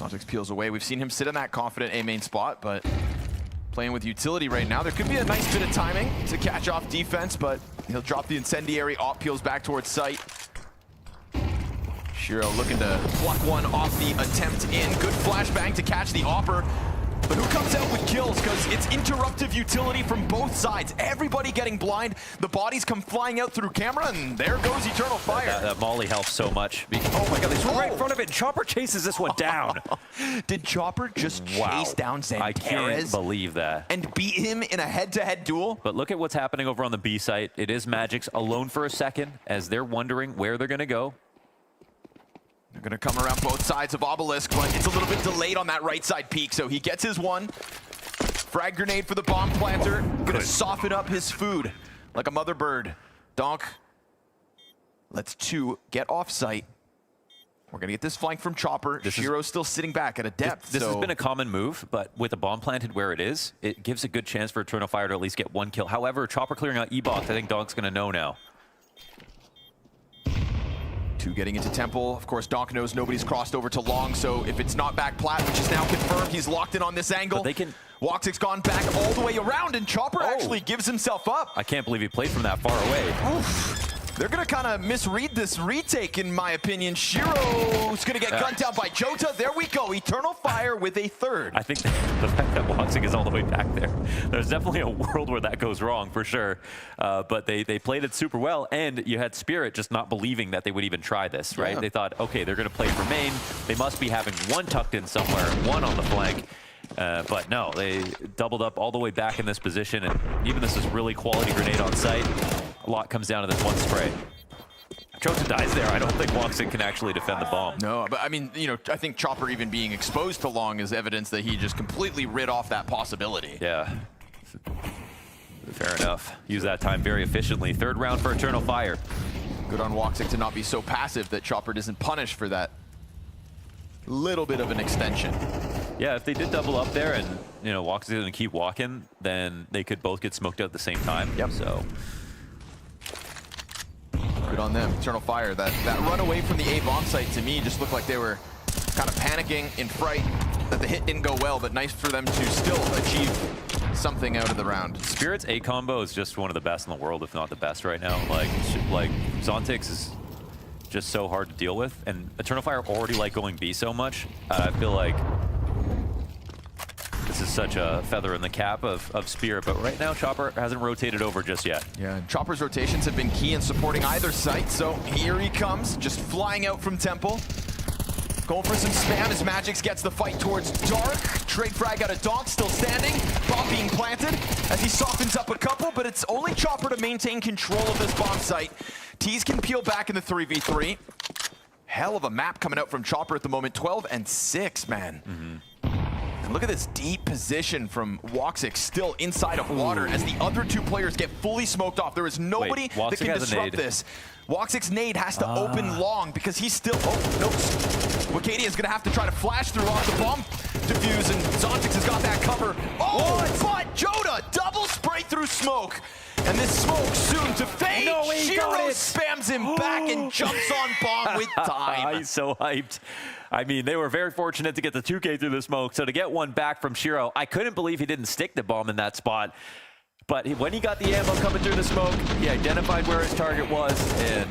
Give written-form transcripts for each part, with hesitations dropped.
Zontics peels away. We've seen him sit in that confident A main spot, but playing with utility right now. There could be a nice bit of timing to catch off defense, but he'll drop the incendiary. Op peels back towards site. Shiro looking to pluck one off the attempt in. Good flashbang to catch the Opper. But who comes out with kills? Because it's interruptive utility from both sides. Everybody getting blind. The bodies come flying out through camera, and there goes Eternal Fire. That molly helps so much. Oh my god, they swing right in front of it. Chopper chases this one down. Did Chopper just chase down Zantares? I can't believe that. And beat him in a head-to-head duel? But look at what's happening over on the B site. It is Magic's alone for a second as they're wondering where they're going to go. They're going to come around both sides of Obelisk, but it's a little bit delayed on that right side peak, so he gets his one. Frag grenade for the bomb planter. Going to soften up his food like a mother bird. Donk lets two get off site. We're going to get this flank from Chopper. Shiro's still sitting back at a depth. This has been a common move, but with a bomb planted where it is, it gives a good chance for Eternal Fire to at least get one kill. However, Chopper clearing out E-Box, I think Donk's going to know now. Two getting into Temple. Of course, Donk knows nobody's crossed over to Long, so if it's not back plat, which is now confirmed, he's locked in on this angle. But they can... Woxic's gone back all the way around, and Chopper actually gives himself up. I can't believe he played from that far away. Oof. They're going to kind of misread this retake, in my opinion. Shiro's going to get gunned down by Jota. There we go. Eternal Fire with a third. I think the fact that Woxic is all the way back there, there's definitely a world where that goes wrong, for sure. But they played it super well, and you had Spirit just not believing that they would even try this, right? Yeah. They thought, okay, they're going to play for main. They must be having one tucked in somewhere, one on the flank. But no, they doubled up all the way back in this position, and even this is really quality grenade on site. A lot comes down to this one spray. Jota dies there. I don't think Woxic can actually defend the bomb. No, but I mean, you know, I think Chopper even being exposed to Long is evidence that he just completely rid off that possibility. Yeah. Fair enough. Use that time very efficiently. Third round for Eternal Fire. Good on Woxic to not be so passive that Chopper doesn't punish for that little bit of an extension. Yeah, if they did double up there and, you know, Woxic didn't keep walking, then they could both get smoked out at the same time. Yep. So good on them. Eternal Fire. That run away from the A bomb site to me just looked like they were kind of panicking in fright that the hit didn't go well, but nice for them to still achieve something out of the round. Spirit's A combo is just one of the best in the world, if not the best right now. Like Zontics is just so hard to deal with, and Eternal Fire already like going B so much. I feel like this is such a feather in the cap of Spirit, but right now Chopper hasn't rotated over just yet. Yeah, and Chopper's rotations have been key in supporting either site, so here he comes, just flying out from Temple. Going for some spam as Magix gets the fight towards Dark. Trade frag out of Donk, still standing. Bomb being planted as he softens up a couple, but it's only Chopper to maintain control of this bomb site. Tees can peel back in the 3v3. Hell of a map coming out from Chopper at the moment. 12 and 6, man. And look at this deep position from Woxic, still inside of water as the other two players get fully smoked off. There is nobody that can disrupt this. Woxic's nade has to open Long because he's still... Oh, no. Wicadia is going to have to try to flash through off the bomb defuse, and Zontix has got that cover. Oh, but Jota double spray through smoke. And this smoke soon to fade. No, Shiro spams him back and jumps on bomb with time. He's so hyped. I mean, they were very fortunate to get the 2K through the smoke, so to get one back from Shiro, I couldn't believe he didn't stick the bomb in that spot. But when he got the ammo coming through the smoke, he identified where his target was and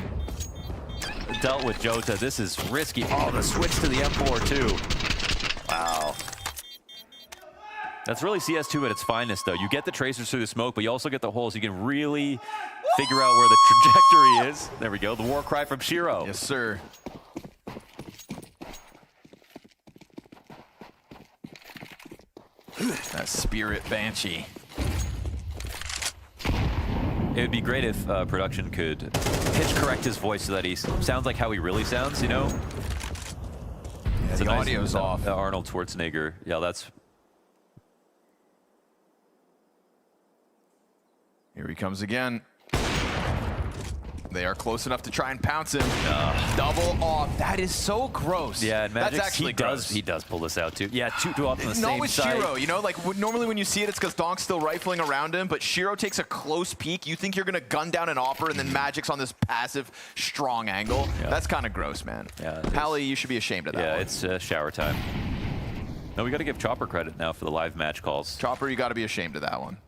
dealt with Jota. This is risky. Oh, the switch to the M4 too. Wow. That's really CS2 at its finest, though. You get the tracers through the smoke, but you also get the holes. You can really figure out where the trajectory is. There we go. The war cry from Shiro. Yes, sir. That Spirit Banshee. It would be great if production could pitch correct his voice so that he sounds like how he really sounds, you know? Yeah, the audio's off. Arnold Schwarzenegger. Yeah, that's... Here he comes again. They are close enough to try and pounce him. Double off. That is so gross. Yeah, and Magix, that's actually gross. He does pull this out too. Yeah, two off on the same Not with side. Shiro, you know, like normally when you see it, it's because Donk's still rifling around him, but Shiro takes a close peek. You think you're going to gun down an Opper, and then Magic's on this passive, strong angle. Yeah. That's kind of gross, man. Yeah, Hallie, you should be ashamed of that one. Yeah, it's shower time. No, we got to give Chopper credit now for the live match calls. Chopper, you got to be ashamed of that one.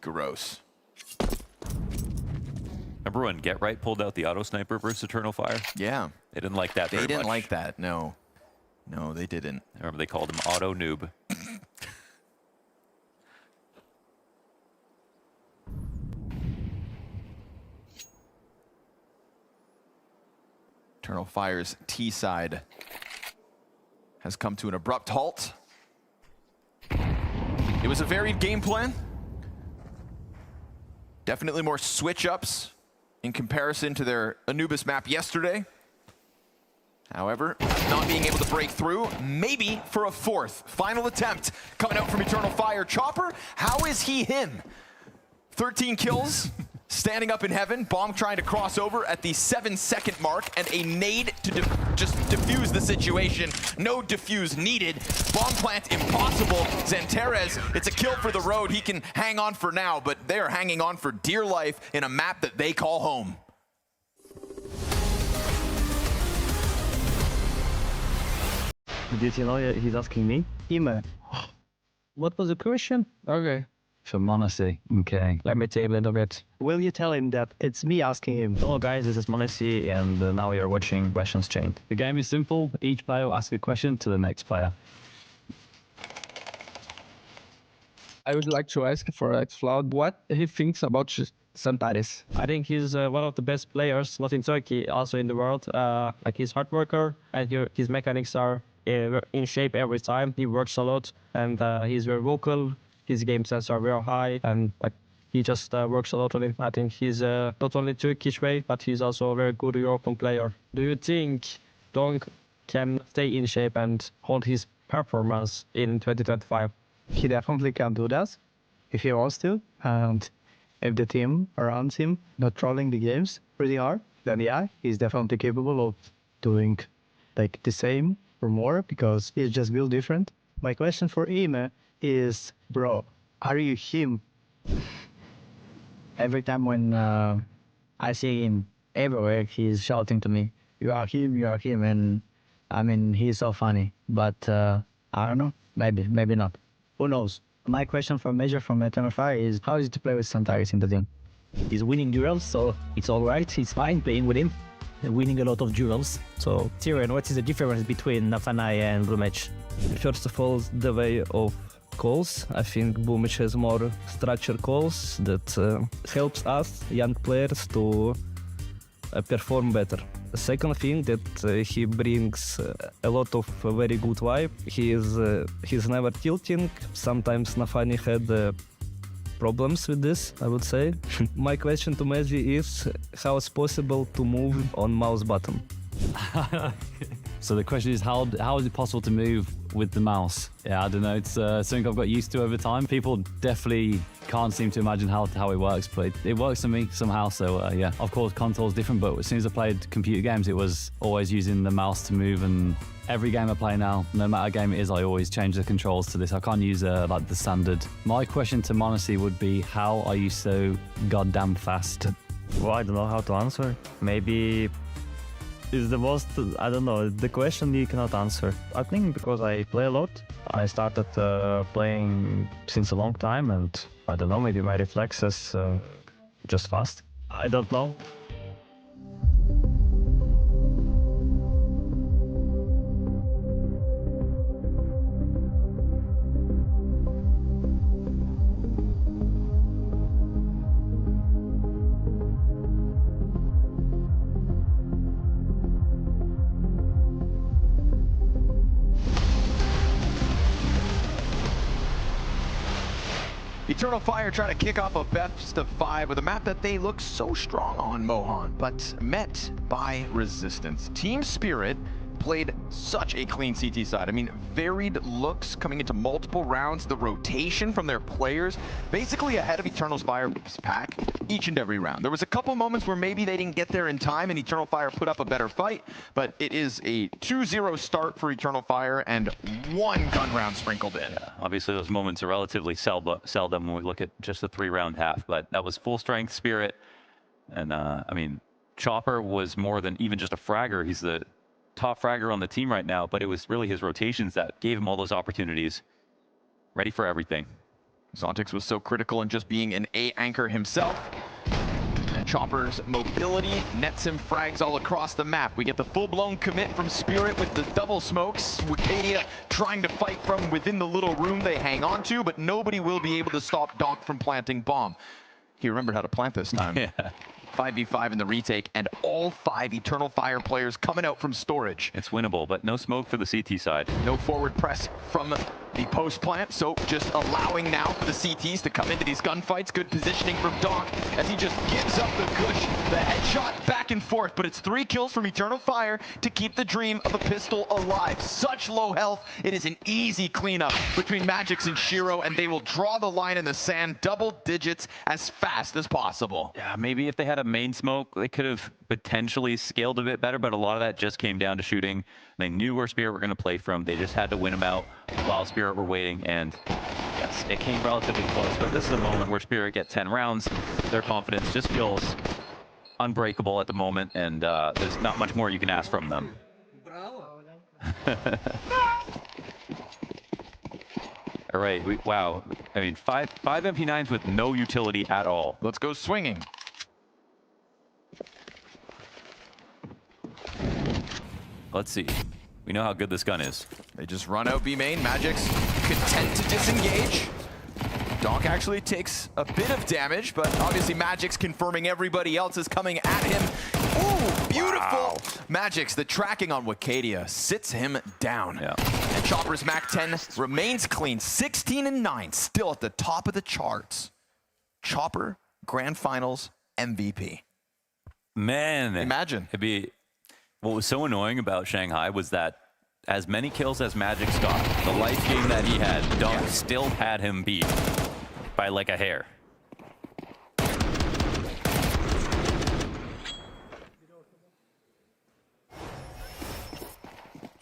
Gross. Remember when Get Right pulled out the auto sniper versus Eternal Fire? Yeah. They didn't like that They very didn't much. like that, no. No, they didn't. I remember they called him Auto Noob. Eternal Fire's T side has come to an abrupt halt. It was a varied game plan. Definitely more switch-ups in comparison to their Anubis map yesterday. However, not being able to break through, maybe for a fourth. Final attempt coming out from Eternal Fire. Chopper, how is he him? 13 kills, standing up in heaven. Bomb trying to cross over at the 7-second mark, and a nade to just defuse the situation. No defuse needed. Bomb plant impossible. Xantares, it's a kill for the road. He can hang on for now, but they are hanging on for dear life in a map that they call home. Did you know he's asking me? Ema, what was the question? Okay, For Monacy. Okay. let me take a little bit. Will you tell him that it's me asking him? Hello guys, this is Monacy, and now you're watching Questions Chain. The game is simple. Each player will ask a question to the next player. I would like to ask for Xfloud what he thinks about Xantares. I think he's one of the best players, not in Turkey, also in the world. Like he's hard worker, and his mechanics are in shape every time. He works a lot, and he's very vocal. His game sense are very high, and like he just works a lot on it. I think he's not only Turkish way, but he's also a very good European player. Do you think Dong can stay in shape and hold his performance in 2025? He definitely can do that if he wants to. And if the team around him not trolling the games pretty hard, then yeah, he's definitely capable of doing like the same or more, because he's just built different. My question for Ime is, bro, are you him? Every time when I see him everywhere, he's shouting to me, you are him, and I mean, he's so funny, but I don't know, maybe not. Who knows? My question for Major from Eternal Fire is, how is it to play with Xantares in the team? He's winning duels, so it's all right. He's fine playing with him, winning a lot of duels. So, Tyrion, what is the difference between Nafanai and Boomich? First of all, the way of calls. I think Boomich has more structured calls that helps us, young players, to perform better. The second thing that he brings a lot of very good vibe. He's never tilting. Sometimes Nafani had problems with this, I would say. My question to Meji is how it's possible to move on mouse button. So the question is, how is it possible to move with the mouse? Yeah, I don't know. It's something I've got used to over time. People definitely can't seem to imagine how it works, but it works for me somehow. So yeah, of course, console's different, but as soon as I played computer games, it was always using the mouse to move. And every game I play now, no matter what game it is, I always change the controls to this. I can't use like the standard. My question to Monacy would be, how are you so goddamn fast? Well, I don't know how to answer. Maybe is the most, I don't know, the question you cannot answer. I think because I play a lot. I started playing since a long time, and I don't know, maybe my reflexes just fast. I don't know. Eternal Fire trying to kick off a best of 5 with a map that they look so strong on, Mohan, but met by resistance. Team Spirit played such a clean CT side. I mean, varied looks coming into multiple rounds, the rotation from their players, basically ahead of Eternal Fire's pack each and every round. There was a couple moments where maybe they didn't get there in time and Eternal Fire put up a better fight, but it is a 2-0 start for Eternal Fire and 1 gun round sprinkled in. Yeah, obviously those moments are relatively seldom when we look at just a 3-round half, but that was full strength Spirit. And I mean, Chopper was more than even just a fragger. He's the top fragger on the team right now, but it was really his rotations that gave him all those opportunities. Ready for everything. Zontix was so critical in just being an A anchor himself. And Chopper's mobility nets him frags all across the map. We get the full-blown commit from Spirit with the double smokes. Wicadia trying to fight from within the little room they hang on to, but nobody will be able to stop Donk from planting bomb. He remembered how to plant this time. Yeah. 5v5 in the retake, and all 5 Eternal Fire players coming out from storage. It's winnable, but no smoke for the CT side. No forward press from the post plant, so just allowing now for the CTs to come into these gunfights. Good positioning from Donk as he just gives up the kush. The headshot back and forth, but it's 3 kills from Eternal Fire to keep the dream of a pistol alive. Such low health, it is an easy cleanup between Magix and Shiro, and they will draw the line in the sand, double digits as fast as possible. Yeah, maybe if they had a main smoke, they could have potentially scaled a bit better, but a lot of that just came down to shooting. They knew where Spirit were going to play from. They just had to win them out while Spirit were waiting, and yes, it came relatively close, but this is a moment where Spirit get 10 rounds. Their confidence just feels unbreakable at the moment, and there's not much more you can ask from them. All right, wow. I mean, five MP9s with no utility at all. Let's go swinging. Let's see. We know how good this gun is. They just run out B main. Magix content to disengage. Donk actually takes a bit of damage, but obviously Magix confirming everybody else is coming at him. Ooh, beautiful! Wow. Magix, the tracking on Wicadia, sits him down. Yeah. And Chopper's MAC-10 remains clean, 16 and 9, still at the top of the charts. Chopper, Grand Finals, MVP. Man. Imagine. It'd be... What was so annoying about Shanghai was that as many kills as Magix got, the life game that he had, Donk still had him beat by like a hair.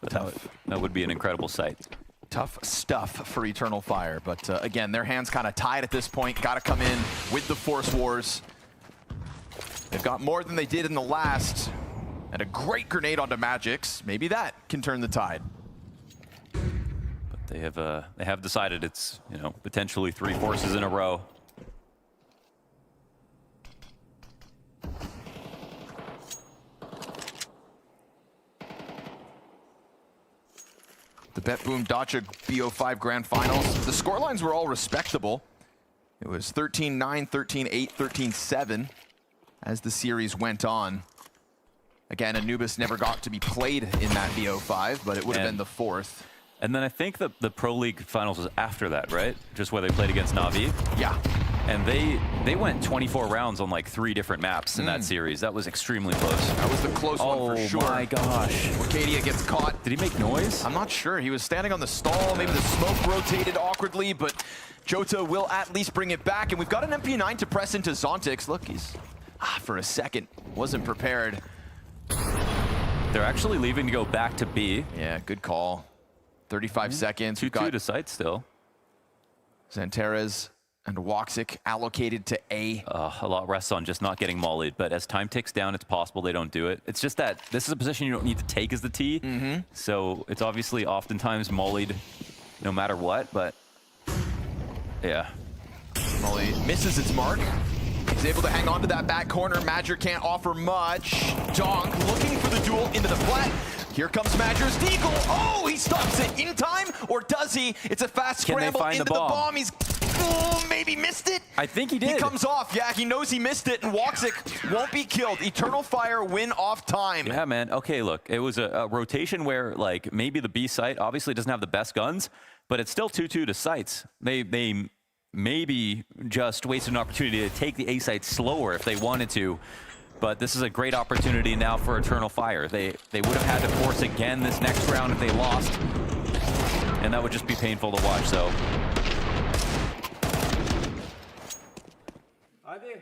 But that would be an incredible sight. Tough stuff for Eternal Fire, but again, their hands kind of tied at this point. Got to come in with the Force Wars. They've got more than they did in the last. And a great grenade onto Magix. Maybe that can turn the tide. But they have decided it's, you know, potentially 3 forces in a row. The Bet Boom Dacha BO5 Grand Finals. The scorelines were all respectable. It was 13-9, 13-8, 13-7 as the series went on. Again, Anubis never got to be played in that BO5, but it would have been the 4th. And then I think the Pro League Finals was after that, right? Just where they played against Na'Vi. Yeah. And they went 24 rounds on like 3 different maps in that series. That was extremely close. That was the close one for sure. Oh my gosh. Wicadia gets caught. Did he make noise? I'm not sure. He was standing on the stall. Maybe the smoke rotated awkwardly, but Jota will at least bring it back. And we've got an MP9 to press into Zontix. Look, he's, for a second, wasn't prepared. They're actually leaving to go back to B. Yeah, good call. 35 seconds. 2-2 to site still. Xanteres and Woxic allocated to A. A lot rests on just not getting mollied, but as time ticks down, it's possible they don't do it. It's just that this is a position you don't need to take as the T, so it's obviously oftentimes mollied no matter what, but yeah. Molly misses its mark. He's able to hang on to that back corner. Madger can't offer much. Donk looking for the duel into the flat. Here comes Madger's deagle. Oh, he stops it in time, or does he? It's a fast scramble into the bomb. He's maybe missed it. I think he did. He comes off. Yeah, he knows he missed it, and Woxic won't be killed. Eternal Fire win off time. Yeah, man. Okay, look, it was a rotation where like maybe the B site obviously doesn't have the best guns, but it's still 2-2 to sites. They maybe just wasted an opportunity to take the A site slower if they wanted to. But this is a great opportunity now for Eternal Fire. They would have had to force again this next round if they lost. And that would just be painful to watch, though. Haydi.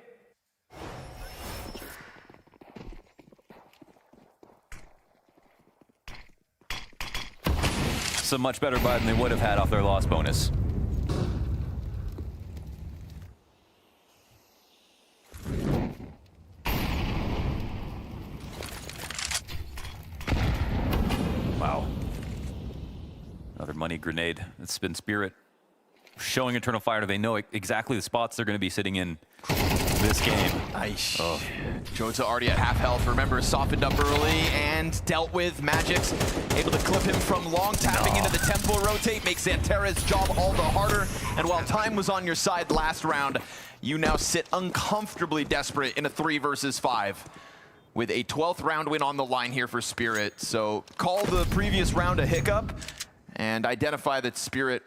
It's a much better buy than they would have had off their loss bonus. Wow. Another money grenade. It's been Spirit showing Eternal Fire. They know exactly the spots they're going to be sitting in this game. Nice. Jota already at half health. Remember, softened up early and dealt with. Magic's able to clip him from long, tapping into the tempo rotate, makes Xantera's job all the harder. And while time was on your side last round, you now sit uncomfortably desperate in a 3 versus 5 with a 12th round win on the line here for Spirit. So call the previous round a hiccup and identify that Spirit,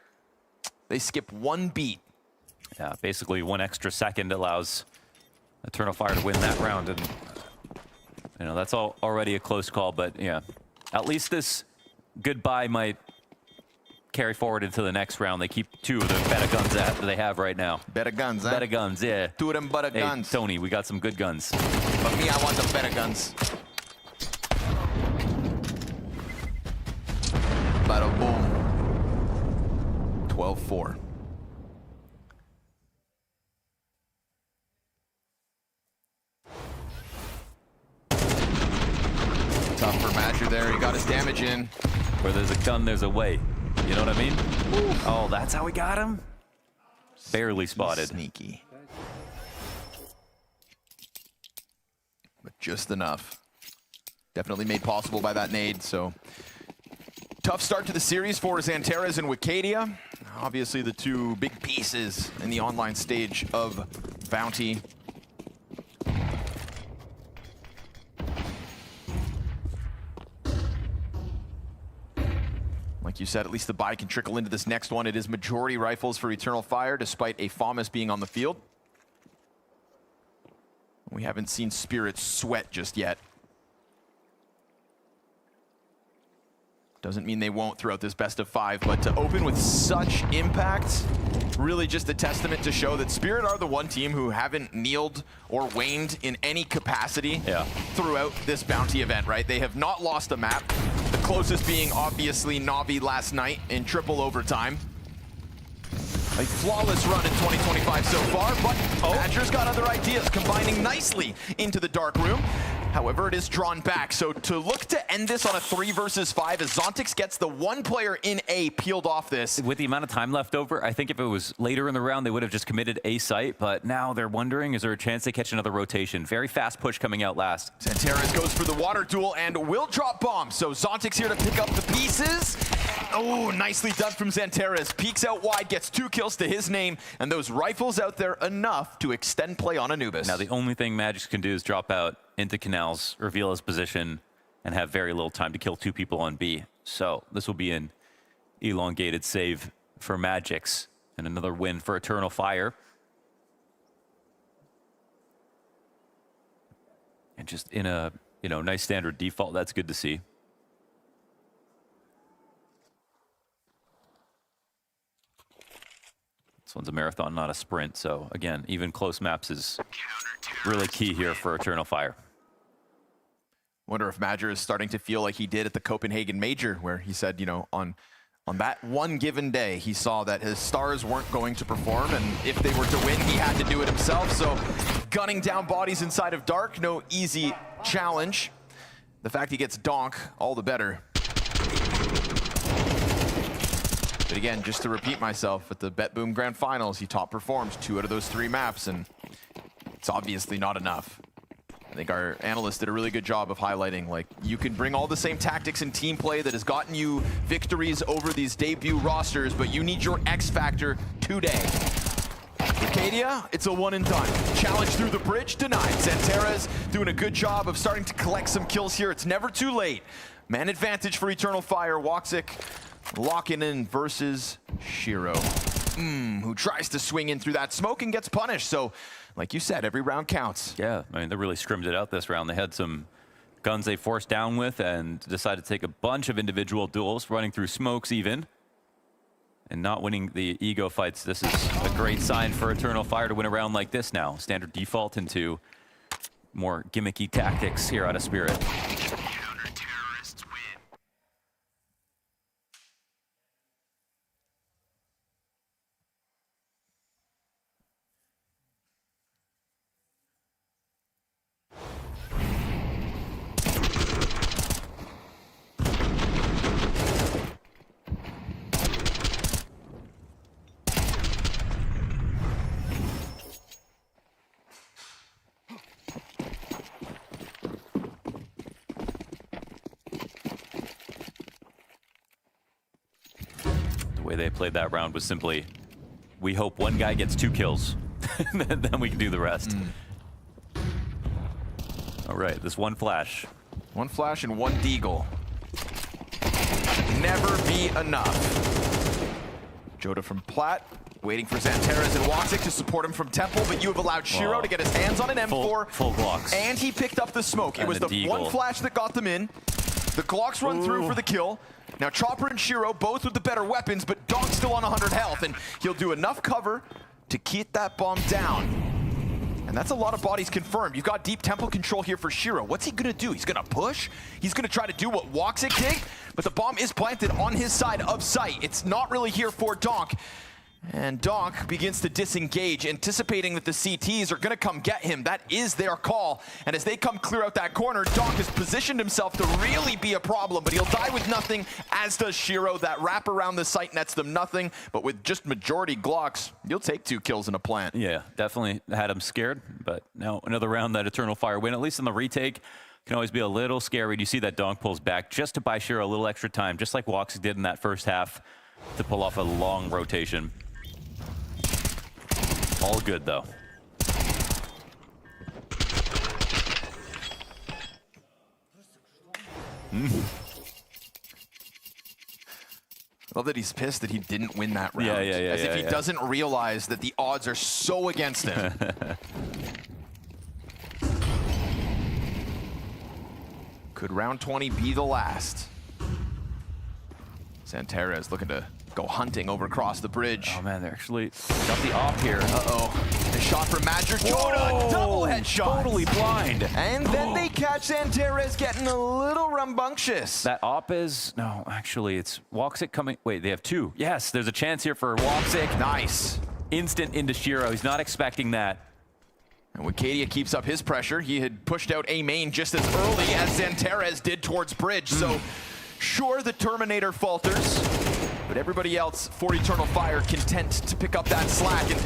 they skip 1 beat. Yeah, basically 1 extra second allows Eternal Fire to win that round. And, you know, that's already a close call, but yeah, at least this goodbye might carry forward into the next round. They keep 2 of the better guns that they have right now. Better guns, huh? Better guns, yeah. 2 of them better Hey, guns. Tony, we got some good guns. But me, I want the better guns. Bada boom. 12-4. Tough for Madger there. He got his damage in. Where there's a gun, there's a way. You know what I mean? Oh, that's how we got him? Barely spotted. Sneaky. But just enough. Definitely made possible by that nade, so. Tough start to the series for Xanteras and Wicadia. Obviously the 2 big pieces in the online stage of Bounty. Like you said, at least the buy can trickle into this next one. It is majority rifles for Eternal Fire, despite a FAMAS being on the field. We haven't seen Spirit sweat just yet. Doesn't mean they won't throughout this best of 5, but to open with such impact, really just a testament to show that Spirit are the one team who haven't kneeled or waned in any capacity throughout this Bounty event, right? They have not lost a map. The closest being obviously Na'Vi last night in triple overtime. A flawless run in 2025 so far, but Badger's got other ideas, combining nicely into the dark room. However, it is drawn back, so to look to end this on a 3 versus 5 as Zontix gets the 1 player in A peeled off this. With the amount of time left over, I think if it was later in the round, they would have just committed a site, but now they're wondering, is there a chance they catch another rotation? Very fast push coming out last. Xanteras goes for the water duel and will drop bomb, so Zontix here to pick up the pieces. Oh, nicely done from Xanteras. Peeks out wide, gets 2 kills to his name, and those rifles out there enough to extend play on Anubis. Now the only thing Magic can do is drop out into Canals, reveal his position, and have very little time to kill 2 people on B. So this will be an elongated save for Magix, and another win for Eternal Fire. And just in a, you know, nice standard default, that's good to see. This one's a marathon, not a sprint. So again, even close maps is really key here for Eternal Fire. Wonder if Madger is starting to feel like he did at the Copenhagen Major, where he said, you know, on that one given day, he saw that his stars weren't going to perform, and if they were to win, he had to do it himself. So gunning down bodies inside of Dark, no easy challenge. The fact he gets donk, all the better. But again, just to repeat myself, at the Bet Boom Grand Finals, he top performs 2 out of those 3 maps, and it's obviously not enough. I think our analysts did a really good job of highlighting, like, you can bring all the same tactics and team play that has gotten you victories over these debut rosters, but you need your X factor today. Wicadia, it's a one and done. Challenge through the bridge, denied. Xanteras doing a good job of starting to collect some kills here. It's never too late. Man advantage for Eternal Fire. Woxic locking in versus Shiro, who tries to swing in through that smoke and gets punished. So, like you said, every round counts. Yeah, I mean, they really scrimmed it out this round. They had some guns they forced down with and decided to take a bunch of individual duels, running through smokes even, and not winning the ego fights. This is a great sign for Eternal Fire to win a round like this now. Standard default into more gimmicky tactics here out of Spirit. way they played that round was simply, we hope one guy gets 2 kills, and then we can do the rest. All right, this one flash. One flash and one deagle. Never be enough. Joda from Platt, waiting for Xanteres and Woxic to support him from Temple, but you have allowed Shiro to get his hands on an M4. Full Glocks. And he picked up the smoke. It And was the the one deagle. flash that got them in. The Glocks run through for the kill. Now Chopper and Shiro both with the better weapons, but Donk's still on 100 health, and he'll do enough cover to keep that bomb down. And that's a lot of bodies confirmed. You've got deep temple control here for Shiro. What's he gonna do? He's gonna push? He's gonna try to do what Woxic did, but the bomb is planted on his side of sight. It's not really here for Donk. And Donk begins to disengage, anticipating that the CTs are gonna come get him. That is their call. And as they come clear out that corner, Donk has positioned himself to really be a problem, but he'll die with nothing, as does Shiro. That wrap around the site nets them nothing, but with just majority Glocks, you'll take 2 kills in a plant. Yeah, definitely had him scared, but now another round, that Eternal Fire win, at least in the retake, can always be a little scary. You see that Donk pulls back just to buy Shiro a little extra time, just like Woxic did in that first half, to pull off a long rotation. All good, though. I love that he's pissed that he didn't win that round. As if he doesn't realize that the odds are so against him. Could round 20 be the last? Xanteres looking to go hunting over across the bridge. Oh man, they're actually got the op here. Uh-oh. A shot from Magic. Joda, double headshot. Totally blind. And then they catch Xanteres getting a little rambunctious. That op is, no, actually it's Woxic coming. Wait, they have 2. Yes, there's a chance here for Woxic. Nice. Instant into Shiro. He's not expecting that. And when Cadia keeps up his pressure, he had pushed out A main just as early as Xanteres did towards bridge. So sure, the Terminator falters, but everybody else for Eternal Fire content to pick up that slack. And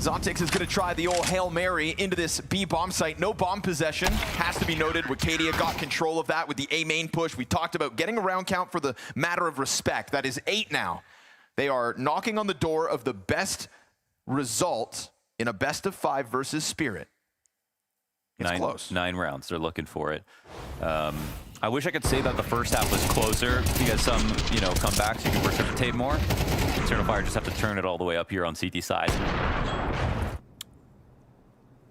Zontix is going to try the old Hail Mary into this B bomb site. No bomb possession. Has to be noted, Wicadia got control of that with the A main push. We talked about getting a round count for the matter of respect. That is 8 now. They are knocking on the door of the best result in a best of 5 versus Spirit. It's close. 9 rounds. They're looking for it. I wish I could say that the first half was closer. You got some, comebacks. You can precipitate more. Eternal Fire just have to turn it all the way up here on CT side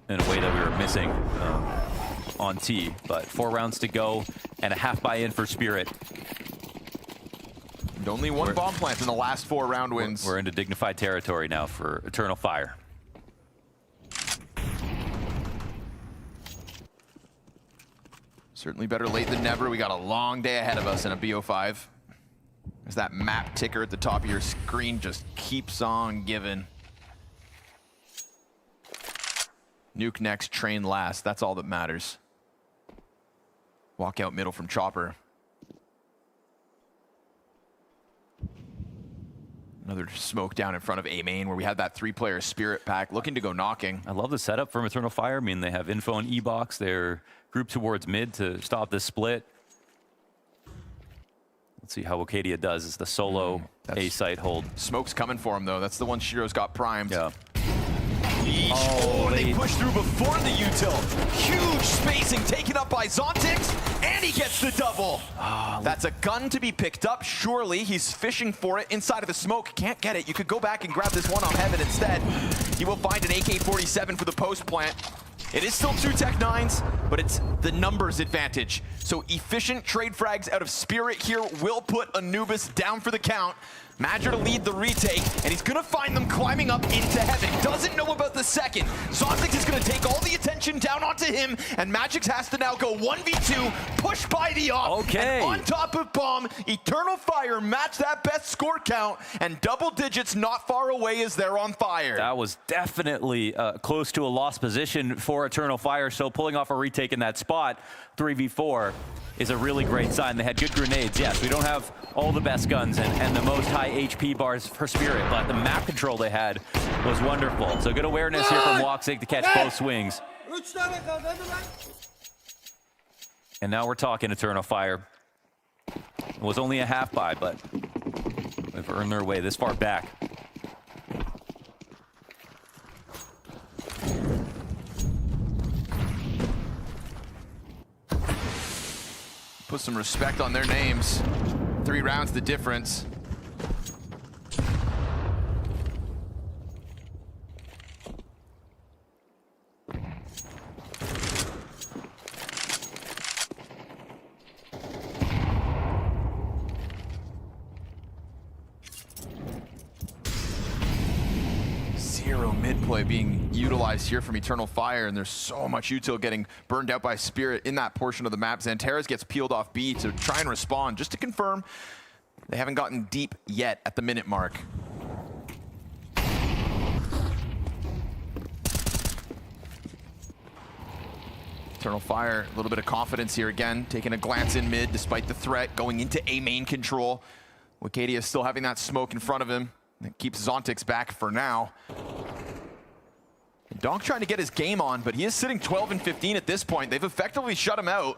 in a way that we were missing on T. But 4 rounds to go and a half buy-in for Spirit. And only one bomb plant in the last 4 round wins. We're into dignified territory now for Eternal Fire. Certainly better late than never. We got a long day ahead of us in a BO5. As that map ticker at the top of your screen just keeps on giving. Nuke next, train last. That's all that matters. Walk out middle from Chopper. Another smoke down in front of A main where we had that 3-player Spirit pack looking to go knocking. I love the setup from Eternal Fire. I mean, they have info on E-Box. They're grouped towards mid to stop this split. Let's see how Wicadia does as the solo A site hold. Smoke's coming for him, though. That's the one Shiro's got primed. Yeah. Oh, they push through before the util. Huge spacing taken up by Zontix, and he gets the double. That's a gun to be picked up, surely. He's fishing for it inside of the smoke. Can't get it. You could go back and grab this one on Heaven instead. He will find an AK-47 for the post plant. It is still 2 Tech 9s, but it's the numbers advantage. So efficient trade frags out of Spirit here will put Anubis down for the count. Madger to lead the retake, and he's gonna find them climbing up into Heaven. Doesn't know about the second. Zontix is gonna take all the attention down onto him, and Magix has to now go 1v2, push by the op. Okay. And on top of Bomb, Eternal Fire match that best score count, and double digits not far away as they're on fire. That was definitely close to a lost position for Eternal Fire, so pulling off a retake in that spot, 3v4, is a really great sign. They had good grenades. Yes, we don't have all the best guns and the most high HP bars for Spirit, but the map control they had was wonderful. So good awareness here from Woxic to catch both swings. And now we're talking Eternal Fire. It was only a half buy, but They've earned their way this far back. Put some respect on their names. 3 rounds the difference. Zero mid play being utilized here from Eternal Fire, and there's so much util getting burned out by Spirit in that portion of the map. Xantares gets peeled off B to try and respond, just to confirm they haven't gotten deep yet at the minute mark. Eternal Fire, a little bit of confidence here again, taking a glance in mid despite the threat, going into A main control. Wicadia still having that smoke in front of him. That keeps Zontix back for now. Donk trying to get his game on, but he is sitting 12 and 15 at this point. They've effectively shut him out.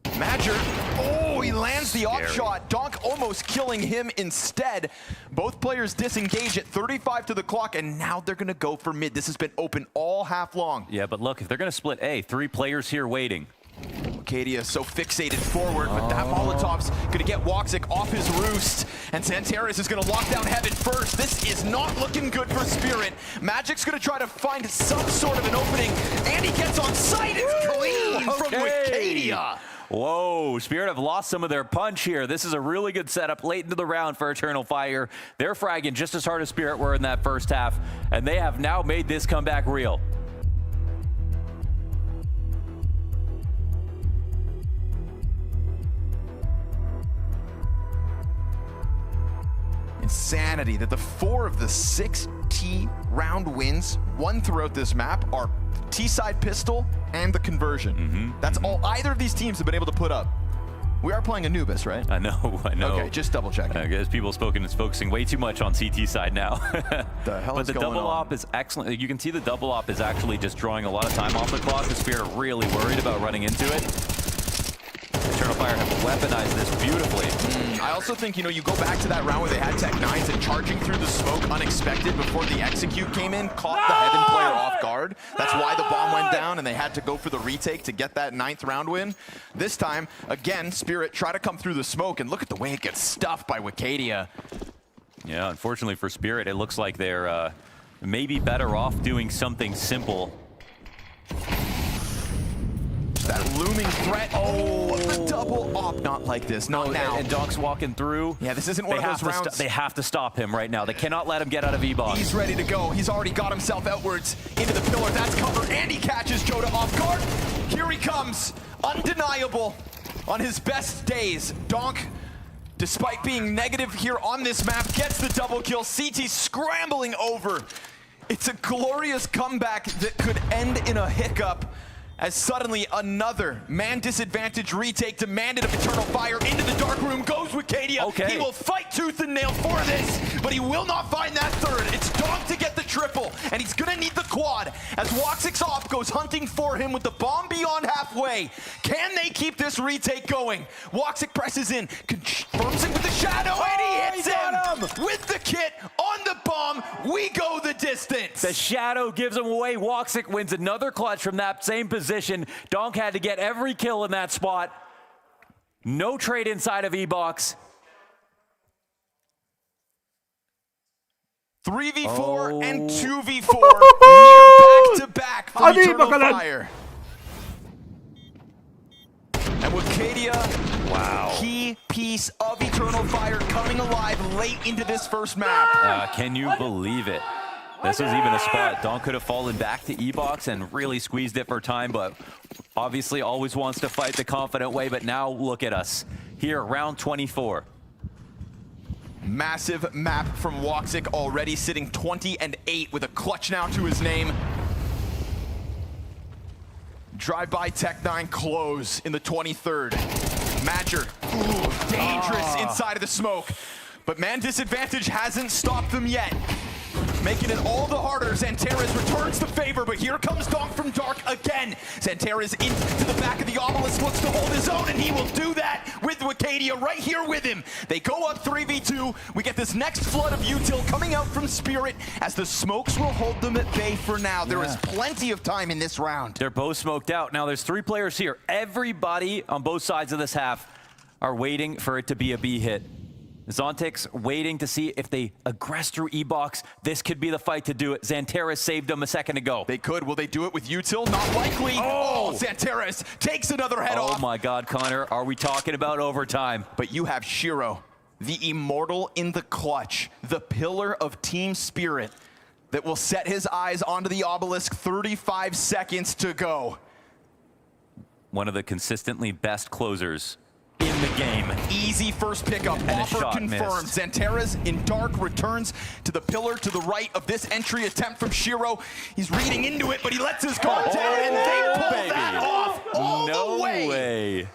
Madger, oh, he lands the off shot. Donk almost killing him instead. Both players disengage at 35 to the clock, and now they're gonna go for mid. This has been open all half long. Yeah, but look, if they're gonna split A, 3 players here waiting. Wicadia so fixated forward, but that Molotov's gonna get Woxic off his roost, and Xantares is gonna lock down Heaven first. This is not looking good for Spirit. Magic's gonna try to find some sort of an opening, and he gets on sight. It's clean from Wicadia. Whoa, Spirit have lost some of their punch here. This is a really good setup late into the round for Eternal Fire. They're fragging just as hard as Spirit were in that first half, and they have now made this comeback real. Insanity that the 4 of the 6 T round wins won throughout this map are T-side pistol and the conversion. That's all either of these teams have been able to put up. We are playing Anubis, right? I know. Okay, just double checking. I guess people focusing way too much on CT side now. The hell but is the going double on? op is excellent. You can see the double op is actually just drawing a lot of time off the clock. The Spirit are really worried about running into it. Eternal Fire have weaponized this beautifully. I also think, you go back to that round where they had Tech 9s and charging through the smoke unexpected before the execute came in, caught the Heaven player off guard. That's why the bomb went down and they had to go for the retake to get that 9th round win. This time, again, Spirit try to come through the smoke, and look at the way it gets stuffed by Wicadia. Yeah, unfortunately for Spirit, it looks like they're maybe better off doing something simple. That looming threat. Oh, the double op. Not like this. Not now. And Donk's walking through. Yeah, this isn't one of those rounds. They have to stop him right now. They cannot let him get out of E-box. He's ready to go. He's already got himself outwards into the pillar. That's cover, and he catches Joda off guard. Here he comes. Undeniable on his best days. Donk, despite being negative here on this map, gets the double kill. CT scrambling over. It's a glorious comeback that could end in a hiccup, as suddenly another man disadvantage retake demanded of Eternal Fire. Into the dark room goes Wicadia. Okay. He will fight tooth and nail for this, but he will not find that third. It's Donk to get the triple, and he's gonna need the quad as Woxic's op goes hunting for him with the bomb beyond halfway. Can they keep this retake going? Woxic presses in, confirms it with the shadow, and he hits him with the kit on the bomb. We go the distance. The shadow gives him away. Woxic wins another clutch from that same position. Donk had to get every kill in that spot. No trade inside of E-box. 3v4 and 2v4 near back-to-back for Eternal Fire. And Wicadia, wow, key piece of Eternal Fire coming alive late into this first map. Can you believe it? This was even a spot. Donk could have fallen back to E-box and really squeezed it for time, but obviously always wants to fight the confident way. But now look at us here, round 24. Massive map from Woxic, already sitting 20-8 with a clutch now to his name. Drive-by Tech 9 close in the 23rd. Madger, dangerous inside of the smoke. But man disadvantage hasn't stopped them yet, making it all the harder. Xantares returns the favor, but here comes Donk from Dark again. Xantares into the back of the obelisk, looks to hold his own, and he will do that with Wicadia. Wakadia right here with him. They go up 3v2. We get this next flood of util coming out from Spirit as the smokes will hold them at bay for now. There is plenty of time in this round. They're both smoked out. Now there's 3 players here. Everybody on both sides of this half are waiting for it to be a B hit. Zontic's waiting to see if they aggress through E-Box. This could be the fight to do it. Xanteris saved them a second ago. They could. Will they do it with util? Not likely. Oh, Xanteris takes another head off. Oh my God, Connor. Are we talking about overtime? But you have Shiro, the immortal in the clutch, the pillar of Team Spirit that will set his eyes onto the obelisk. 35 seconds to go. One of the consistently best closers in the game. Easy first pickup, offer confirmed. Xanteris in dark returns to the pillar to the right of this entry attempt from Shiro. He's reading into it, but he lets his guard down, and they pull that off all the way.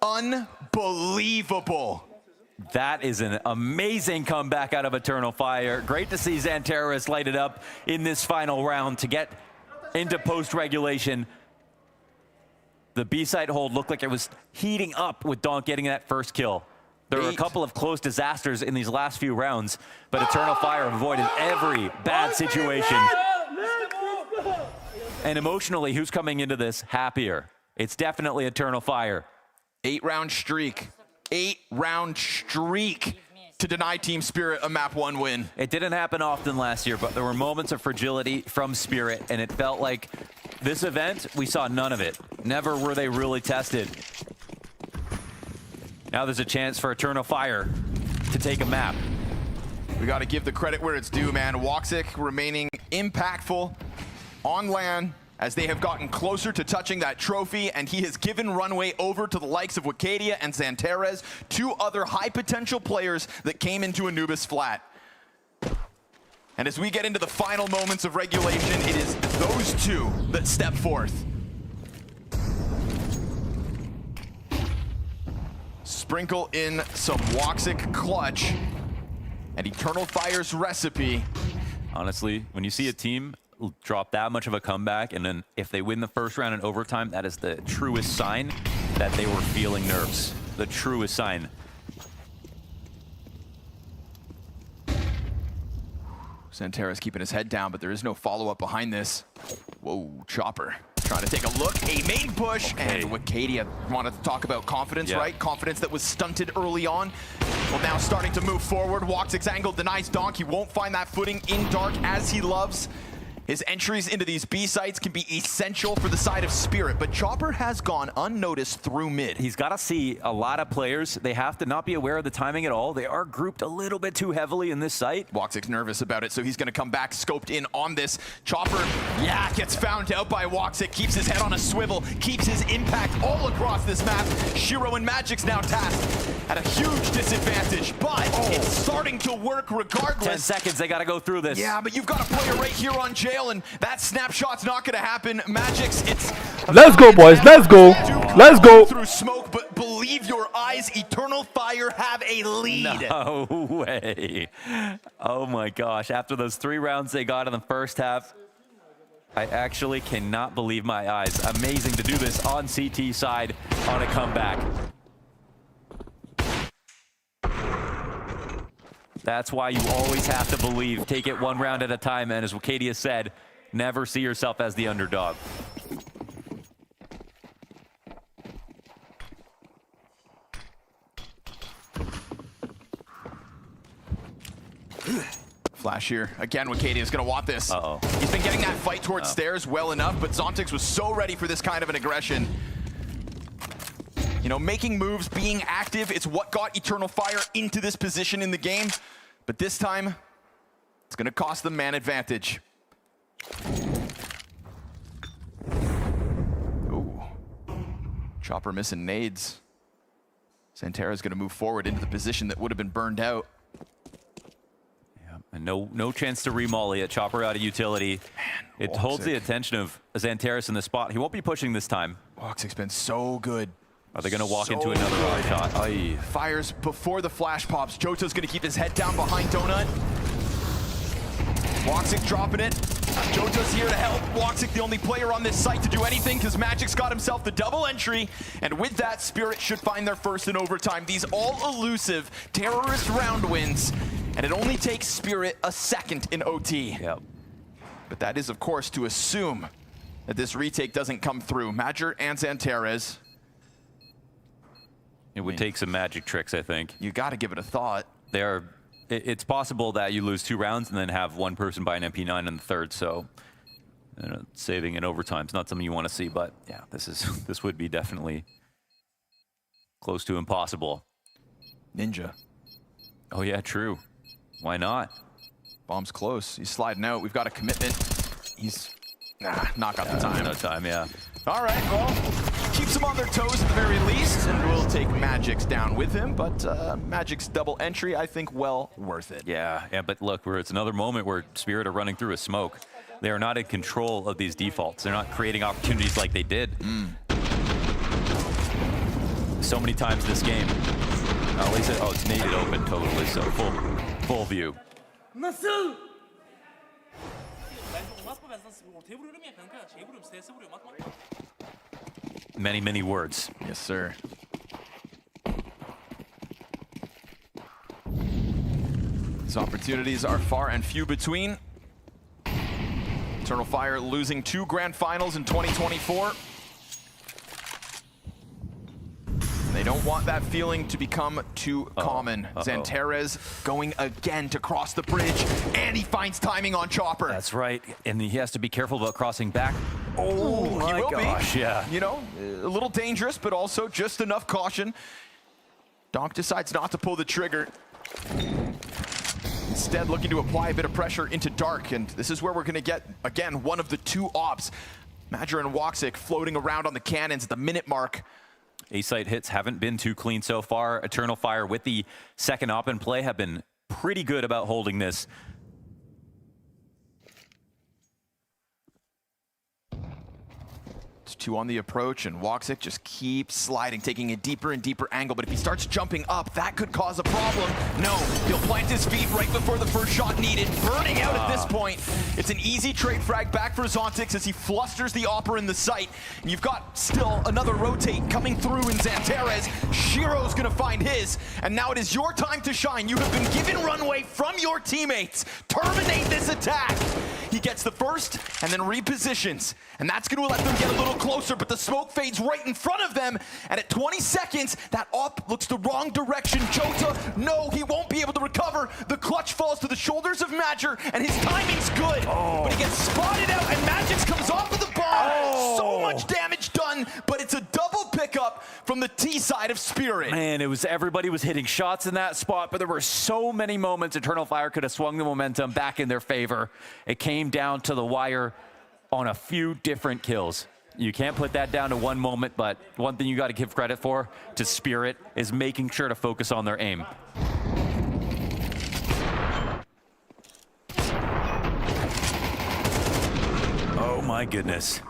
Unbelievable. That is an amazing comeback out of Eternal Fire. Great to see Xanteris light it up in this final round to get into post-regulation. The B-side hold looked like it was heating up with Donk getting that first kill. There were a couple of close disasters in these last few rounds, but Eternal Fire avoided every bad situation. And emotionally, who's coming into this happier? It's definitely Eternal Fire. 8-round streak. 8-round streak to deny Team Spirit a map 1 win. It didn't happen often last year, but there were moments of fragility from Spirit, and it felt like this event, we saw none of it. Never were they really tested. Now there's a chance for Eternal Fire to take a map. We got to give the credit where it's due, man. Woxic remaining impactful on LAN as they have gotten closer to touching that trophy, and he has given runway over to the likes of Wakadia and Xanteris, 2 other high potential players that came into Anubis flat. And as we get into the final moments of regulation, it is those 2 that step forth. Sprinkle in some Woxic clutch and Eternal Fire's recipe. Honestly, when you see a team drop that much of a comeback, and then if they win the first round in overtime, that is the truest sign that they were feeling nerves. The truest sign. Xanteris keeping his head down, but there is no follow-up behind this. Whoa, Chopper trying to take a look. A main push, and Wakadia wanted to talk about confidence, right? Confidence that was stunted early on. Well, now starting to move forward. Woxic's angle denies Donk. He won't find that footing in dark as he loves. His entries into these B sites can be essential for the side of Spirit, but Chopper has gone unnoticed through mid. He's got to see a lot of players. They have to not be aware of the timing at all. They are grouped a little bit too heavily in this site. Woxic's nervous about it, so he's going to come back scoped in on this. Chopper, gets found out by Woxic, keeps his head on a swivel, keeps his impact all across this map. Shiro and Magic's now tasked at a huge disadvantage, but it's starting to work regardless. 10 seconds, they got to go through this. Yeah, but you've got a player right here on jail, and that snapshot's not going to happen. Magic's, it's... Let's go, boys. Let's go. Let's go. Through smoke, but believe your eyes, Eternal Fire have a lead. No way. Oh my gosh. After those 3 rounds they got in the first half, I actually cannot believe my eyes. Amazing to do this on CT side on a comeback. That's why you always have to believe. Take it 1 round at a time, and as Wakadia said, never see yourself as the underdog. Flash here. Again, Wakadia is going to want this. Uh-oh. He's been getting that fight towards stairs well enough, but Zontix was so ready for this kind of an aggression. You know, making moves, being active, it's what got Eternal Fire into this position in the game. But this time, it's going to cost them man advantage. Ooh. Chopper missing nades. Xanteris going to move forward into the position that would have been burned out. Yeah, and no chance to remolly it. Chopper out of utility. Man, it holds the attention of Xanteris in the spot. He won't be pushing this time. Woxic's been so good. Are they going to walk into another round shot? Aye. Fires before the flash pops. Jota's going to keep his head down behind Donut. Woxic dropping it. Jojo's here to help. Woxic the only player on this site to do anything because Magic's got himself the double entry. And with that, Spirit should find their first in overtime. These all elusive terrorist round wins. And it only takes Spirit a second in OT. Yep. But that is, of course, to assume that this retake doesn't come through. Major and Xanterez. It would take some magic tricks, I think. You got to give it a thought. It's possible that you lose 2 rounds and then have one person buy an MP9 in the third, so saving in overtime is not something you want to see, but yeah, this would be definitely close to impossible. Ninja. Oh yeah, true. Why not? Bomb's close. He's sliding out. We've got a commitment. He's not got the time. No time, yeah. All right, well, keeps them on their toes at the very least, and we'll take Magic's down with him, but Magic's double entry, I think, well worth it. Yeah, but look, it's another moment where Spirit are running through a smoke. They are not in control of these defaults. They're not creating opportunities like they did. So many times this game. At least it's naded open totally, so full view. Many, many words. Yes, sir. These opportunities are far and few between. Eternal Fire losing 2 grand finals in 2024. They don't want that feeling to become too common. Xanterez going again to cross the bridge, and he finds timing on Chopper. That's right, and he has to be careful about crossing back. Oh my gosh, yeah. You know, a little dangerous, but also just enough caution. Donk decides not to pull the trigger. Instead, looking to apply a bit of pressure into Dark, and this is where we're gonna get, again, one of the 2 ops. Major and Woxic floating around on the cannons at the minute mark. A-site hits haven't been too clean so far. Eternal Fire with the second op in play have been pretty good about holding this. It's 2 on the approach, and Woxic just keeps sliding, taking a deeper and deeper angle. But if he starts jumping up, that could cause a problem. No, he'll plant his feet right before the first shot needed. Burning out at this point. It's an easy trade frag back for Zontix as he flusters the Opera in the sight. And you've got still another rotate coming through in Xanterez. Shiro's gonna find his, and now it is your time to shine. You have been given runway from your teammates. Terminate this attack. He gets the first and then repositions, and that's going to let them get a little closer, but the smoke fades right in front of them, and at 20 seconds, that op looks the wrong direction. Jota, no, he won't be able to recover. The clutch falls to the shoulders of Major, and his timing's good, but he gets spotted out, and Magix comes off of the bomb. So much damage done, but it's a double pickup from the T side of Spirit. Man, everybody was hitting shots in that spot, but there were so many moments Eternal Fire could have swung the momentum back in their favor. It came down to the wire on a few different kills. You can't put that down to one moment, but one thing you got to give credit for to Spirit is making sure to focus on their aim. Oh my goodness.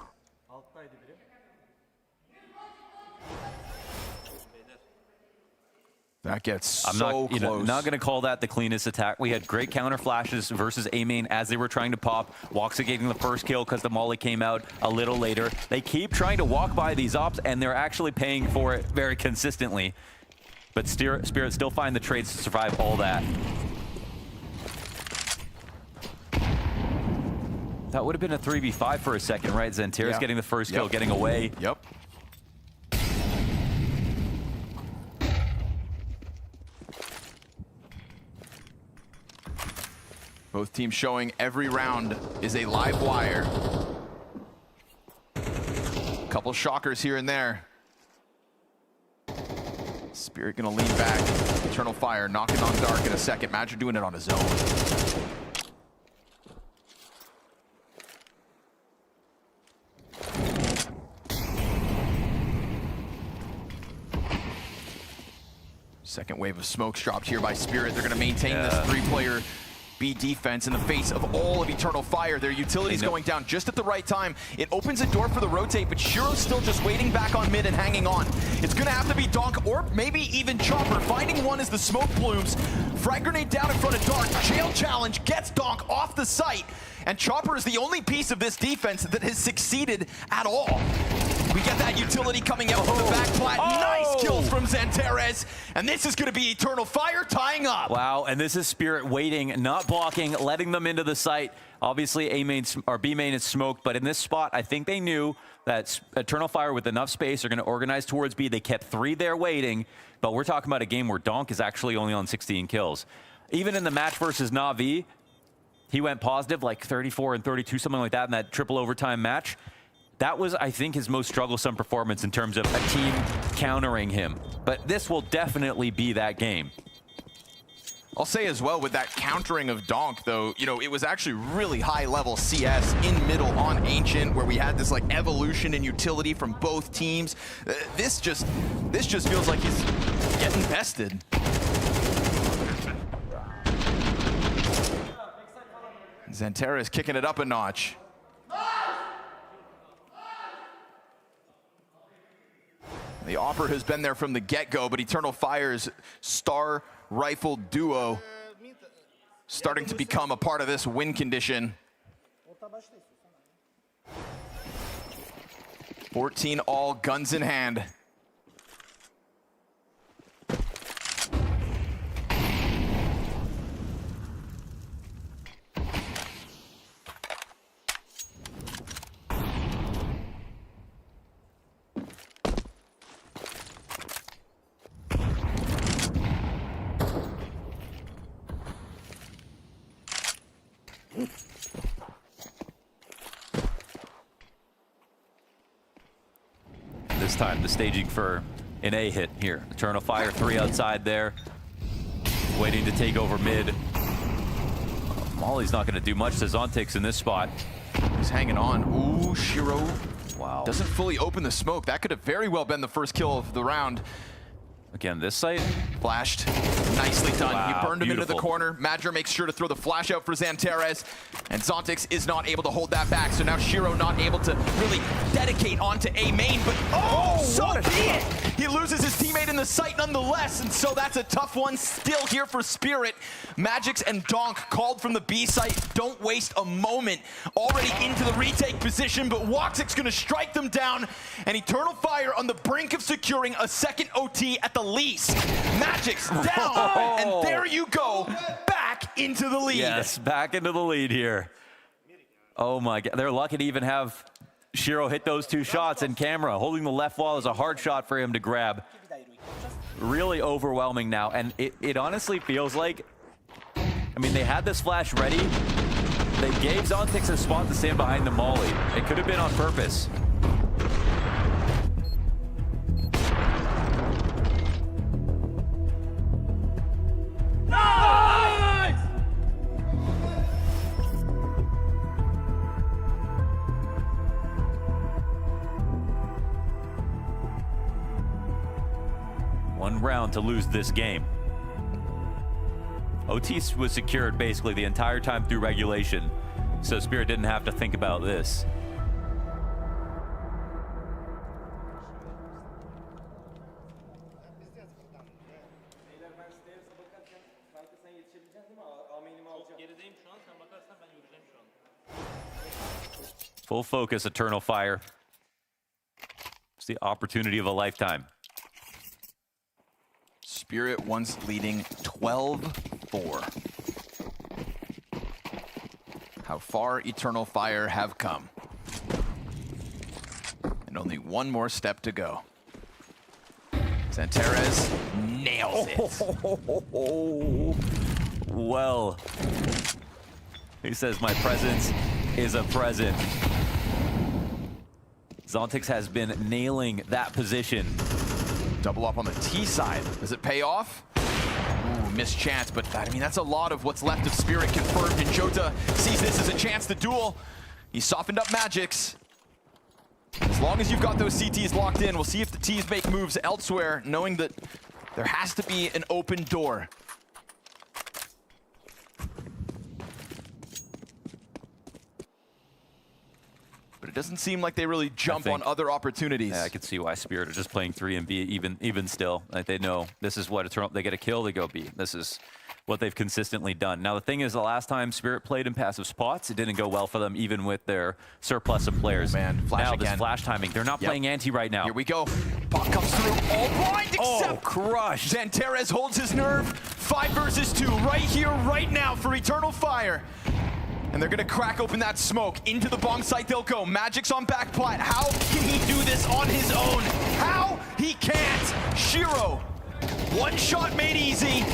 That gets so close. Not going to call that the cleanest attack. We had great counter flashes versus A-main as they were trying to pop. Woxic getting the first kill because the molly came out a little later. They keep trying to walk by these ops, and they're actually paying for it very consistently. But Spirit still find the trades to survive all that. That would have been a 3v5 for a second, right? Xanterez getting the first kill, getting away. Yep. Both teams showing every round is a live wire. Couple shockers here and there. Spirit gonna lean back. Eternal Fire knocking on Dark in a second. Magic doing it on his own. Second wave of smokes dropped here by Spirit. They're gonna maintain this 3-player B defense in the face of all of Eternal Fire. Their utility's going down just at the right time. It opens a door for the rotate, but Shiro's still just waiting back on mid and hanging on. It's gonna have to be Donk or maybe even Chopper. Finding one as the smoke blooms. Frag grenade down in front of Dark. Jail challenge gets Donk off the site. And Chopper is the only piece of this defense that has succeeded at all. We get that utility coming out from the back flat. Nice kills from Xanterez. And this is going to be Eternal Fire tying up. Wow, and this is Spirit waiting, not blocking, letting them into the site. Obviously, A main or B main is smoked, but in this spot, I think they knew that Eternal Fire with enough space are going to organize towards B. They kept 3 there waiting, but we're talking about a game where Donk is actually only on 16 kills. Even in the match versus Na'Vi, he went positive, like 34 and 32, something like that, in that triple overtime match. That was, I think, his most strugglesome performance in terms of a team countering him. But this will definitely be that game. I'll say as well, with that countering of Donk, though, you know, it was actually really high-level CS in middle on Ancient, where we had this like evolution in utility from both teams. This just feels like he's getting bested. Xanterez is kicking it up a notch. The offer has been there from the get-go, but Eternal Fire's star rifle duo starting to become a part of this win condition. 14 all, guns in hand. This time, the staging for an A hit here. Eternal Fire, 3 outside there. Waiting to take over mid. Molly's not going to do much to Zontix in this spot. He's hanging on. Ooh, Shiro. Wow. Doesn't fully open the smoke. That could have very well been the first kill of the round. Again, this site. Flashed. Nicely done. Wow, He burned him into the beautiful. corner. Madra makes sure to throw the flash out for Xanterez. And Zontix is not able to hold that back. So now Shiro not able to really dedicate onto A main. But so be it! He loses his teammate in the site nonetheless. And so that's a tough one still here for Spirit. Magix and Donk called from the B site. Don't waste a moment. Already into the retake position, but Woxic's gonna strike them down. And Eternal Fire on the brink of securing a second OT at the least. Magix down, and there you go, back into the lead. Yes, back into the lead here. Oh my God, they're lucky to even have Shiro hit those 2 shots in camera. Holding the left wall is a hard shot for him to grab. Really overwhelming now, and it honestly feels like, I mean, they had this flash ready. They gave Zontix a spot to stand behind the molly. It could have been on purpose. One round to lose this game. OT was secured basically the entire time through regulation, so Spirit didn't have to think about this. Full focus, Eternal Fire. It's the opportunity of a lifetime. Spirit once leading 12-4. How far Eternal Fire have come. And only one more step to go. Xanterez nails it. Well, he says my presence is a present. Zontix has been nailing that position. Double up on the T side. Does it pay off? Ooh, missed chance, but I mean, that's a lot of what's left of Spirit confirmed. And Jota sees this as a chance to duel. He softened up Magix. As long as you've got those CTs locked in, we'll see if the Ts make moves elsewhere, knowing that there has to be an open door. doesn't seem like they really jump on other opportunities. Yeah, I could see why Spirit are just playing 3 and B even still. Like they know this is what Eternal, they get a kill, they go B. This is what they've consistently done. Now the thing is, the last time Spirit played in passive spots, it didn't go well for them, even with their surplus of players. Man, flash now again. This flash timing, they're not playing anti right now. Here we go. Pop comes through, all blind except crushed. Zantares holds his nerve. 5 versus 2, right here, right now for Eternal Fire. And they're gonna crack open that smoke. Into the bomb site they'll go. Magic's on back plat. How can he do this on his own? How? He can't. Shiro, one shot made easy.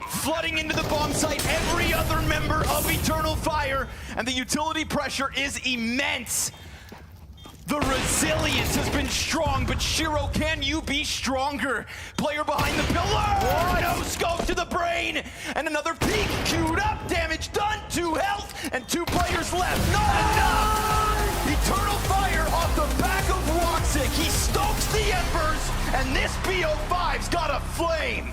Flooding into the bomb site, every other member of Eternal Fire, and the utility pressure is immense. The resilience has been strong, but Shiro, can you be stronger? Player behind the pillar! No scope to the brain! And another peek queued up, damage done, 2 health, and 2 players left. Not enough! Eternal Fire off the back of Roxic. He stokes the embers, and this BO5's got a flame.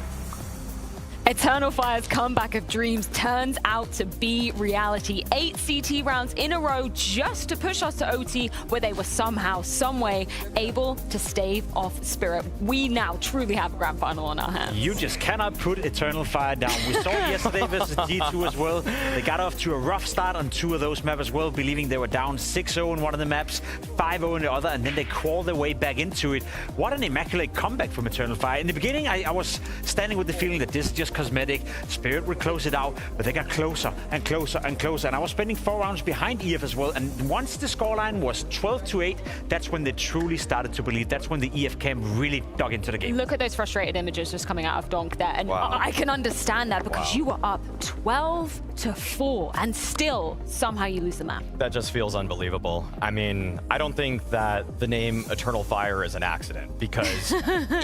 Eternal Fire's comeback of dreams turns out to be reality. 8 CT rounds in a row just to push us to OT, where they were somehow, someway able to stave off Spirit. We now truly have a grand final on our hands. You just cannot put Eternal Fire down. We saw it yesterday versus G2 as well. They got off to a rough start on 2 of those maps as well, believing they were down 6-0 in one of the maps, 5-0 in the other, and then they crawled their way back into it. What an immaculate comeback from Eternal Fire. In the beginning, I was standing with the feeling that this is just cosmetic. Spirit would close it out, but they got closer and closer and closer. And I was spending 4 rounds behind EF as well. And once the scoreline was 12-8, that's when they truly started to believe. That's when the EF camp really dug into the game. Look at those frustrated images just coming out of Donk there. And I can understand that because you were up 12-4 and still somehow you lose the map. That just feels unbelievable. I mean, I don't think that the name Eternal Fire is an accident, because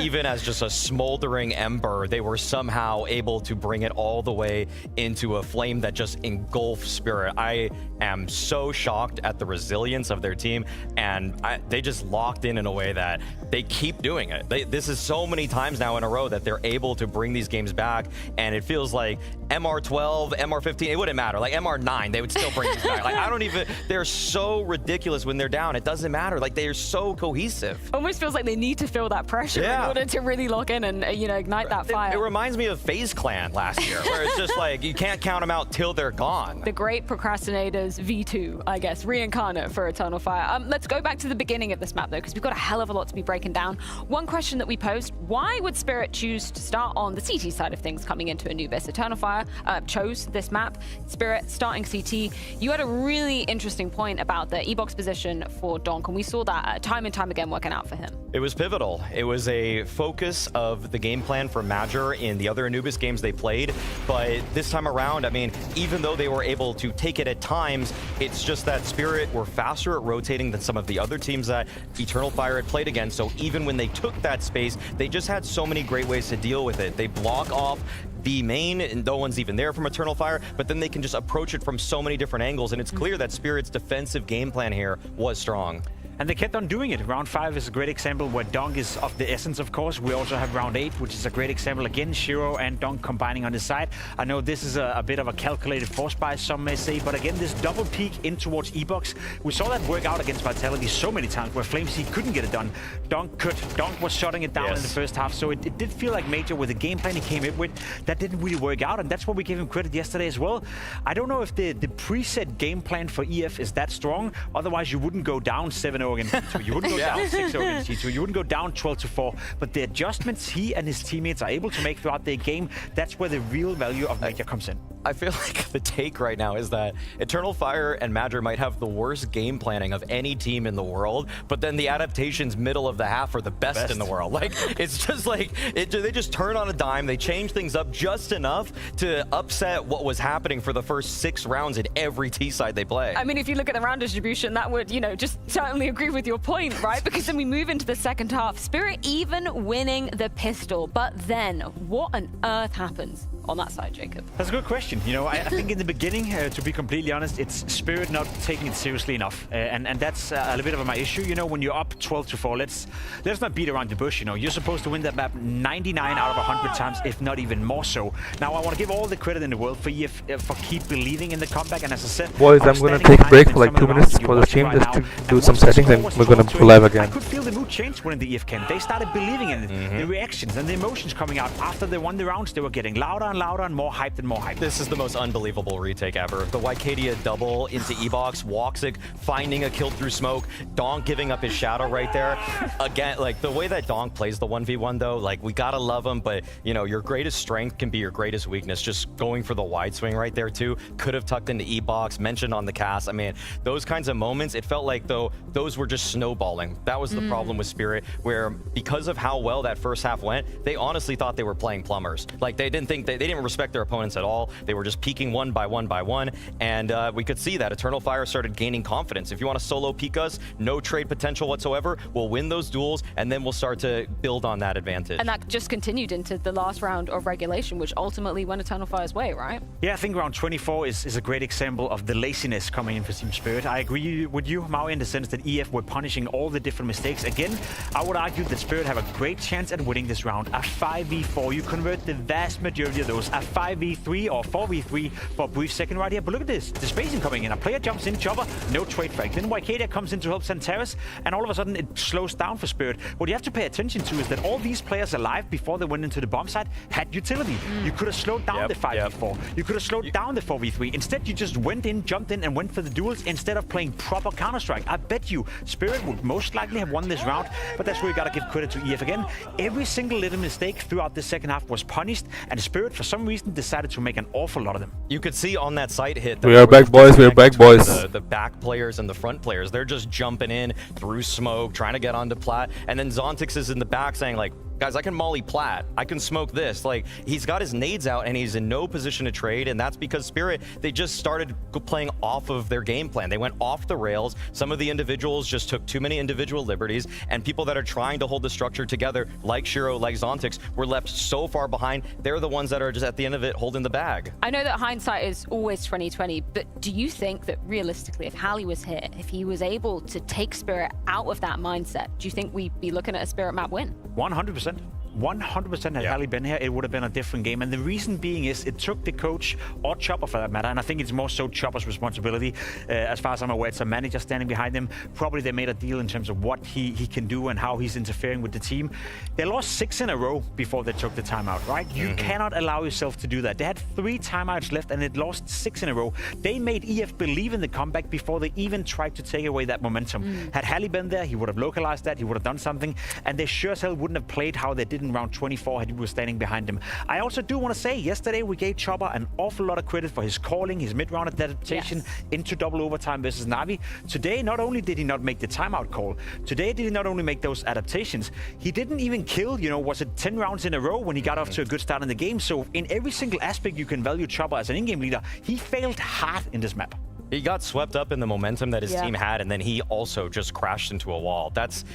even as just a smoldering ember, they were somehow able to bring it all the way into a flame that just engulfs Spirit. I am so shocked at the resilience of their team, and they just locked in a way that they keep doing it. This is so many times now in a row that they're able to bring these games back, and it feels like MR12, MR15, it wouldn't matter. Like MR9, they would still bring these back. Like, I don't even, they're so ridiculous when they're down. It doesn't matter. Like, they are so cohesive. Almost feels like they need to feel that pressure in order to really lock in and, you know, ignite that fire. It reminds me of FaZe Clan last year, where it's just like, you can't count them out till they're gone. The great procrastinators V2, I guess, reincarnate for Eternal Fire. Let's go back to the beginning of this map, though, because we've got a hell of a lot to be breaking down. One question that we posed, why would Spirit choose to start on the CT side of things coming into Anubis? Eternal Fire chose this map, Spirit starting CT. You had a really interesting point about the E-box position for Donk, and we saw that time and time again working out for him. It was pivotal. It was a focus of the game plan for Major in the other Anubis games they played, but this time around, I mean, even though they were able to take it at times, it's just that Spirit were faster at rotating than some of the other teams that Eternal Fire had played against, so even when they took that space, they just had so many great ways to deal with it. They block off B main, and no one's even there from Eternal Fire, but then they can just approach it from so many different angles, and it's clear that Spirit's defensive game plan here was strong. And they kept on doing it. Round 5 is a great example where Donk is of the essence, of course. We also have round 8, which is a great example. Again, Shiro and Donk combining on the side. I know this is a bit of a calculated force buy, some may say, but again, this double peek in towards E-box, we saw that work out against Vitality so many times where Flamesy couldn't get it done. Donk could. Donk was shutting it down in the first half, so it did feel like Major, with the game plan he came in with, that didn't really work out, and that's what we gave him credit yesterday as well. I don't know if the preset game plan for EF is that strong, otherwise you wouldn't go down 7-0 against G2. You wouldn't go down 6-0 against G2. You wouldn't go down 12-4. But the adjustments he and his teammates are able to make throughout the game, that's where the real value of Major comes in. I feel like the take right now is that Eternal Fire and Major might have the worst game planning of any team in the world, but then the adaptations middle of the half are the best in the world. Like, it's just like, they just turn on a dime, they change things up just enough to upset what was happening for the first 6 rounds in every T side they play. I mean, if you look at the round distribution, that would, you know, just certainly agree with your point, right? Because then we move into the second half. Spirit even winning the pistol, but then what on earth happens on that side, Jacob? That's a good question. question. You know, I think in the beginning, to be completely honest, it's Spirit not taking it seriously enough, and that's a little bit of my issue. You know, when you're up 12-4, let's not beat around the bush. You know, you're supposed to win that map 99 out of 100 times, if not even more so. Now, I want to give all the credit in the world for EF for keep believing in the comeback, and as I said, Boys, I'm gonna take a break for like 2 minutes for the stream just to do some settings, and we're gonna go live again. I could feel the mood change when the EF came. They started believing in it. The reactions and the emotions coming out after they won the rounds, they were getting louder and louder and more hyped and more hyped. This is the most unbelievable retake ever. The Wycadia double into E-Box, Woxic finding a kill through smoke, Donk giving up his shadow right there. Again, like the way that Donk plays the 1v1 though, like we gotta love him, but you know, your greatest strength can be your greatest weakness. Just going for the wide swing right there too. Could have tucked into E-Box, mentioned on the cast. I mean, those kinds of moments, it felt like though those were just snowballing. That was the problem with Spirit, where because of how well that first half went, they honestly thought they were playing plumbers. Like they didn't respect their opponents at all. They were just peeking one by one, and we could see that Eternal Fire started gaining confidence. If you want to solo peek us, no trade potential whatsoever, we'll win those duels, and then we'll start to build on that advantage. And that just continued into the last round of regulation, which ultimately went Eternal Fire's way, right? Yeah, I think round 24 is a great example of the laziness coming in for Team Spirit. I agree with you, Maui, in the sense that EF were punishing all the different mistakes. Again, I would argue that Spirit have a great chance at winning this round. A 5v4, you convert the vast majority of those. A 5v3 or 4v3 for a brief second right here. But look at this, the spacing coming in. A player jumps in, chopper, no trade frag. Then Wycadia comes in to help Santaris, and all of a sudden it slows down for Spirit. What you have to pay attention to is that all these players alive before they went into the bomb site had utility. You could have slowed down the 5v4. You could have slowed down the 4v3. Instead, you just went in, jumped in, and went for the duels instead of playing proper Counter-Strike. I bet you Spirit would most likely have won this round, but that's where you gotta give credit to EF again. Every single little mistake throughout the second half was punished, and Spirit, for some reason, decided to make an awful lot of them. You could see on that site hit. We are back, boys. We are back, boys. The back players and the front players, they're just jumping in through smoke, trying to get onto Plat, and then Zontix is in the back saying like, guys, I can molly Plat. I can smoke this. Like, he's got his nades out and he's in no position to trade, and that's because Spirit, they just started playing off of their game plan. They went off the rails. Some of the individuals just took too many individual liberties, and people that are trying to hold the structure together, like Shiro, like Zontix, were left so far behind. They're the ones that are just at the end of it holding the bag. I know that hindsight is always 20/20, but do you think that realistically, if Hallie was here, if he was able to take Spirit out of that mindset, do you think we'd be looking at a Spirit map win? 100%. 100% had Hallie been here, it would have been a different game. And the reason being is it took the coach, or Chopper for that matter, and I think it's more so Chopper's responsibility. As far as I'm aware, it's a manager standing behind him. Probably they made a deal in terms of what he can do and how he's interfering with the team. They lost 6 in a row before they took the timeout, right? You cannot allow yourself to do that. They had 3 timeouts left and it lost 6 in a row. They made EF believe in the comeback before they even tried to take away that momentum. Had Hallie been there, he would have localized that, he would have done something, and they sure as hell wouldn't have played how they did in round 24 had he was standing behind him. I also do want to say, yesterday we gave Chopper an awful lot of credit for his calling, his mid-round adaptation into double overtime versus Na'Vi. Today, not only did he not make the timeout call, today did he not only make those adaptations, he didn't even kill, you know, was it 10 rounds in a row when he got off to a good start in the game. So in every single aspect you can value Chopper as an in-game leader, he failed hard in this map. He got swept up in the momentum that his team had, and then he also just crashed into a wall. That's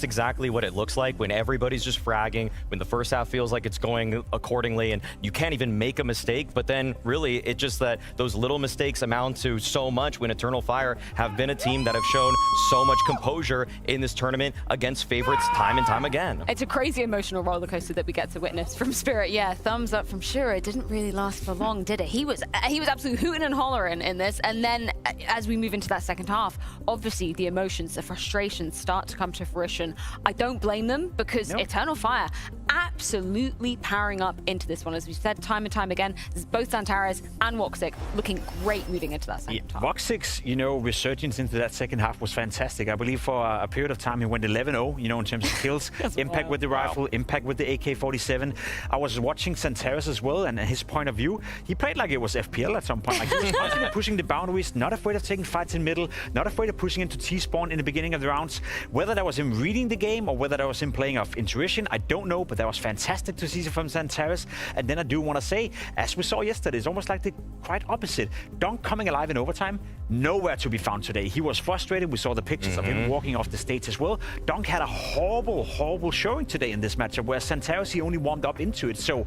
exactly what it looks like when everybody's just fragging, when the first half feels like it's going accordingly, and you can't even make a mistake. But then really, it's just that those little mistakes amount to so much when Eternal Fire have been a team that have shown so much composure in this tournament against favorites time and time again. It's a crazy emotional roller coaster that we get to witness from Spirit. Yeah, thumbs up from Shiro. It didn't really last for long, did it? He was absolutely hooting and hollering in this, and then as we move into that second half, obviously the emotions, the frustrations start to come to fruition. I don't blame them because Eternal Fire absolutely powering up into this one. As we've said time and time again, both Santaris and Woxic looking great moving into that second half. Woxic's, you know, resurgence into that second half was fantastic. I believe for a period of time he went 11-0, you know, in terms of kills, impact with the rifle, impact with the AK-47. I was watching Santaris as well, and his point of view, he played like it was FPL at some point. Like he was constantly pushing the boundaries, Santaris, not afraid of taking fights in middle, not afraid of pushing into T-spawn in the beginning of the rounds. Whether that was him reading the game or whether that was him playing off intuition, I don't know, but that was fantastic to see from Santaris. And then I do want to say, as we saw yesterday, it's almost like the quite opposite. Donk coming alive in overtime, nowhere to be found today. He was frustrated. We saw the pictures of him walking off the stage as well. Donk had a horrible showing today in this matchup, where Santaris, he only warmed up into it. So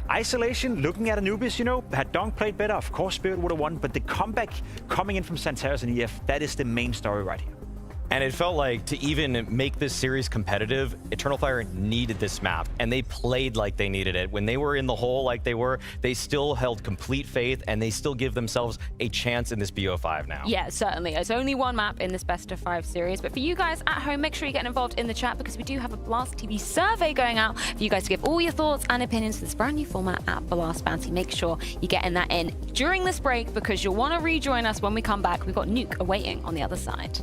isolation, looking at Anubis, you know, had Donk played better, of course Spirit would have won, but the comeback coming in from Santaris and EF, that is the main story right here. And it felt like to even make this series competitive, Eternal Fire needed this map, and they played like they needed it. When they were in the hole like they were, they still held complete faith, and they still give themselves a chance in this BO5 now. Yeah, certainly. It's only one map in this best of 5 series, but for you guys at home, make sure you get involved in the chat, because we do have a Blast TV survey going out for you guys to give all your thoughts and opinions to this brand new format at Blast Bounty. Make sure you're getting that in during this break, because you'll want to rejoin us when we come back. We've got Nuke awaiting on the other side.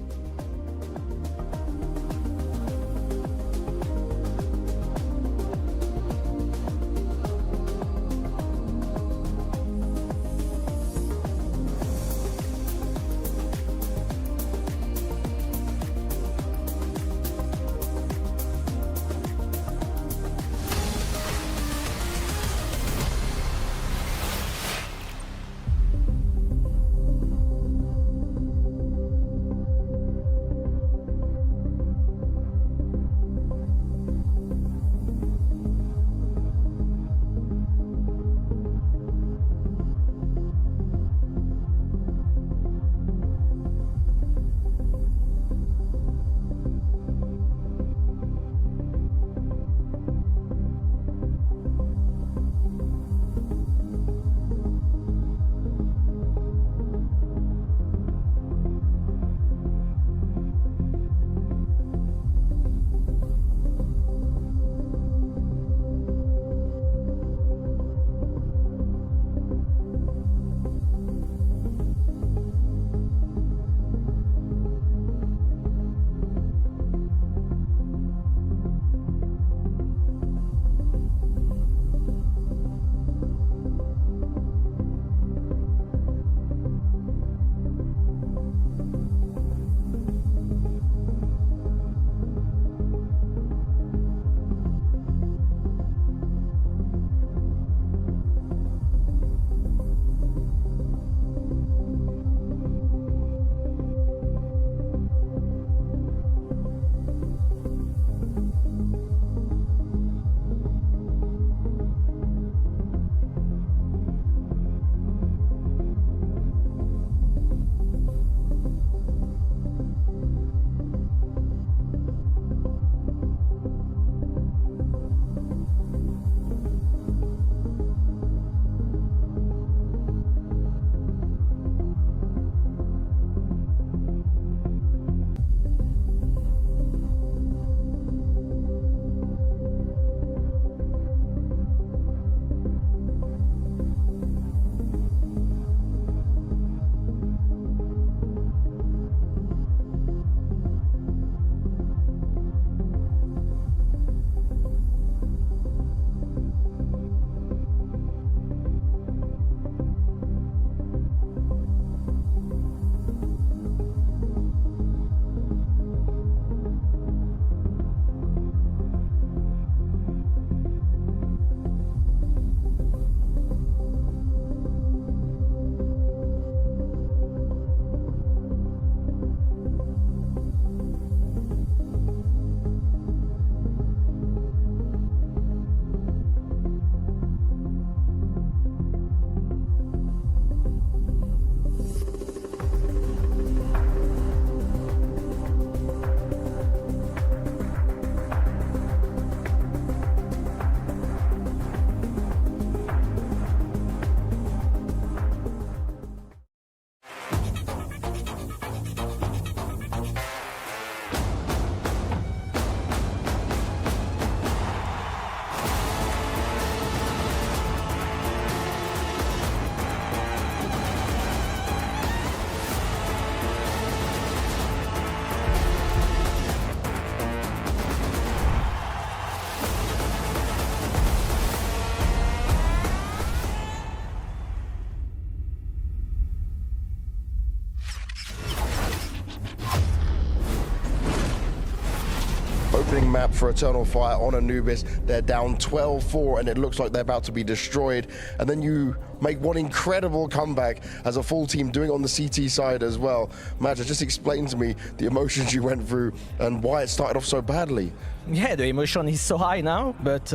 opening map for Eternal Fire on Anubis. They're down 12-4 and it looks like they're about to be destroyed. And then you make one incredible comeback as a full team doing it on the CT side as well. Magic, just explain to me the emotions you went through and why it started off so badly. Yeah, the emotion is so high now, but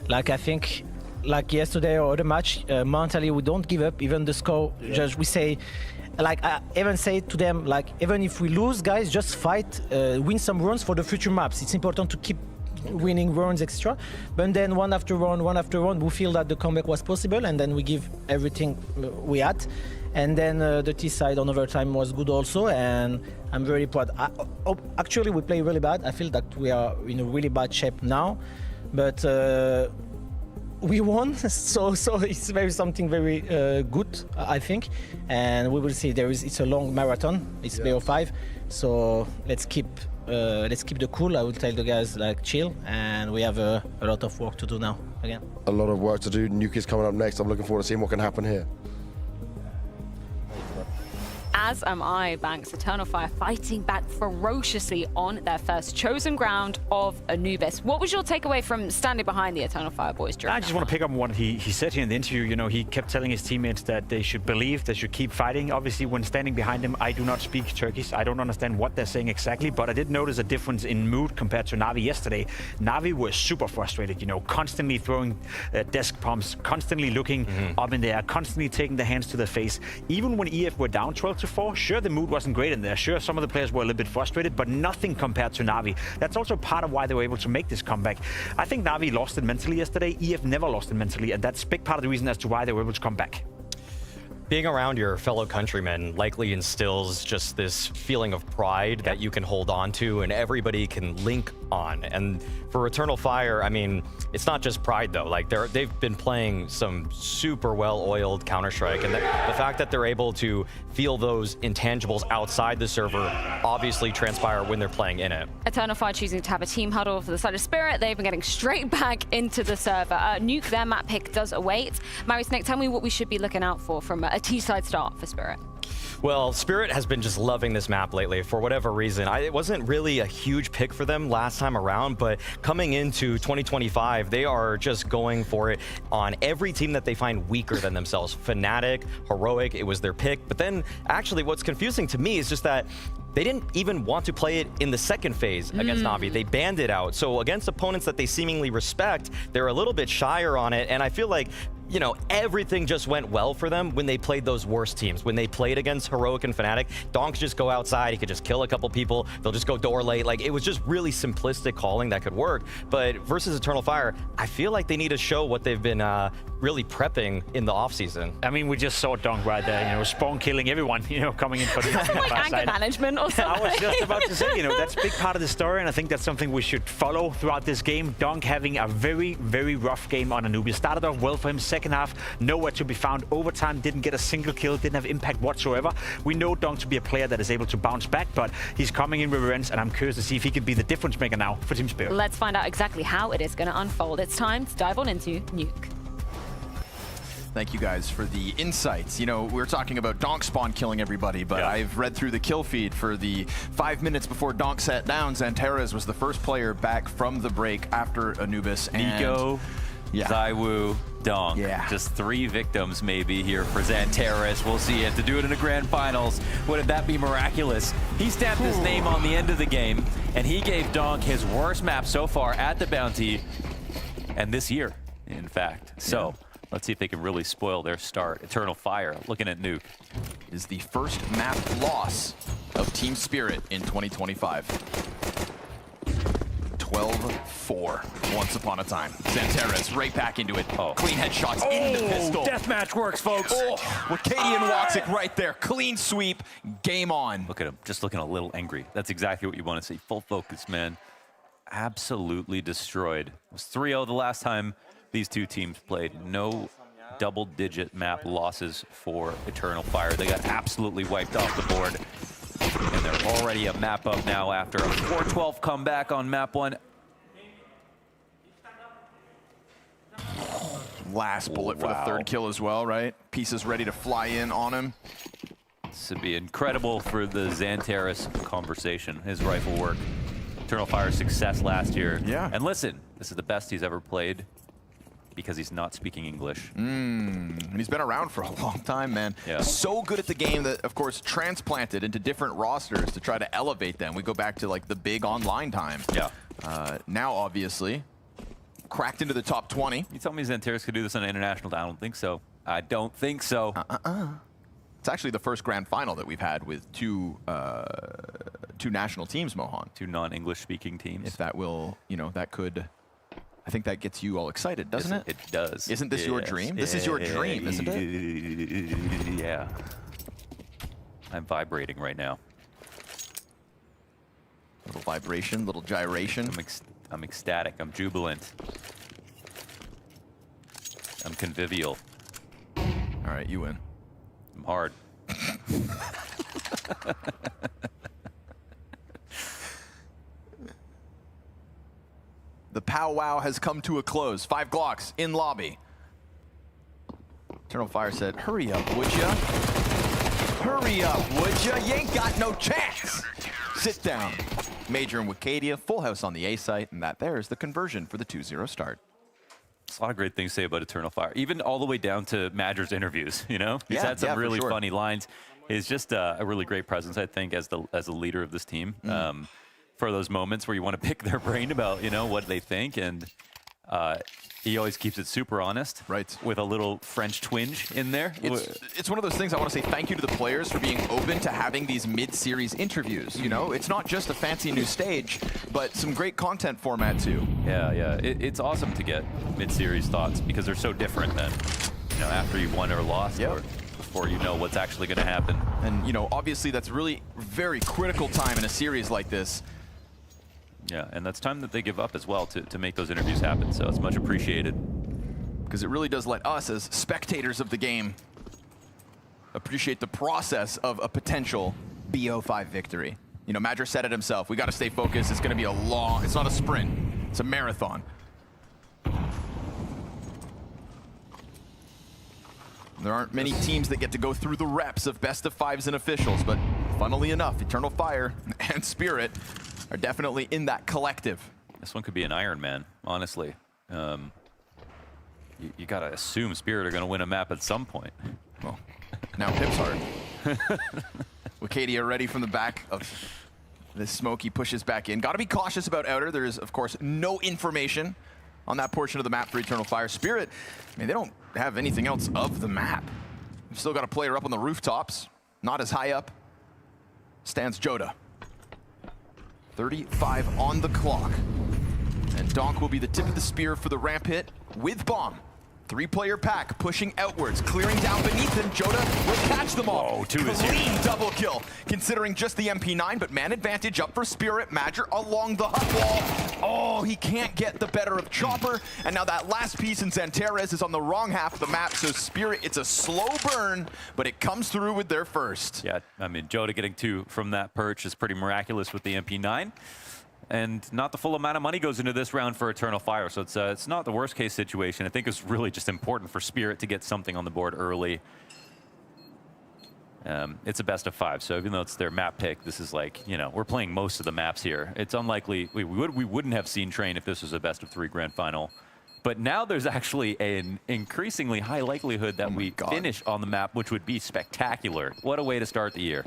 like I think, like yesterday or the match, mentally we don't give up. Even the score, just we say, like I even say to them, like even if we lose, guys, just fight, win some runs for the future maps. It's important to keep winning runs extra, but then one after one, we feel that the comeback was possible, and then we give everything we had. And then the T side on overtime was good also, and I'm very proud. Actually, we play really bad. I feel that we are in a really bad shape now, but we won, so it's something very good, I think, and we will see. It's a long marathon. It's BO5, so let's keep the cool. I will tell the guys like chill, and we have a lot of work to do now again. A lot of work to do. Nuke is coming up next. I'm looking forward to seeing what can happen here. As am I, Banks. Eternal Fire fighting back ferociously on their first chosen ground of Anubis. What was your takeaway from standing behind the Eternal Fire boys during I just want to pick up on what he said here in the interview. You know, he kept telling his teammates that they should believe, they should keep fighting. Obviously, when standing behind him, I do not speak Turkish. I don't understand what they're saying exactly, but I did notice a difference in mood compared to Na'Vi yesterday. Na'Vi was super frustrated, you know, constantly throwing desk pumps, constantly looking up in the air, constantly taking their hands to their face. Even when EF were down 12-4, sure, the mood wasn't great in there. Sure, some of the players were a little bit frustrated, but nothing compared to Na'Vi. That's also part of why they were able to make this comeback. I think Na'Vi lost it mentally yesterday. EF never lost it mentally, and that's a big part of the reason as to why they were able to come back. Being around your fellow countrymen likely instills just this feeling of pride that you can hold on to and everybody can link on. And for Eternal Fire, I mean, it's not just pride though. Like they've been playing some super well-oiled Counter-Strike, and the fact that they're able to feel those intangibles outside the server obviously transpire when they're playing in it. Eternal Fire choosing to have a team huddle for the side of Spirit. They've been getting straight back into the server. Nuke, their map pick does await. Snake, tell me what we should be looking out for from a T-side start for Spirit. Well, Spirit has been just loving this map lately for whatever reason. It wasn't really a huge pick for them last time around, but coming into 2025, they are just going for it on every team that they find weaker than themselves. Fnatic, Heroic, it was their pick. But then actually what's confusing to me is just that they didn't even want to play it in the second phase against Na'Vi. They banned it out. So against opponents that they seemingly respect, they're a little bit shyer on it. And I feel like, you know, everything just went well for them when they played those worst teams. When they played against Heroic and Fnatic, Don could just go outside, he could just kill a couple people, they'll just go door late. Like, it was just really simplistic calling that could work. But versus Eternal Fire, I feel like they need to show what they've been really prepping in the offseason. I mean, we just saw Don right there, you know, spawn killing everyone, you know, coming in for the like anger management or something. I was just about to say, you know, that's a big part of the story, and I think that's something we should follow throughout this game. Donk having a very, very rough game on Anubis. Started off well for him, second half, nowhere to be found. Overtime, didn't get a single kill, didn't have impact whatsoever. We know Donk to be a player that is able to bounce back, but he's coming in with revenge, and I'm curious to see if he could be the difference maker now for Team Spirit. Let's find out exactly how it is going to unfold. It's time to dive on into Nuke. Thank you guys for the insights. You know, we were talking about Donk spawn killing everybody, but I've read through the kill feed for the 5 minutes before Donk sat down. Zantares was the first player back from the break after Anubis. Nico, Zywoo, Donk. Just 3 victims maybe here for Zantares. We'll see it. To do it in the grand finals, wouldn't that be miraculous? He stamped his name on the end of the game, and he gave Donk his worst map so far at the Bounty, and this year, in fact. So. Let's see if they can really spoil their start. Eternal Fire, looking at Nuke. Is the first map loss of Team Spirit in 2025. 12-4, once upon a time. Zantares right back into it. Clean headshots into pistol. Deathmatch works, folks. Wakadian walks it right there. Clean sweep, game on. Look at him, just looking a little angry. That's exactly what you want to see. Full focus, man. Absolutely destroyed. It was 3-0 the last time these two teams played. No double-digit map losses for Eternal Fire. They got absolutely wiped off the board. And they're already a map up now after a 4-12 comeback on map 1. Last bullet for the third kill as well, right? Pieces ready to fly in on him. This would be incredible for the Zantares conversation, his rifle work. Eternal Fire's success last year. Yeah. And listen, this is the best he's ever played because he's not speaking English. And he's been around for a long time, man. Yeah. So good at the game that, of course, transplanted into different rosters to try to elevate them. We go back to like the big online time. Yeah. Now, obviously, cracked into the top 20. You tell me Xanteris could do this on an international? I don't think so. I don't think so. It's actually the first grand final that we've had with two national teams, Mohan. Two non-English speaking teams. If that will, you know, that could, I think that gets you all excited, doesn't it? It does. Isn't this your dream? This is your dream, isn't it? Yeah. I'm vibrating right now. Little vibration, little gyration. I'm ecstatic. I'm jubilant. I'm convivial. All right, you win. I'm hard. The powwow has come to a close. 5 Glocks in lobby. Eternal Fire said, hurry up, would ya? Hurry up, would ya? You ain't got no chance. Sit down. Major and Wicadia, full house on the A site, and that there's the conversion for the 2-0 start. There's a lot of great things to say about Eternal Fire, even all the way down to Madger's interviews, you know? He's had some really funny lines. He's just a really great presence, I think, as the leader of this team. For those moments where you want to pick their brain about, you know, what they think, and he always keeps it super honest, right? With a little French twinge in there. It's one of those things I want to say thank you to the players for being open to having these mid-series interviews. You know, it's not just a fancy new stage, but some great content format too. Yeah. It's awesome to get mid-series thoughts because they're so different than, you know, after you've won or lost or before you know what's actually going to happen. And, you know, obviously that's really very critical time in a series like this. Yeah, and that's time that they give up as well to make those interviews happen, so it's much appreciated. Because it really does let us, as spectators of the game, appreciate the process of a potential BO5 victory. You know, Madger said it himself, we got to stay focused. It's going to be it's not a sprint, it's a marathon. There aren't many teams that get to go through the reps of best of 5s and officials, but funnily enough, Eternal Fire and Spirit are definitely in that collective. This one could be an Iron Man, honestly. You got to assume Spirit are going to win a map at some point. Well, now Pip's hard. Wicadia ready from the back of this smoke. He pushes back in. Got to be cautious about Outer. There is, of course, no information on that portion of the map for Eternal Fire. Spirit, I mean, they don't have anything else of the map. We've still got a player up on the rooftops. Not as high up. Stands Joda. 35 on the clock. And Donk will be the tip of the spear for the ramp hit with bomb. 3-player pack pushing outwards, clearing down beneath him. Joda will catch them all. Oh, 2 is here. Clean double kill, considering just the MP9, but man advantage up for Spirit. Madger along the hut wall. Oh, he can't get the better of Chopper. And now that last piece in Xanteris is on the wrong half of the map, so Spirit, it's a slow burn, but it comes through with their first. Yeah, I mean, Joda getting 2 from that perch is pretty miraculous with the MP9. And not the full amount of money goes into this round for Eternal Fire, so it's not the worst case situation. I think it's really just important for Spirit to get something on the board early. It's a best of 5, so even though it's their map pick, this is like, you know, we're playing most of the maps here. It's unlikely we wouldn't have seen Train if this was a best of 3 grand final. But now there's actually an increasingly high likelihood that we finish on the map, which would be spectacular. What a way to start the year.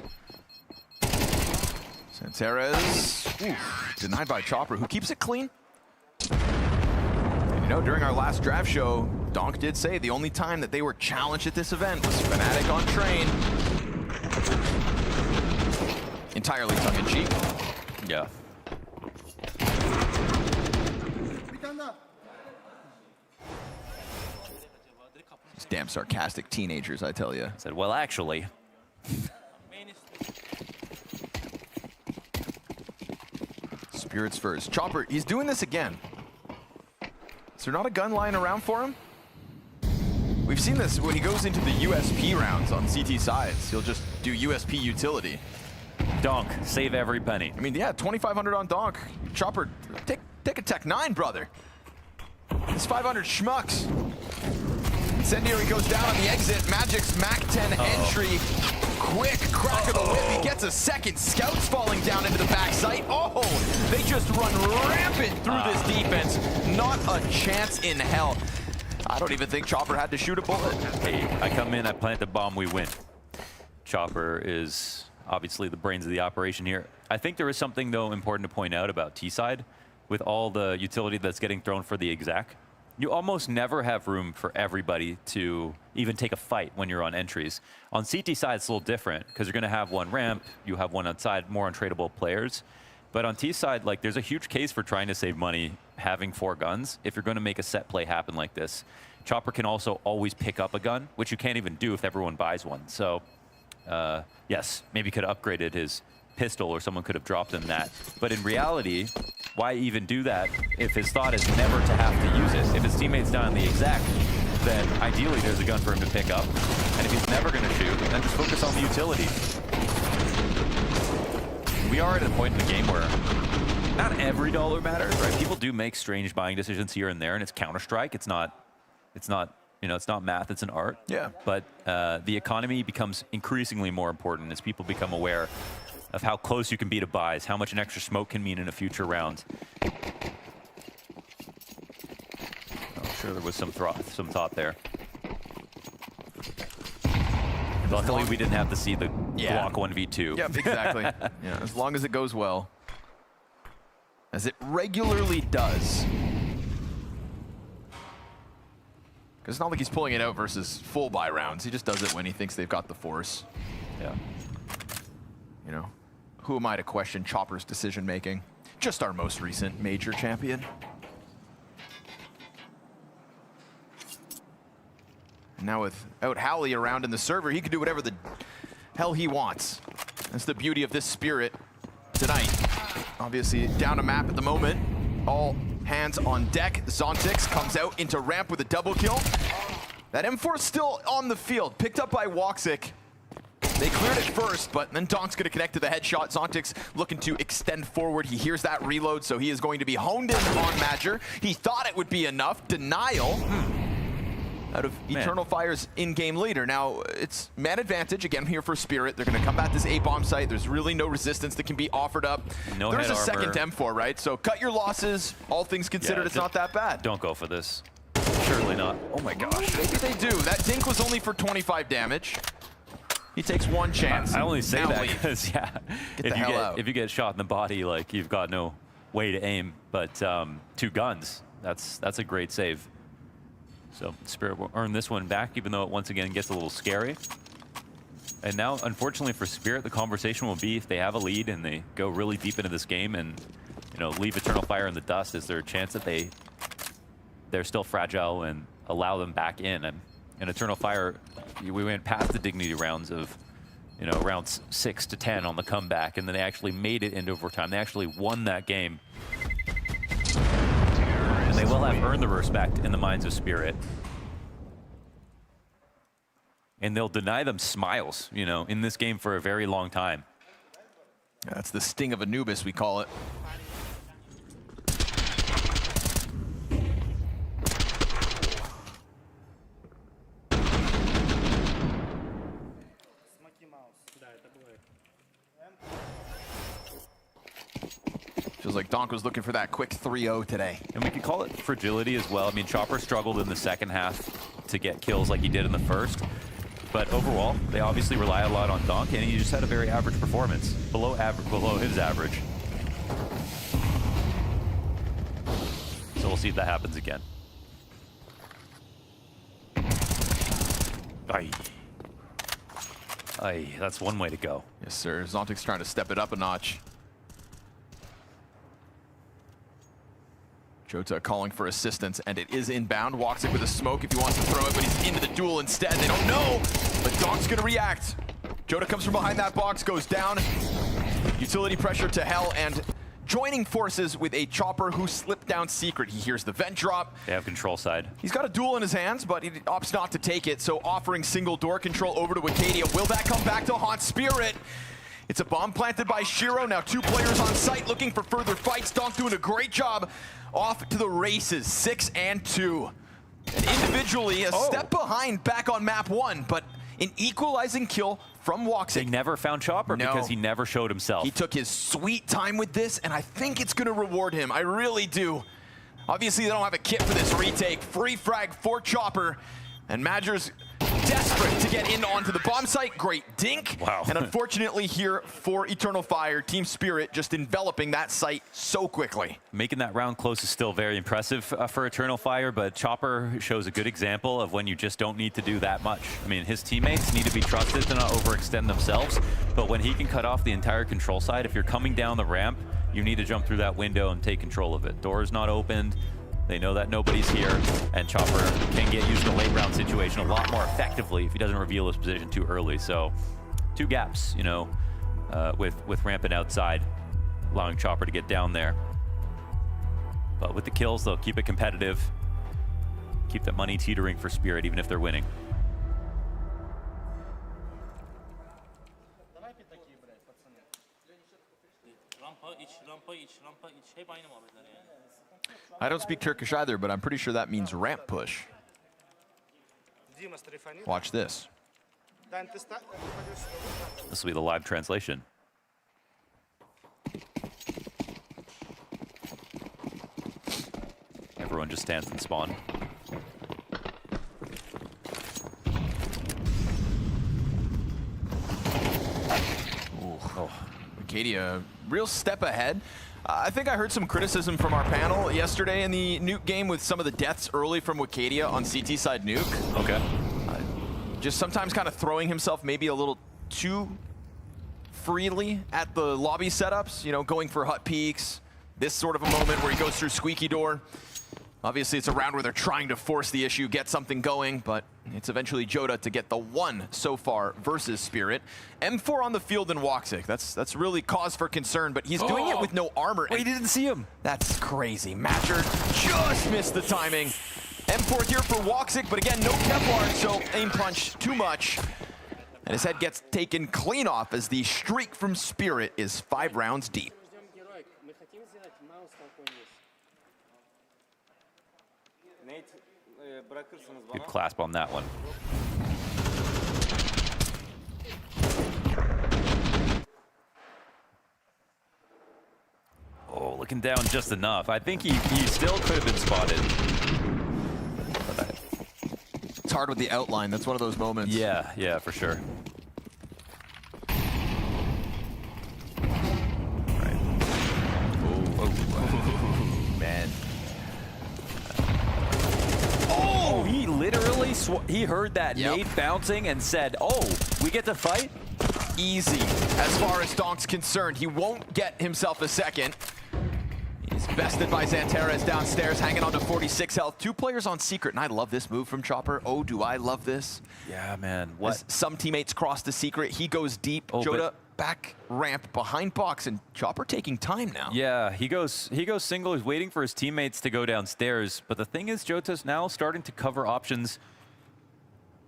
Xanteris, denied by Chopper, who keeps it clean. And you know, during our last draft show, Donk did say the only time that they were challenged at this event was Fnatic on Train. Entirely tongue-in-cheek. Yeah. These damn sarcastic teenagers, I tell you. I said, well, actually. Spirits first. Chopper, he's doing this again. Is there not a gun lying around for him? We've seen this when he goes into the USP rounds on CT sides. He'll just do USP utility. Donk, save every penny. I mean, yeah, 2,500 on Donk. Chopper, take a Tech 9, brother. It's 500 schmucks. Incendiary goes down on the exit. Magic's Mac 10 entry. quick crack of the whip. He gets a second. Scouts falling down into the backside. Oh, they just run rampant through this defense. Not a chance in hell. I don't even think Chopper had to shoot a bullet. Hey, I come in, I plant the bomb, we win. Chopper is obviously the brains of the operation here. I think there is something, though, important to point out about T-side. With all the utility that's getting thrown for the exec, you almost never have room for everybody to even take a fight when you're on entries. On CT side, it's a little different, because you're going to have one ramp, you have one outside, more untradeable players. But on T side, like, there's a huge case for trying to save money having 4 guns if you're going to make a set play happen like this. Chopper can also always pick up a gun, which you can't even do if everyone buys one. So, yes, maybe could have upgraded his pistol, or someone could have dropped him that. But in reality, why even do that if his thought is never to have to use it? If his teammate's down on the exec, then ideally there's a gun for him to pick up. And if he's never going to shoot, then just focus on the utility. We are at a point in the game where not every dollar matters, right? People do make strange buying decisions here and there, and it's Counter-Strike. It's not, you know, it's not math, it's an art. Yeah. But the economy becomes increasingly more important as people become aware of how close you can be to buys, how much an extra smoke can mean in a future round. I'm sure there was some thought there. Luckily, we didn't have to see the Glock 1v2. Yep, exactly. Yeah, as long as it goes well. As it regularly does. Because it's not like he's pulling it out versus full buy rounds. He just does it when he thinks they've got the force. Yeah. You know, who am I to question Chopper's decision making? Just our most recent major champion. And now without Howley around in the server, he can do whatever the hell he wants. That's the beauty of this Spirit tonight. Obviously down a map at the moment. All hands on deck. Zontix comes out into ramp with a double kill. That M4 still on the field, picked up by Woxic. They cleared it first, but then Donk's going to connect to the headshot. Zontix looking to extend forward. He hears that reload, so he is going to be honed in on Madger. He thought it would be enough. Denial out of Eternal Fire's in-game leader. Now, it's man advantage, again, here for Spirit. They're going to come at this A-bomb site. There's really no resistance that can be offered up. No There's head a second armor. M4, right? So cut your losses. All things considered, Yeah, it's not that bad. Don't go for this. Surely not. Oh my gosh. Maybe they do. That dink was only for 25 damage. He takes one chance. I only say Now that leave. because, yeah, if you get shot in the body, like, you've got no way to aim. But 2 guns, that's a great save. So Spirit will earn this one back, even though it once again gets a little scary. And now, unfortunately for Spirit, the conversation will be if they have a lead and they go really deep into this game and, you know, leave Eternal Fire in the dust, is there a chance that they're still fragile and allow them back in? And Eternal Fire, we went past the dignity rounds of, you know, rounds 6 to 10 on the comeback, and then they actually made it into overtime. They actually won that game. And they will have earned the respect in the minds of Spirit. And they'll deny them smiles, you know, in this game for a very long time. That's the sting of Anubis, we call it. Feels like Donk was looking for that quick 3-0 today. And we could call it fragility as well. I mean, Chopper struggled in the second half to get kills like he did in the first. But overall, they obviously rely a lot on Donk, and he just had a very average performance, below his average. So we'll see if that happens again. Aye, that's one way to go. Yes, sir. Zontix trying to step it up a notch. Jota calling for assistance, and it is inbound. Walks it with a smoke if he wants to throw it, but he's into the duel instead. They don't know, but Donk's gonna react. Jota comes from behind that box, goes down. Utility pressure to hell, and joining forces with a Chopper who slipped down secret. He hears the vent drop. They have control side. He's got a duel in his hands, but he opts not to take it, so offering single door control over to Acadia. Will that come back to haunt Spirit? It's a bomb planted by Shiro. Now 2 players on site looking for further fights. Donk doing a great job. Off to the races, 6 and 2. And individually, a step behind back on map 1, but An equalizing kill from Woxic. They never found Chopper because he never showed himself. He took his sweet time with this, and I think it's going to reward him. I really do. Obviously, they don't have a kit for this retake. Free frag for Chopper, and Madger's desperate to get in onto the bomb site. Great dink. Wow. And unfortunately here for Eternal Fire, Team Spirit just enveloping that site so quickly. Making that round close is still very impressive for Eternal Fire, but Chopper shows a good example of when you just don't need to do that much. I mean, his teammates need to be trusted to not overextend themselves, but when he can cut off the entire control side, if you're coming down the ramp, you need to jump through that window and take control of it. Door's not opened. They know that nobody's here, and Chopper can get used to the late round situation a lot more effectively if he doesn't reveal his position too early. So 2 gaps, you know, with ramping outside, allowing Chopper to get down there. But with the kills, they'll keep it competitive, keep that money teetering for Spirit, even if they're winning. I don't speak Turkish either, but I'm pretty sure that means ramp push. Watch this. This will be the live translation. Everyone just stands and spawn. Haydi, a real step ahead. I think I heard some criticism from our panel yesterday in the Nuke game with some of the deaths early from Wicadia on CT side Nuke. Okay. Just sometimes kind of throwing himself maybe a little too freely at the lobby setups, you know, going for hut peeks. This sort of a moment where he goes through squeaky door. Obviously, it's a round where they're trying to force the issue, get something going, but it's eventually Joda to get the 1 so far versus Spirit. M4 on the field in Woxic. That's really cause for concern, but he's doing it with no armor. Wait, he didn't see him. That's crazy. Madger just missed the timing. M4 here for Woxic, but again, no Kevlar, so aim punch too much. And his head gets taken clean off as the streak from Spirit is 5 rounds deep. Good clasp on that one. Oh, looking down just enough. I think he still could have been spotted. It's hard with the outline. That's one of those moments. Yeah, yeah, for sure. Man. Oh, he literally he heard that nade bouncing and said, "Oh, we get to fight." Easy, as far as Donk's concerned. He won't get himself a second. He's bested by Xantares downstairs, hanging on to 46 health. 2 players on secret, and I love this move from Chopper. Oh, do I love this. Yeah, man. What? As some teammates cross the secret, he goes deep. Oh, Joda back ramp behind box, and Chopper taking time now. Yeah, he goes single. He's waiting for his teammates to go downstairs. But the thing is, Jota's now starting to cover options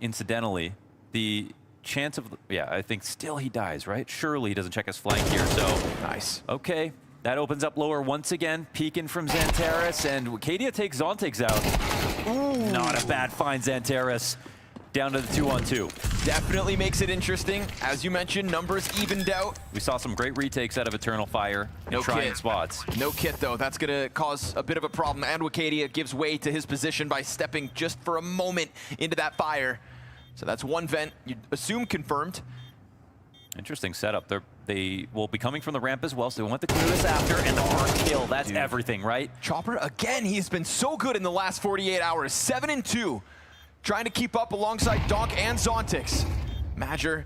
incidentally. The chance of, I think still he dies, right? Surely he doesn't check his flank here, so. Nice. Okay, that opens up lower once again. Peeking from Xantares, and Wicadia takes Zontigs out. Ooh. Not a bad find, Xantares. Down to the 2-on-2. Definitely makes it interesting. As you mentioned, numbers evened out. We saw some great retakes out of Eternal Fire in trying spots. No kit, though. That's going to cause a bit of a problem. And Wicadia gives way to his position by stepping just for a moment into that fire. So that's 1 vent, you'd assume confirmed. Interesting setup. They will be coming from the ramp as well, so they want to clear this after, and the first kill, that's everything, right? Chopper, again, he's been so good in the last 48 hours. 7-2, trying to keep up alongside Donk and Zontix. Madger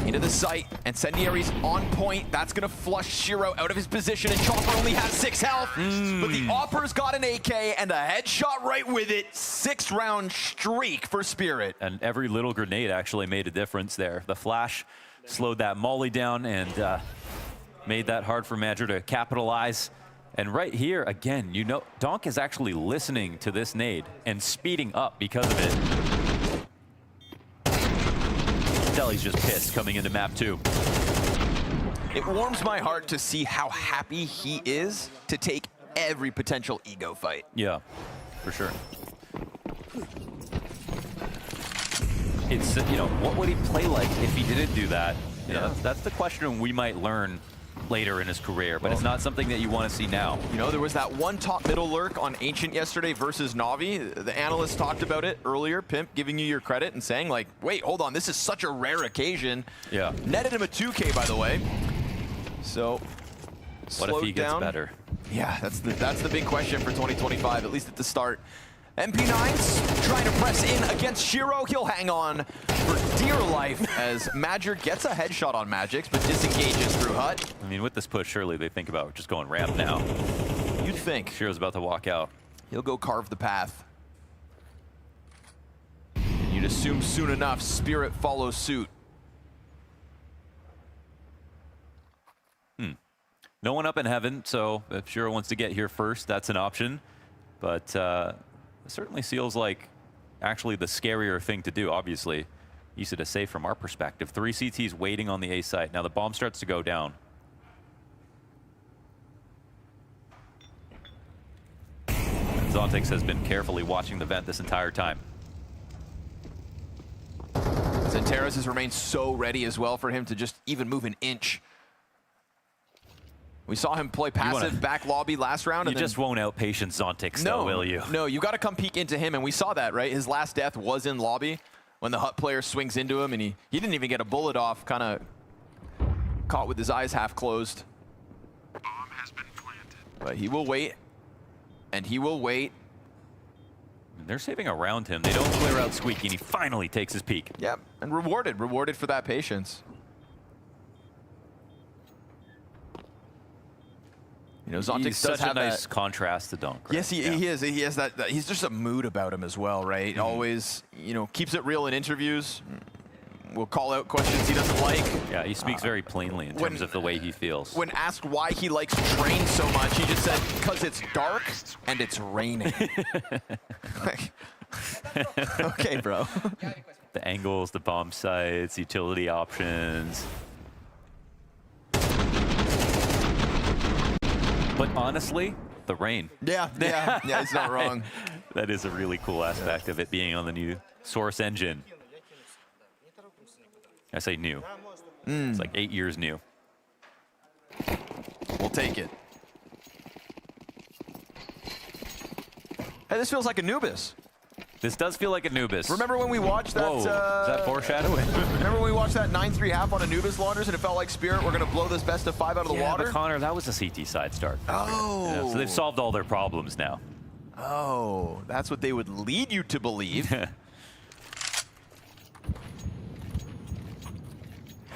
into the site, and Incendiary's on point. That's gonna flush Shiro out of his position, and Chopper only has 6 health. But the Opper's got an AK and a headshot right with it. 6-round streak for Spirit. And every little grenade actually made a difference there. The flash slowed that molly down and made that hard for Madger to capitalize. And right here, again, you know, Donk is actually listening to this nade and speeding up because of it. He's just pissed coming into map 2. It warms my heart to see how happy he is to take every potential ego fight. Yeah, for sure. it's, you know, what would he play like if he didn't do that? You know, that's the question we might learn later in his career, but it's not something that you want to see now. You know, there was that one top middle lurk on Ancient yesterday versus Na'Vi. The analyst talked about it earlier, Pimp giving you your credit and saying like, wait, hold on, this is such a rare occasion. Yeah. Netted him a 2K, by the way. So, what if he gets better? Yeah, that's the big question for 2025, at least at the start. MP9's trying to press in against Shiro. He'll hang on for dear life as Madger gets a headshot on Magix, but disengages through Hut. I mean, with this push, surely they think about just going ramp now. You'd think. Shiro's about to walk out. He'll go carve the path. And you'd assume soon enough, Spirit follows suit. No one up in heaven, so if Shiro wants to get here first, that's an option. But it certainly feels like actually the scarier thing to do, obviously. Easy to say from our perspective. 3 CTs waiting on the A site. Now the bomb starts to go down. And Zontix has been carefully watching the vent this entire time. Xanteras has remained so ready as well for him to just even move an inch. We saw him play passive back lobby last round. You just won't outpatience Zontix, though, will you? No, you got to come peek into him, and we saw that, right? His last death was in lobby when the Hut player swings into him, and he didn't even get a bullet off, kind of caught with his eyes half closed. Bomb has been planted. But he will wait, and he will wait. They're saving around him. They don't clear out Squeaky, and he finally takes his peek. Yep, and rewarded for that patience. You know, Zontix He's does such have a nice that contrast to Dunk. Right? Yes, he is. He has that. He's just a mood about him as well, right? Always, you know, keeps it real in interviews. Will call out questions he doesn't like. Yeah, he speaks very plainly in terms of the way he feels. When asked why he likes train so much, he just said, "Because it's dark and it's raining." Okay, bro. The angles, the bomb sites, utility options. But honestly, the rain. Yeah, he's not wrong. That is a really cool aspect of it being on the new Source engine. I say new. It's like 8 years new. We'll take it. Hey, this feels like Anubis. This does feel like Anubis. Remember when we watched that? Whoa, is that foreshadowing? Remember when we watched that 9-3 half on Anubis launchers and it felt like Spirit were going to blow this best of 5 out of the water? But Connor, that was a CT side start. Oh. Yeah, so they've solved all their problems now. Oh, that's what they would lead you to believe.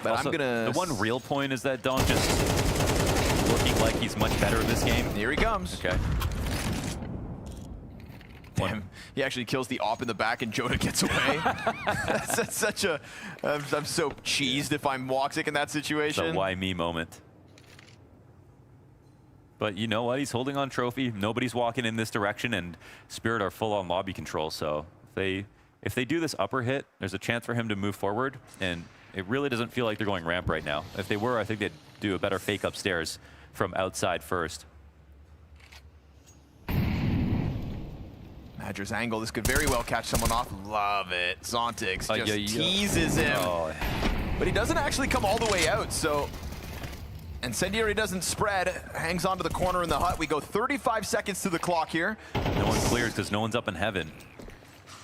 But also, I'm gonna. The one real point is that Don just looking like he's much better in this game. Here he comes. Okay. Damn, he actually kills the op in the back and Joda gets away. that's such a. I'm so cheesed if I'm Woxic in that situation. It's a why me moment. But you know what? He's holding on trophy. Nobody's walking in this direction, and Spirit are full on lobby control. So if they do this upper hit, there's a chance for him to move forward. And it really doesn't feel like they're going ramp right now. If they were, I think they'd do a better fake upstairs from outside first. Madger's angle. This could very well catch someone off. Love it. Zontix just teases him. Oh. But he doesn't actually come all the way out, so. Incendiary doesn't spread. Hangs onto the corner in the Hut. We go 35 seconds to the clock here. No one clears because no one's up in heaven.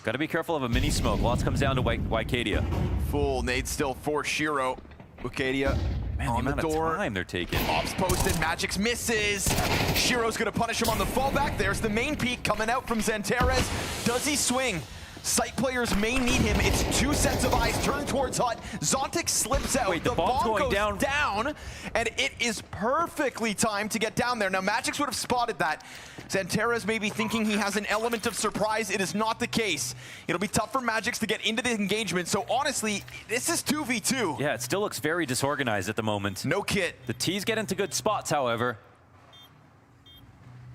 Got to be careful of a mini smoke. Lots comes down to Wycadia. Full nade still for Shiro. Wycadia on the door. Time they're taking. Ops posted. Magix misses. Shiro's going to punish him on the fallback. There's the main peak coming out from Xanteras. Does he swing? Site players may need him. It's 2 sets of eyes turned towards Hut. Zontix slips out. Wait, the bomb's bomb going goes down, and it is perfectly timed to get down there. Now, Magix would have spotted that. Xanteras may be thinking he has an element of surprise. It is not the case. It'll be tough for Magix to get into the engagement. So honestly, this is 2v2. Yeah, it still looks very disorganized at the moment. No kit. The T's get into good spots, however.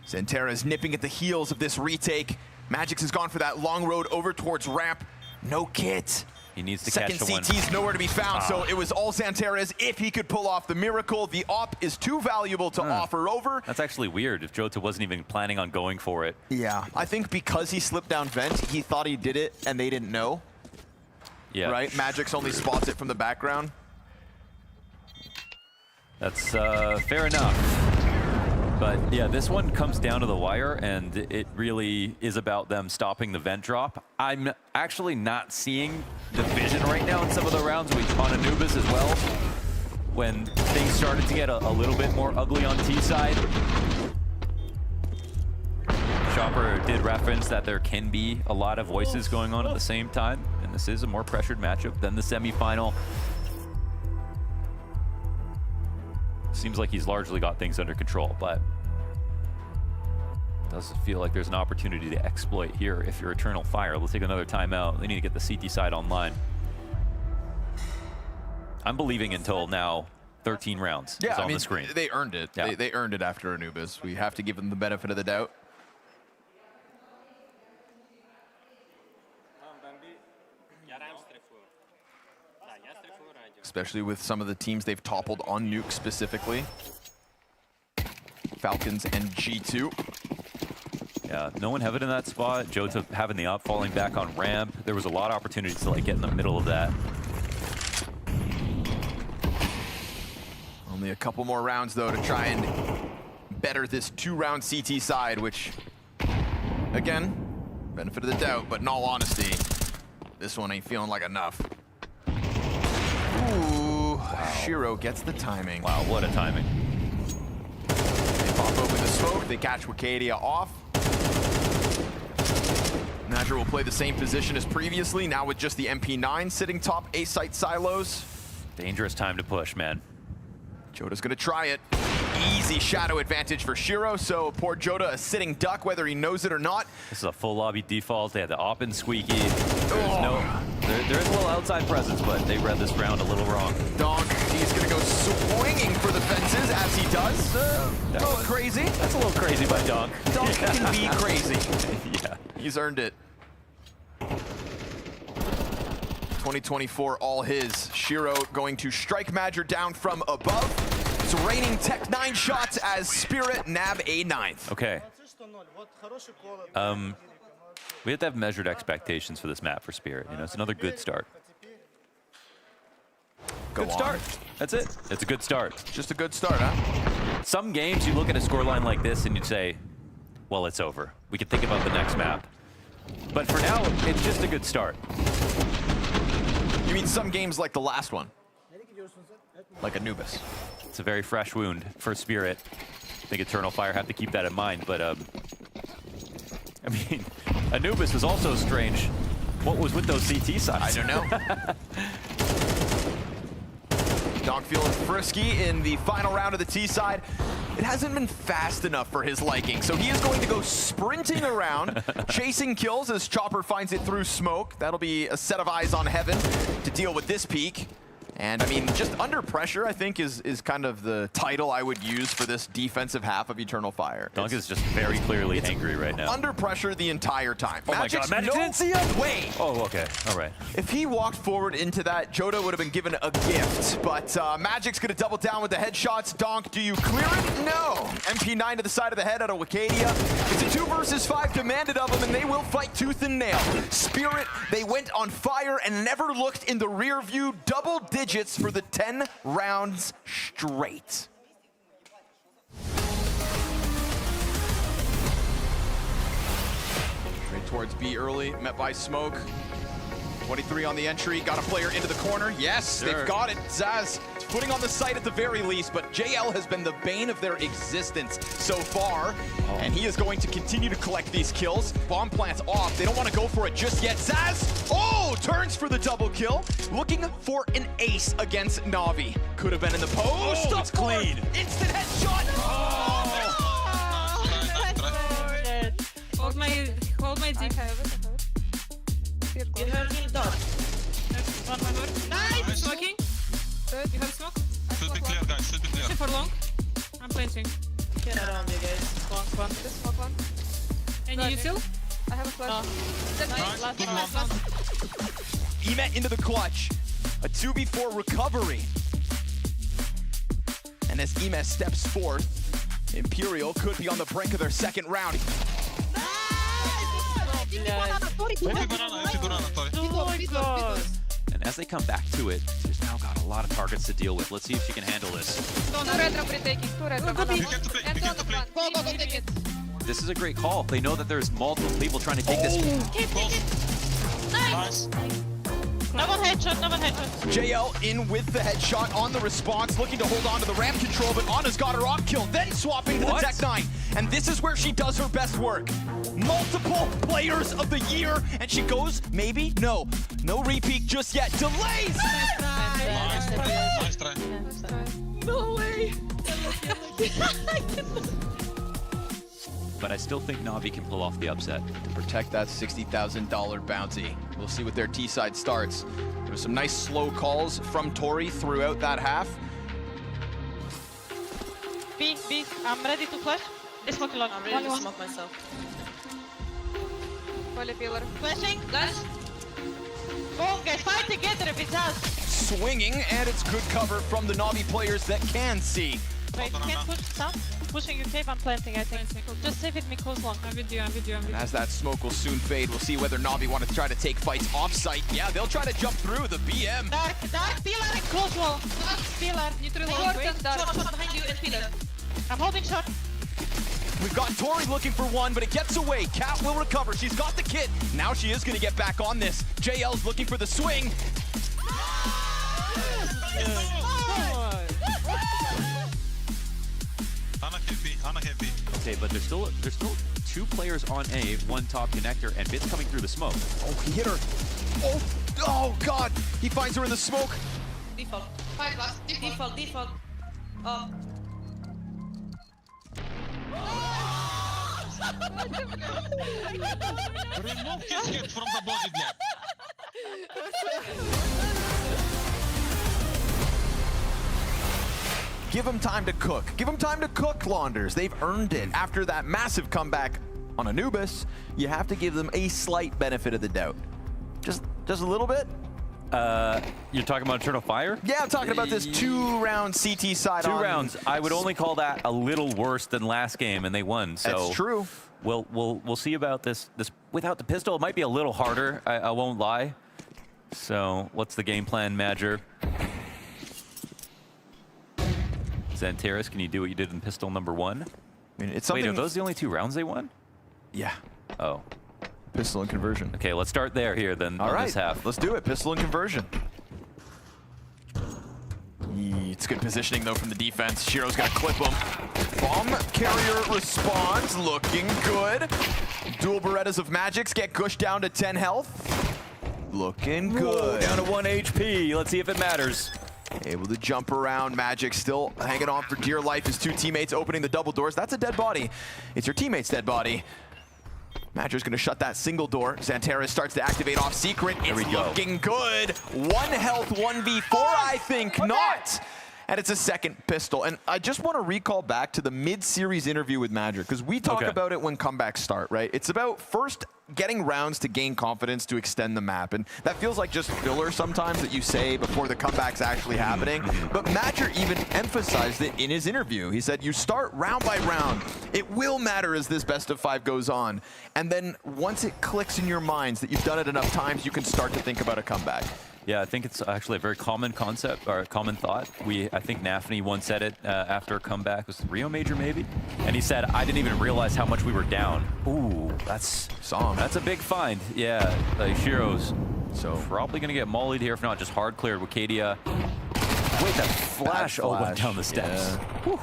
Xanteras nipping at the heels of this retake. Magix has gone for that long road over towards ramp. No kit. He needs to Second catch the one. CT's nowhere to be found, so it was all Xanteras if he could pull off the miracle. The op is too valuable to offer over. That's actually weird if Jota wasn't even planning on going for it. Yeah, I think because he slipped down vent, he thought he did it and they didn't know. Yeah. Right? Magic's only spots it from the background. That's fair enough. But yeah, this one comes down to the wire, and it really is about them stopping the vent drop. I'm actually not seeing the vision right now in some of the rounds on Anubis as well. When things started to get a little bit more ugly on T side. Chopper did reference that there can be a lot of voices going on at the same time, and this is a more pressured matchup than the semifinal. Seems like he's largely got things under control, but does feel like there's an opportunity to exploit here if you're Eternal Fire. Let's take another timeout. They need to get the CT side online. I'm believing until now 13 rounds is on the screen. They earned it. Yeah. They earned it after Anubis. We have to give them the benefit of the doubt. Especially with some of the teams they've toppled on Nuke specifically. Falcons and G2. Yeah, no one having in that spot. Jota having the up, falling back on ramp. There was a lot of opportunities to like get in the middle of that. Only a couple more rounds though to try and better this 2-round CT side, which, again, benefit of the doubt, but in all honesty, this one ain't feeling like enough. Ooh, wow. Shiro gets the timing. Wow, what a timing. They pop open the smoke, they catch Wakadia off. Najir will play the same position as previously, now with just the MP9 sitting top A-site silos. Dangerous time to push, man. Jota's gonna try it. Easy shadow advantage for Shiro, so poor Jota a sitting duck whether he knows it or not. This is a full lobby default. They had the op and squeaky. There is a little outside presence, but they read this round a little wrong. Donk, he's gonna go swinging for the fences as he does. A little crazy. That's a little crazy by Donk. Donk can be crazy. Yeah. He's earned it. 2024 all his. Shiro going to strike Major down from above. It's raining Tech 9 shots as Spirit nab a 9th. Okay. We have to have measured expectations for this map for Spirit. You know, it's another good start. Good start. That's it. It's a good start. Just a good start, huh? Some games you look at a scoreline like this and you'd say, well, it's over. We can think about the next map. But for now, it's just a good start. You mean some games like the last one? Like Anubis. It's a very fresh wound for Spirit. I think Eternal Fire have to keep that in mind, but I mean, Anubis was also strange. What was with those CT sides? I don't know. Donk feeling frisky in the final round of the T side. It hasn't been fast enough for his liking, so he is going to go sprinting around, chasing kills as Chopper finds it through smoke. That'll be a set of eyes on heaven to deal with this peak. And I mean, just under pressure, I think, is kind of the title I would use for this defensive half of Eternal Fire. Donk is just very clearly angry right now. Under pressure the entire time. Oh my God, Magic didn't see him? Way. Oh, okay, all right. If he walked forward into that, Jota would have been given a gift, but Magic's gonna double down with the headshots. Donk, do you clear it? No. MP9 to the side of the head out of Wakadia. It's a 2 versus 5 demanded of them, and they will fight tooth and nail. Spirit, they went on fire and never looked in the rear view. Double digits for the 10 rounds straight. Straight towards B early, met by smoke. 23 on the entry, got a player into the corner. Yes, they've got it. Zaz footing on the site at the very least, but JL has been the bane of their existence so far, and he is going to continue to collect these kills. Bomb plants off. They don't want to go for it just yet. Zaz, turns for the double kill, looking for an ace against Na'Vi. Could have been in the post. It's clean. Instant headshot. Hold my deep. You have little dot. One more. Nice! Smoking. Good. You have smoke? Should be clear, guys. Should be clear. For long. I'm planting. Get around you guys. One. This smoke one. And you still? I have a flash. Last. Emet into the clutch. A 2v4 recovery. And as Emet steps forth, Imperial could be on the brink of their second round. as they come back to it, she's now got a lot of targets to deal with. Let's see if she can handle this. Two retro retaking, two retro. You have to play, you have to play. Go, go, go, take it. This is a great call. They know that there's multiple people trying to take this. Keep it. Nice. No one headshot, no one headshot. JL in with the headshot on the response, looking to hold on to the ramp control, but Anna's got her off kill, then swapping to the Tech 9. And this is where she does her best work. Multiple players of the year, and she goes, maybe? No. No repeat just yet. Delays! Nice try. No way. But I still think Na'Vi can pull off the upset. To protect that $60,000 bounty. We'll see what their T side starts. There was some nice slow calls from Tori throughout that half. B, I'm ready to flash. They smoke a lot. I'm ready to smoke myself. Holy pillar. Flashing, nice. Boom, guys, fight together with us. Swinging, and it's good cover from the Na'Vi players that can see. Wait, you can't push some? Pushing your cave, I'm planting, I think. Just save it, me close long. I'm with you. And as that smoke will soon fade, we'll see whether Na'Vi want to try to take fights off-site. Yeah, they'll try to jump through the BM. Dark, pillar and close wall. Dark, pillar. Neutral wall. Short, short behind you and pillar. I'm holding short. We've got Tori looking for one, but it gets away. Cat will recover. She's got the kit. Now she is going to get back on this. JL's looking for the swing. Anna heavy. Okay, but there's still two players on A, one top connector, and Bit's coming through the smoke. Oh, he hit her. Oh God. He finds her in the smoke. Default. 5 plus. Default. Oh. Remove his head from the body block. Give them time to cook. Give them time to cook, Launders. They've earned it. After that massive comeback on Anubis, you have to give them a slight benefit of the doubt. Just a little bit. You're talking about Eternal Fire? Yeah, I'm talking about this 2-round CT side. Two rounds. I would only call that a little worse than last game, and they won. So that's true. We'll see about this without the pistol. It might be a little harder. I won't lie. So what's the game plan, Madger? Xanteris, can you do what you did in pistol number 1? I mean, it's something. Wait, are those the only 2 rounds they won? Yeah. Oh. Pistol and conversion. Okay, let's start there here then. All right, this half. Let's do it. Pistol and conversion. It's good positioning though from the defense. Shiro's gonna clip him. Bomb carrier responds, looking good. Dual Berettas of Magics get Gush down to 10 health. Looking good. Down to 1 HP. Let's see if it matters. Able to jump around. Magic still hanging on for dear life. His 2 teammates opening the double doors. That's a dead body. It's your teammate's dead body. Magic's gonna shut that single door. Xanteris starts to activate off secret. It's looking good. 1 health, 1v4, I think not. And it's a second pistol. And I just want to recall back to the mid-series interview with Magic, because we talk about it when comebacks start, right? It's about first getting rounds to gain confidence to extend the map. And that feels like just filler sometimes that you say before the comeback's actually happening. But Magic even emphasized it in his interview. He said, you start round by round. It will matter as this best of 5 goes on. And then once it clicks in your minds that you've done it enough times, you can start to think about a comeback. Yeah, I think it's actually a very common concept, or a common thought. I think Nafny once said it after a comeback. Was it Rio Major, maybe? And he said, I didn't even realize how much we were down. Ooh, that's a big find. Yeah, Shiro's. So probably going to get mollied here, if not just hard cleared. Wicadia. Wait, that flash went down the steps. Yeah.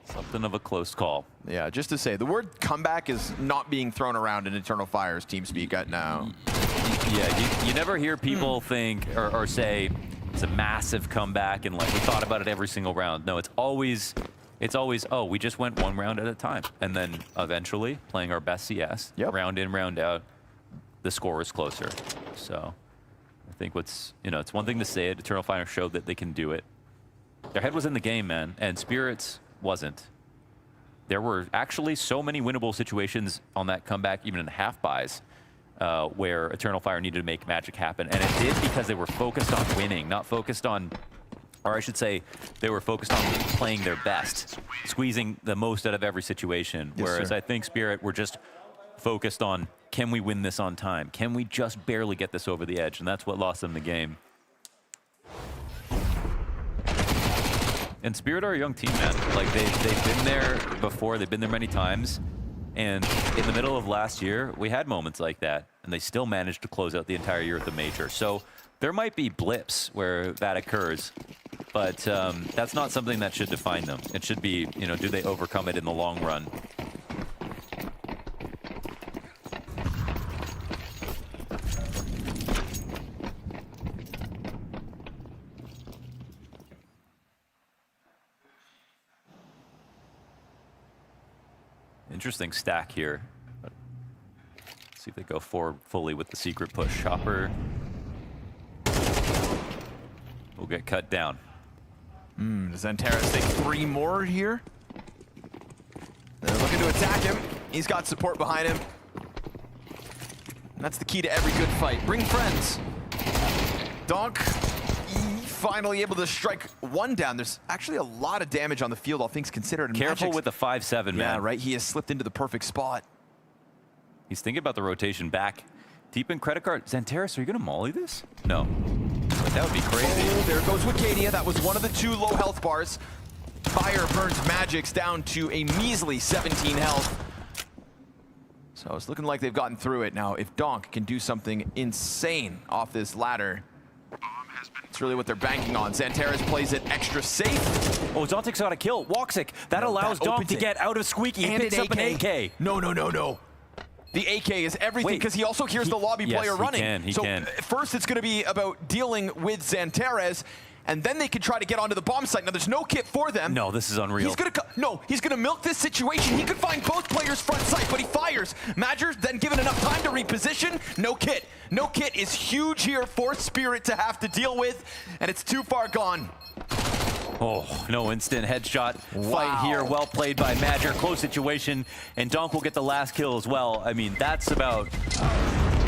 Something of a close call. Yeah, just to say, the word comeback is not being thrown around in Eternal Fire's team speak right now. Yeah, you never hear people think or say it's a massive comeback and like we thought about it every single round. No, it's always, oh, we just went 1 round at a time. And then eventually, playing our best CS, round in, round out, the score is closer. So I think it's one thing to say it. Eternal Fire showed that they can do it. Their head was in the game, man, and Spirits wasn't. There were actually so many winnable situations on that comeback, even in half buys, where Eternal Fire needed to make magic happen. And it did because they were focused on winning, not focused on, or I should say, they were focused on playing their best, squeezing the most out of every situation. Whereas I think Spirit were just focused on can we win this on time? Can we just barely get this over the edge? And that's what lost them the game. And Spirit are a young team, man. Like, they've been there before. They've been there many times. And in the middle of last year, we had moments like that. And they still managed to close out the entire year at the major. So there might be blips where that occurs. But that's not something that should define them. It should be, you know, do they overcome it in the long run? Interesting stack here. Let's see if they go forward fully with the secret push. Chopper will get cut down. Does Xanteras take 3 more here? They're looking to attack him. He's got support behind him. That's the key to every good fight. Bring friends. Donk finally able to strike 1 down. There's actually a lot of damage on the field, all things considered. And Careful Magic's, with the 5-7, man. Yeah, right. He has slipped into the perfect spot. He's thinking about the rotation back. Deep in credit card. Xanteras, are you going to molly this? No. But that would be crazy. Oh, there goes Wicadia. That was one of the 2 low health bars. Fire burns Magic's down to a measly 17 health. So it's looking like they've gotten through it. Now, if Donk can do something insane off this ladder, it's really what they're banking on. Xanteras plays it extra safe. Oh, Zontic's got a kill. Woxic. That allows Donk to get out of Squeaky. He picks up an AK. No. The AK is everything because he also hears the lobby player running. He can. First it's going to be about dealing with Xanteras, and then they can try to get onto the bomb site. Now there's no kit for them. No, this is unreal. He's gonna milk this situation. He could find both players front sight, but he fires. Madger's then given enough time to reposition. No kit. No kit is huge here for Spirit to have to deal with, and it's too far gone. Oh, no instant headshot fight here. Well played by Madger. Close situation, and Donk will get the last kill as well. I mean, that's about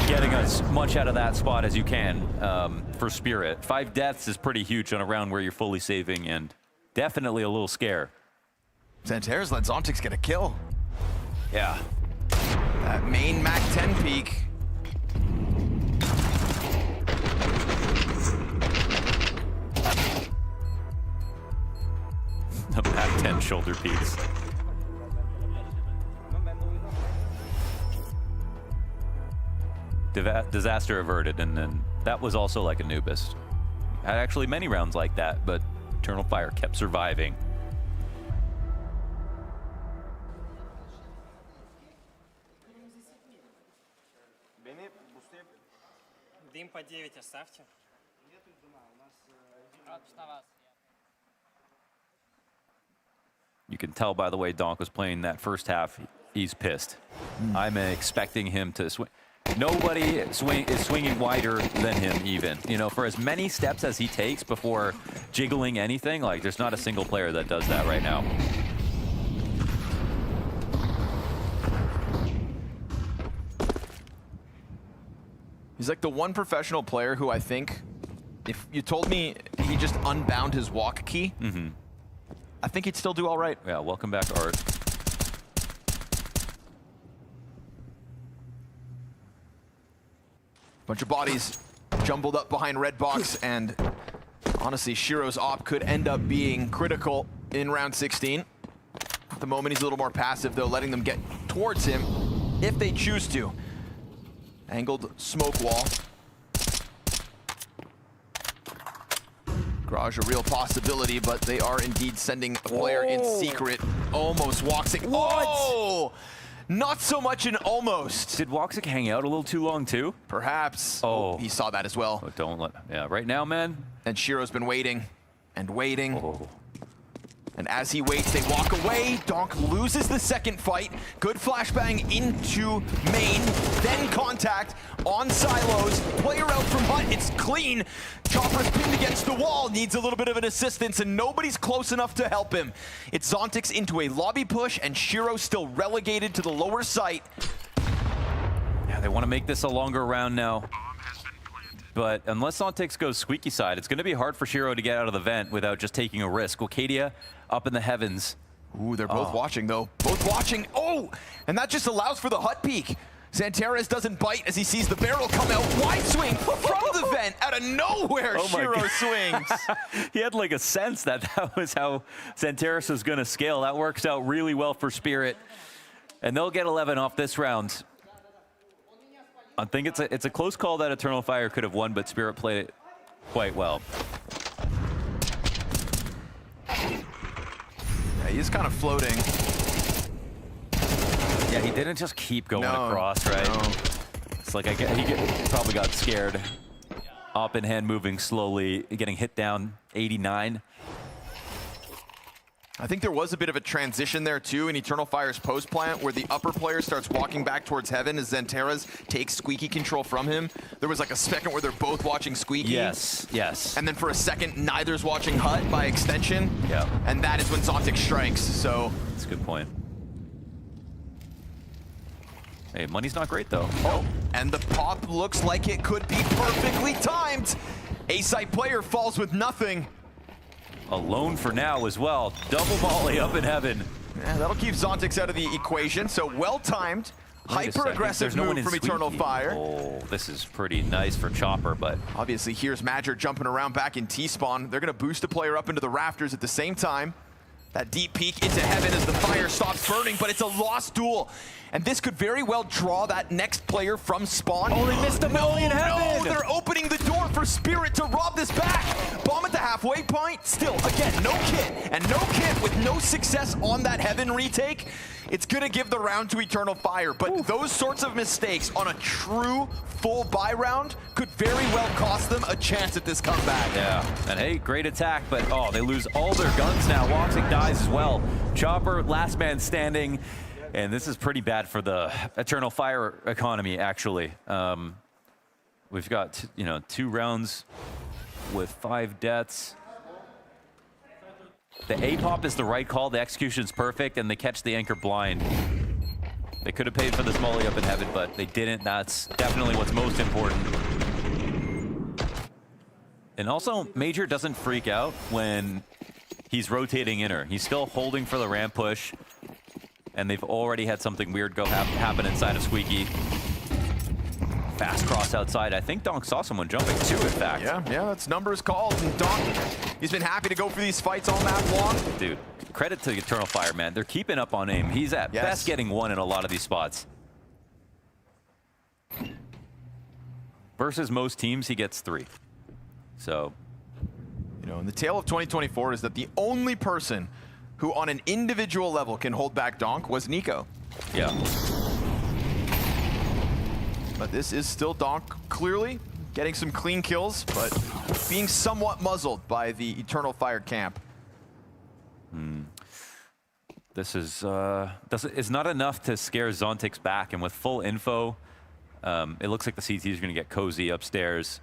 getting as much out of that spot as you can for Spirit. 5 deaths is pretty huge on a round where you're fully saving, and definitely a little scare. Xanteras let Zontix get a kill. Yeah. That main Mac 10 peak. The Mac 10 shoulder peaks. Disaster averted, and then that was also like Anubis. Had actually many rounds like that, but Eternal Fire kept surviving. You can tell by the way Donk was playing that first half, he's pissed. I'm expecting him to swing. Nobody is swinging wider than him even. You know, for as many steps as he takes before jiggling anything, like there's not a single player that does that right now. He's like the one professional player who I think, if you told me he just unbound his walk key, I think he'd still do all right. Yeah, welcome back, Art. Bunch of bodies jumbled up behind red box, and honestly, Shiro's op could end up being critical in round 16. At the moment, he's a little more passive, though, letting them get towards him if they choose to. Angled smoke wall. Garage a real possibility, but they are indeed sending a player in secret. Almost Woxic. What? Oh! Not so much an almost. Did Woxic hang out a little too long too? Perhaps. Oh, he saw that as well. Oh, don't let. Yeah, right now, man. And Shiro's been waiting and waiting. And as he waits, they walk away. Donk loses the second fight. Good flashbang into main. Then contact on silos. Player out from hut. It's clean. Chopper's pinned against the wall. Needs a little bit of an assistance, and nobody's close enough to help him. It's Zontix into a lobby push, and Shiro still relegated to the lower site. Yeah, they want to make this a longer round now. But unless Zontix goes squeaky side, it's going to be hard for Shiro to get out of the vent without just taking a risk. Wicadia up in the heavens. Ooh, they're both watching, though. Both watching. Oh! And that just allows for the hut peek. Santeras doesn't bite as he sees the barrel come out. Wide swing from the vent out of nowhere. Oh my Shiro God. swings. He had like a sense that that was how Santeras was going to scale. That works out really well for Spirit. And they'll get 11 off this round. I think it's a close call that Eternal Fire could have won, but Spirit played it quite well. Yeah, he's kind of floating. Yeah, he didn't just keep going No, across, right? no. It's like he probably got scared. Up in hand, moving slowly, getting hit down 89. I think there was a bit of a transition there too in Eternal Fire's post plant where the upper player starts walking back towards heaven as Santeras takes Squeaky control from him. There was like a second where they're both watching Squeaky. Yes, yes. And then for a second, neither's watching Hut by extension. Yeah. And that is when Zontic strikes, so. That's a good point. Hey, money's not great though. Oh, and the pop looks like it could be perfectly timed. A-site player falls with nothing. Alone for now as well. Double volley up in heaven. Yeah, that'll keep Zontix out of the equation, so well-timed. Hyper-aggressive no move from Eternal Fire. Oh, this is pretty nice for Chopper, but... Obviously, here's Madger jumping around back in T-spawn. They're going to boost a player up into the rafters at the same time. That deep peek into heaven as the fire stops burning, but it's a lost duel. And this could very well draw that next player from spawn. Oh, they missed the volley in heaven! No, they're opening the door for Spirit to rob this back. Bomb at the halfway point. Still, again, no kit. And no kit with no success on that heaven retake. It's going to give the round to Eternal Fire. But those sorts of mistakes on a true full buy round could very well cost them a chance at this comeback. Yeah, and hey, great attack, but oh, they lose all their guns now. Woxic dies as well. Chopper, last man standing. And this is pretty bad for the Eternal Fire economy, actually. We've got, 2 rounds with 5 deaths. The A-pop is the right call. The execution's perfect, and they catch the anchor blind. They could have paid for this molly up in heaven, but they didn't. That's definitely what's most important. And also, Major doesn't freak out when he's rotating inner. He's still holding for the ramp push. And they've already had something weird happen inside of Squeaky. Fast cross outside. I think Donk saw someone jumping too, in fact. Yeah, that's numbers called. And Donk, he's been happy to go for these fights all map long. Dude, credit to Eternal Fire, man. They're keeping up on aim. He's at best getting 1 in a lot of these spots. Versus most teams, he gets 3. So. And the tale of 2024 is that the only person who on an individual level can hold back Donk was Nico. Yeah. But this is still Donk clearly getting some clean kills, but being somewhat muzzled by the Eternal Fire camp. This is it's not enough to scare Zontix back, and with full info, it looks like the CT is going to get cozy upstairs.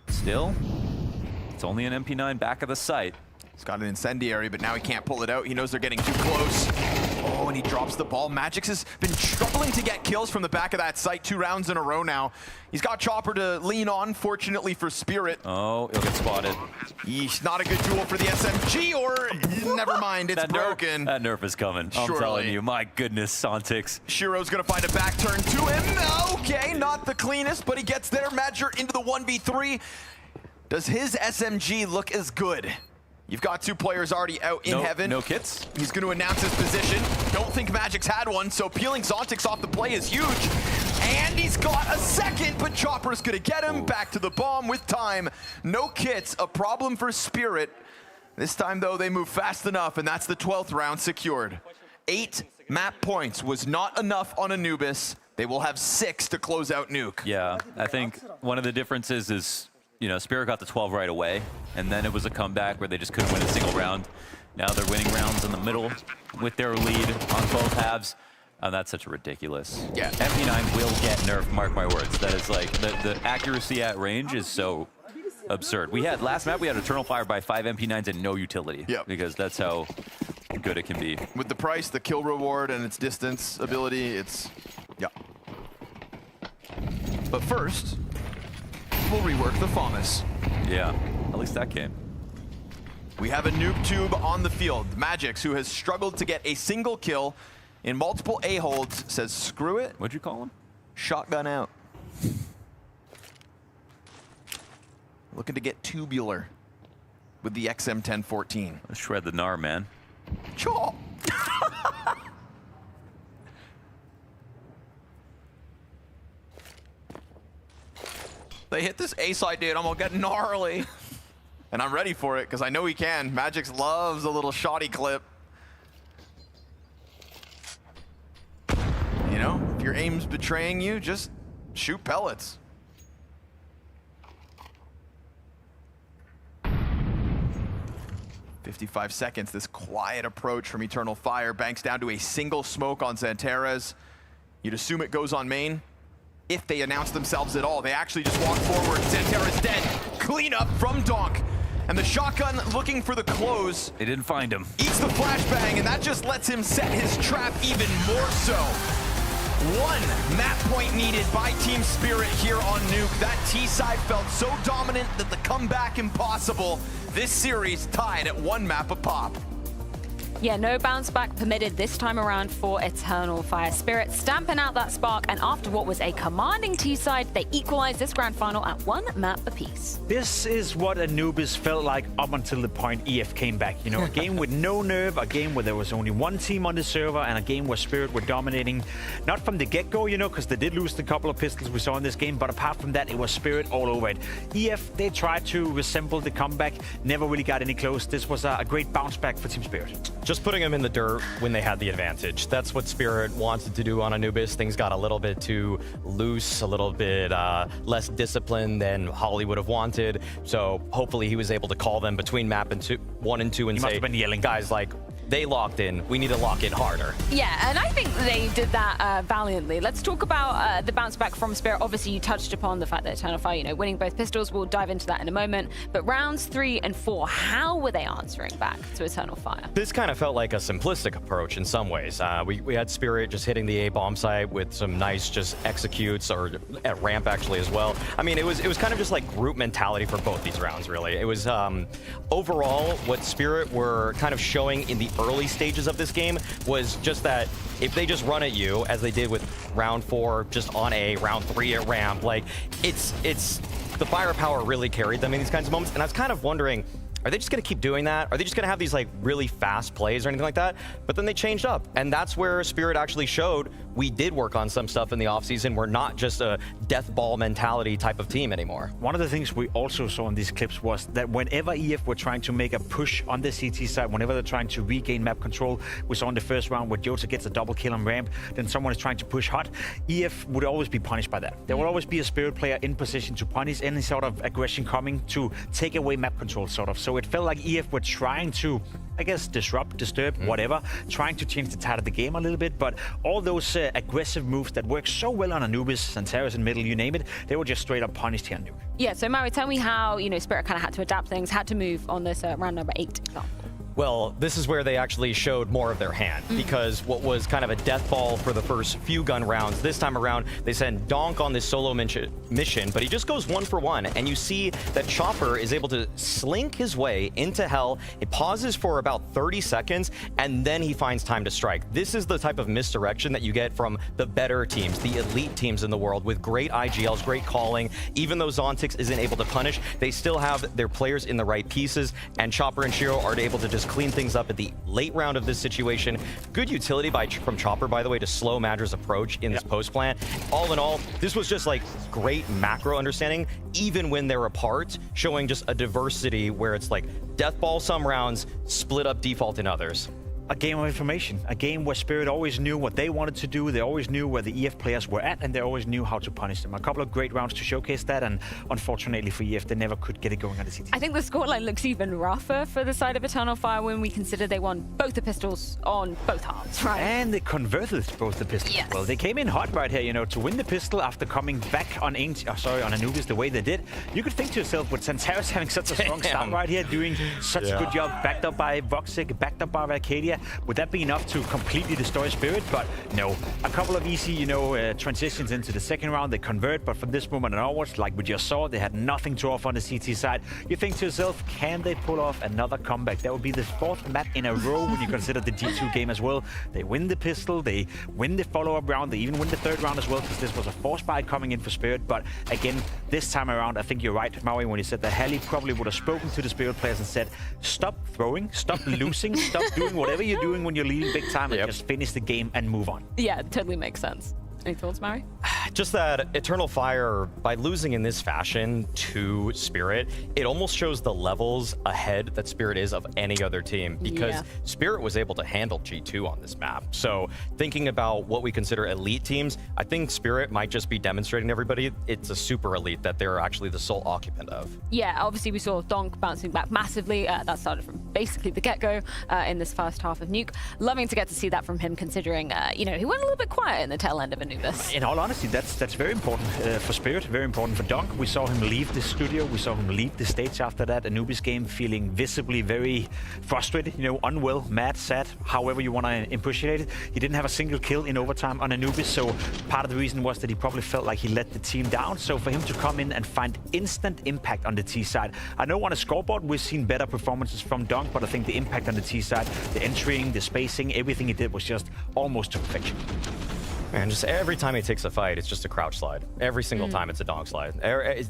Still, it's only an MP9 back of the site. He's got an incendiary, but now he can't pull it out. He knows they're getting too close. Oh, and he drops the ball. Magix has been struggling to get kills from the back of that site 2 rounds in a row now. He's got Chopper to lean on, fortunately for Spirit. Oh, he'll get spotted. Yeesh, not a good duel for the SMG, or never mind, it's broken. That nerf is coming, I'm telling you. My goodness, Zontix. Shiro's gonna find a back turn to him. Okay, not the cleanest, but he gets there. Madger into the 1v3. Does his SMG look as good? You've got 2 players already out in heaven. No kits. He's going to announce his position. Don't think Magic's had one, so peeling Zontix off the play is huge. And he's got a second, but Chopper's going to get him. Back to the bomb with time. No kits, a problem for Spirit. This time, though, they move fast enough, and that's the 12th round secured. 8 map points was not enough on Anubis. They will have 6 to close out Nuke. Yeah, I think one of the differences is, Spirit got the 12 right away, and then it was a comeback where they just couldn't win a single round. Now they're winning rounds in the middle with their lead on both halves. That's such a ridiculous. Yeah. MP9 will get nerfed, mark my words. That is like, the accuracy at range is so absurd. Last map, we had Eternal Fire by 5 MP9s and no utility. Yep. Because that's how good it can be. With the price, the kill reward, and its distance ability, yeah. But first, we'll rework the FAMAS. Yeah, at least that came. We have a noob tube on the field. Magix, who has struggled to get a single kill in multiple A-holds, says screw it. What'd you call him? Shotgun out. Looking to get tubular with the XM1014. Let's shred the gnar, man. Chop! They hit this A side, dude. I'm gonna get gnarly. And I'm ready for it, because I know he can. Magix loves a little shoddy clip. You know, if your aim's betraying you, just shoot pellets. "55 seconds, this quiet approach from Eternal Fire banks down to a single smoke on Xantares. You'd assume it goes on main. If they announce themselves at all, they actually just walk forward. Xantares dead. Clean up from Donk. And the shotgun looking for the close. They didn't find him. Eats the flashbang, and that just lets him set his trap even more so. One map point needed by Team Spirit here on Nuke. That T-side felt so dominant that the comeback impossible. This series tied at one map a pop. Yeah, no bounce back permitted this time around for Eternal Fire. Spirit stamping out that spark, and after what was a commanding T-side, they equalized this grand final at one map apiece. This is what Anubis felt like up until the point EF came back. You know, a game with no nerve, a game where there was only one team on the server, and a game where Spirit were dominating. Not from the get-go, you know, because they did lose the couple of pistols we saw in this game, but apart from that, it was Spirit all over it. EF, they tried to resemble the comeback, never really got any close. This was a great bounce back for Team Spirit. Just putting them in the dirt when they had the advantage. That's what Spirit wanted to do on Anubis. Things got a little bit too loose, a little bit less disciplined than Holly would have wanted. So hopefully he was able to call them between map and 1 and 2 and He must have been yelling. Guys, like, they locked in. We need to lock in harder. Yeah, and I think they did that valiantly. Let's talk about the bounce back from Spirit. Obviously, you touched upon the fact that Eternal Fire, you know, winning both pistols. We'll dive into that in a moment. But rounds 3 and 4, how were they answering back to Eternal Fire? This kind of felt like a simplistic approach in some ways. We had Spirit just hitting the A bomb site with some nice just executes, or at ramp actually as well. I mean, it was kind of just like group mentality for both these rounds, really. It was overall what Spirit were kind of showing in the early stages of this game was just that if they just run at you, as they did with round 4 just on A, round 3 at ramp, like it's the firepower really carried them in these kinds of moments. And I was kind of wondering, are they just going to keep doing that? Are they just going to have these like really fast plays or anything like that? But then they changed up, and that's where Spirit actually showed we did work on some stuff in the offseason. We're not just a death ball mentality type of team anymore. One of the things we also saw in these clips was that whenever EF were trying to make a push on the CT side, whenever they're trying to regain map control, we saw in the first round where Jota gets a double kill on ramp, then someone is trying to push hot, EF would always be punished by that. There will always be a Spirit player in position to punish any sort of aggression coming to take away map control, sort of. So it felt like EF were trying to, I guess, disrupt, disturb, whatever, trying to change the tide of the game a little bit, but all those aggressive moves that work so well on Anubis, Xantares in middle, you name it, they were just straight up punished here on Nuke. Yeah, so Mario, tell me how, you know, Spirit kind of had to adapt things, had to move on this round number 8 example. Well, this is where they actually showed more of their hand, because what was kind of a death ball for the first few gun rounds, this time around, they send Donk on this solo mission, but he just goes 1 for 1, and you see that Chopper is able to slink his way into hell. It pauses for about 30 seconds, and then he finds time to strike. This is the type of misdirection that you get from the better teams, the elite teams in the world, with great IGLs, great calling. Even though Zontix isn't able to punish, they still have their players in the right pieces, and Chopper and Shiro are able to just clean things up at the late round of this situation. Good utility from Chopper, by the way, to slow Madra's approach in this post plant. All in all, this was just like great macro understanding, even when they're apart, showing just a diversity where it's like death ball some rounds, split up default in others. A game of information, a game where Spirit always knew what they wanted to do, they always knew where the EF players were at, and they always knew how to punish them. A couple of great rounds to showcase that, and unfortunately for EF, they never could get it going on the CT. I think the scoreline looks even rougher for the side of Eternal Fire when we consider they won both the pistols on both halves, right? And they converted both the pistols. Yes. Well, they came in hot right here, you know, to win the pistol after coming back on on Anubis the way they did. You could think to yourself, with Xantares having such a strong start right here, doing such a good job, backed up by Voxic, backed up by Arcadia, Would that be enough to completely destroy Spirit? But no. A couple of easy, transitions into the second round. They convert, but from this moment onwards, like we just saw, they had nothing to offer on the CT side. You think to yourself, can they pull off another comeback? That would be the 4th map in a row when you consider the G2 game as well. They win the pistol, they win the follow-up round, they even win the 3rd round as well, because this was a force buy coming in for Spirit. But again, this time around, I think you're right, Maui, when you said that Hallie probably would have spoken to the Spirit players and said, stop throwing, stop losing, stop doing whatever you're doing when you're leading big time, and just finish the game and move on. Yeah, totally makes sense. Any thoughts, Mari? Just that Eternal Fire, by losing in this fashion to Spirit, it almost shows the levels ahead that Spirit is of any other team, because Spirit was able to handle G2 on this map. So thinking about what we consider elite teams, I think Spirit might just be demonstrating to everybody it's a super elite that they're actually the sole occupant of. Yeah, obviously we saw Donk bouncing back massively. That started from basically the get-go in this first half of Nuke. Loving to get to see that from him, considering, he went a little bit quiet in the tail end of Anubis. In all honesty, that's very important for Spirit, very important for Donk. We saw him leave the studio, we saw him leave the stage after that Anubis game, feeling visibly very frustrated, unwell, mad, sad, however you want to appreciate it. He didn't have a single kill in overtime on Anubis, so part of the reason was that he probably felt like he let the team down. So for him to come in and find instant impact on the T side, I know on a scoreboard we've seen better performances from Donk, but I think the impact on the T side, the entering, the spacing, everything he did was just almost to perfection. Man, just every time he takes a fight, it's just a crouch slide. Every single time it's a donk slide.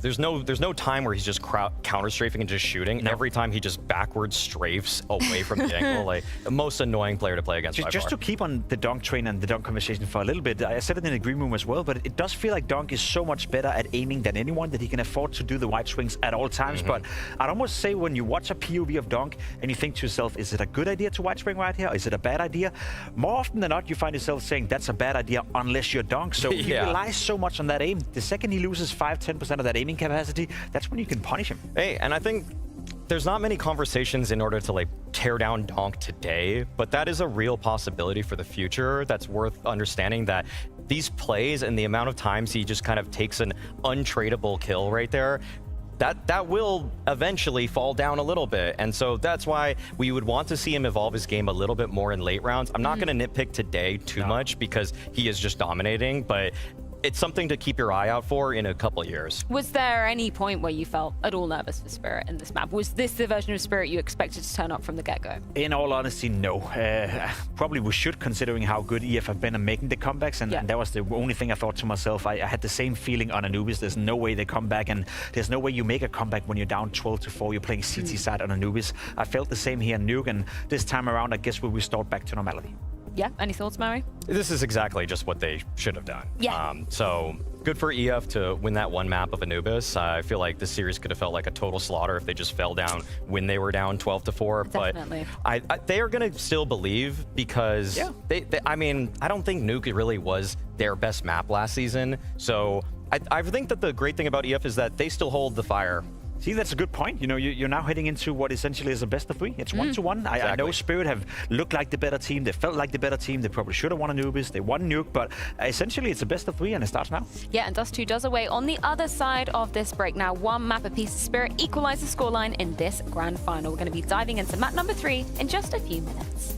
There's no time where he's just counter strafing and just shooting. No. Every time he just backwards strafes away from the angle. Like the most annoying player to play against. Just to keep on the donk train and the donk conversation for a little bit, I said it in the green room as well, but it does feel like Donk is so much better at aiming than anyone, that he can afford to do the wide swings at all times. But I'd almost say when you watch a POV of Donk and you think to yourself, is it a good idea to wide swing right here? Is it a bad idea? More often than not, you find yourself saying that's a bad idea unless you're Donk. So he relies so much on that aim. The second he loses 5-10% of that aiming capacity, that's when you can punish him. Hey, and I think there's not many conversations in order to tear down Donk today, but that is a real possibility for the future that's worth understanding, that these plays and the amount of times he just kind of takes an untradeable kill right there, that will eventually fall down a little bit. And so that's why we would want to see him evolve his game a little bit more in late rounds. I'm not going to nitpick today too much because he is just dominating, but it's something to keep your eye out for in a couple of years. Was there any point where you felt at all nervous for Spirit in this map? Was this the version of Spirit you expected to turn up from the get-go? In all honesty, no. Probably we should, considering how good EF have been at making the comebacks, and that was the only thing I thought to myself. I had the same feeling on Anubis. There's no way they come back, and there's no way you make a comeback when you're down 12-4. You're playing CT side on Anubis. I felt the same here in Nuke, and this time around, I guess we'll restore back to normality. Yeah, any thoughts, Mari? This is exactly just what they should have done. Yeah. So good for EF to win that one map of Anubis. I feel like this series could have felt like a total slaughter if they just fell down when they were down 12-4. Definitely. But they are going to still believe, because I mean, I don't think Nuke really was their best map last season. So I think that the great thing about EF is that they still hold the fire. See, that's a good point. You're now heading into what essentially is a best of 3. It's 1-1. I know Spirit have looked like the better team. They felt like the better team. They probably should have won Anubis. They won Nuke, but essentially it's a best of 3 and it starts now. Yeah, and Dust 2 does away on the other side of this break. Now, one map apiece. Spirit equalize the scoreline in this grand final. We're going to be diving into map number 3 in just a few minutes.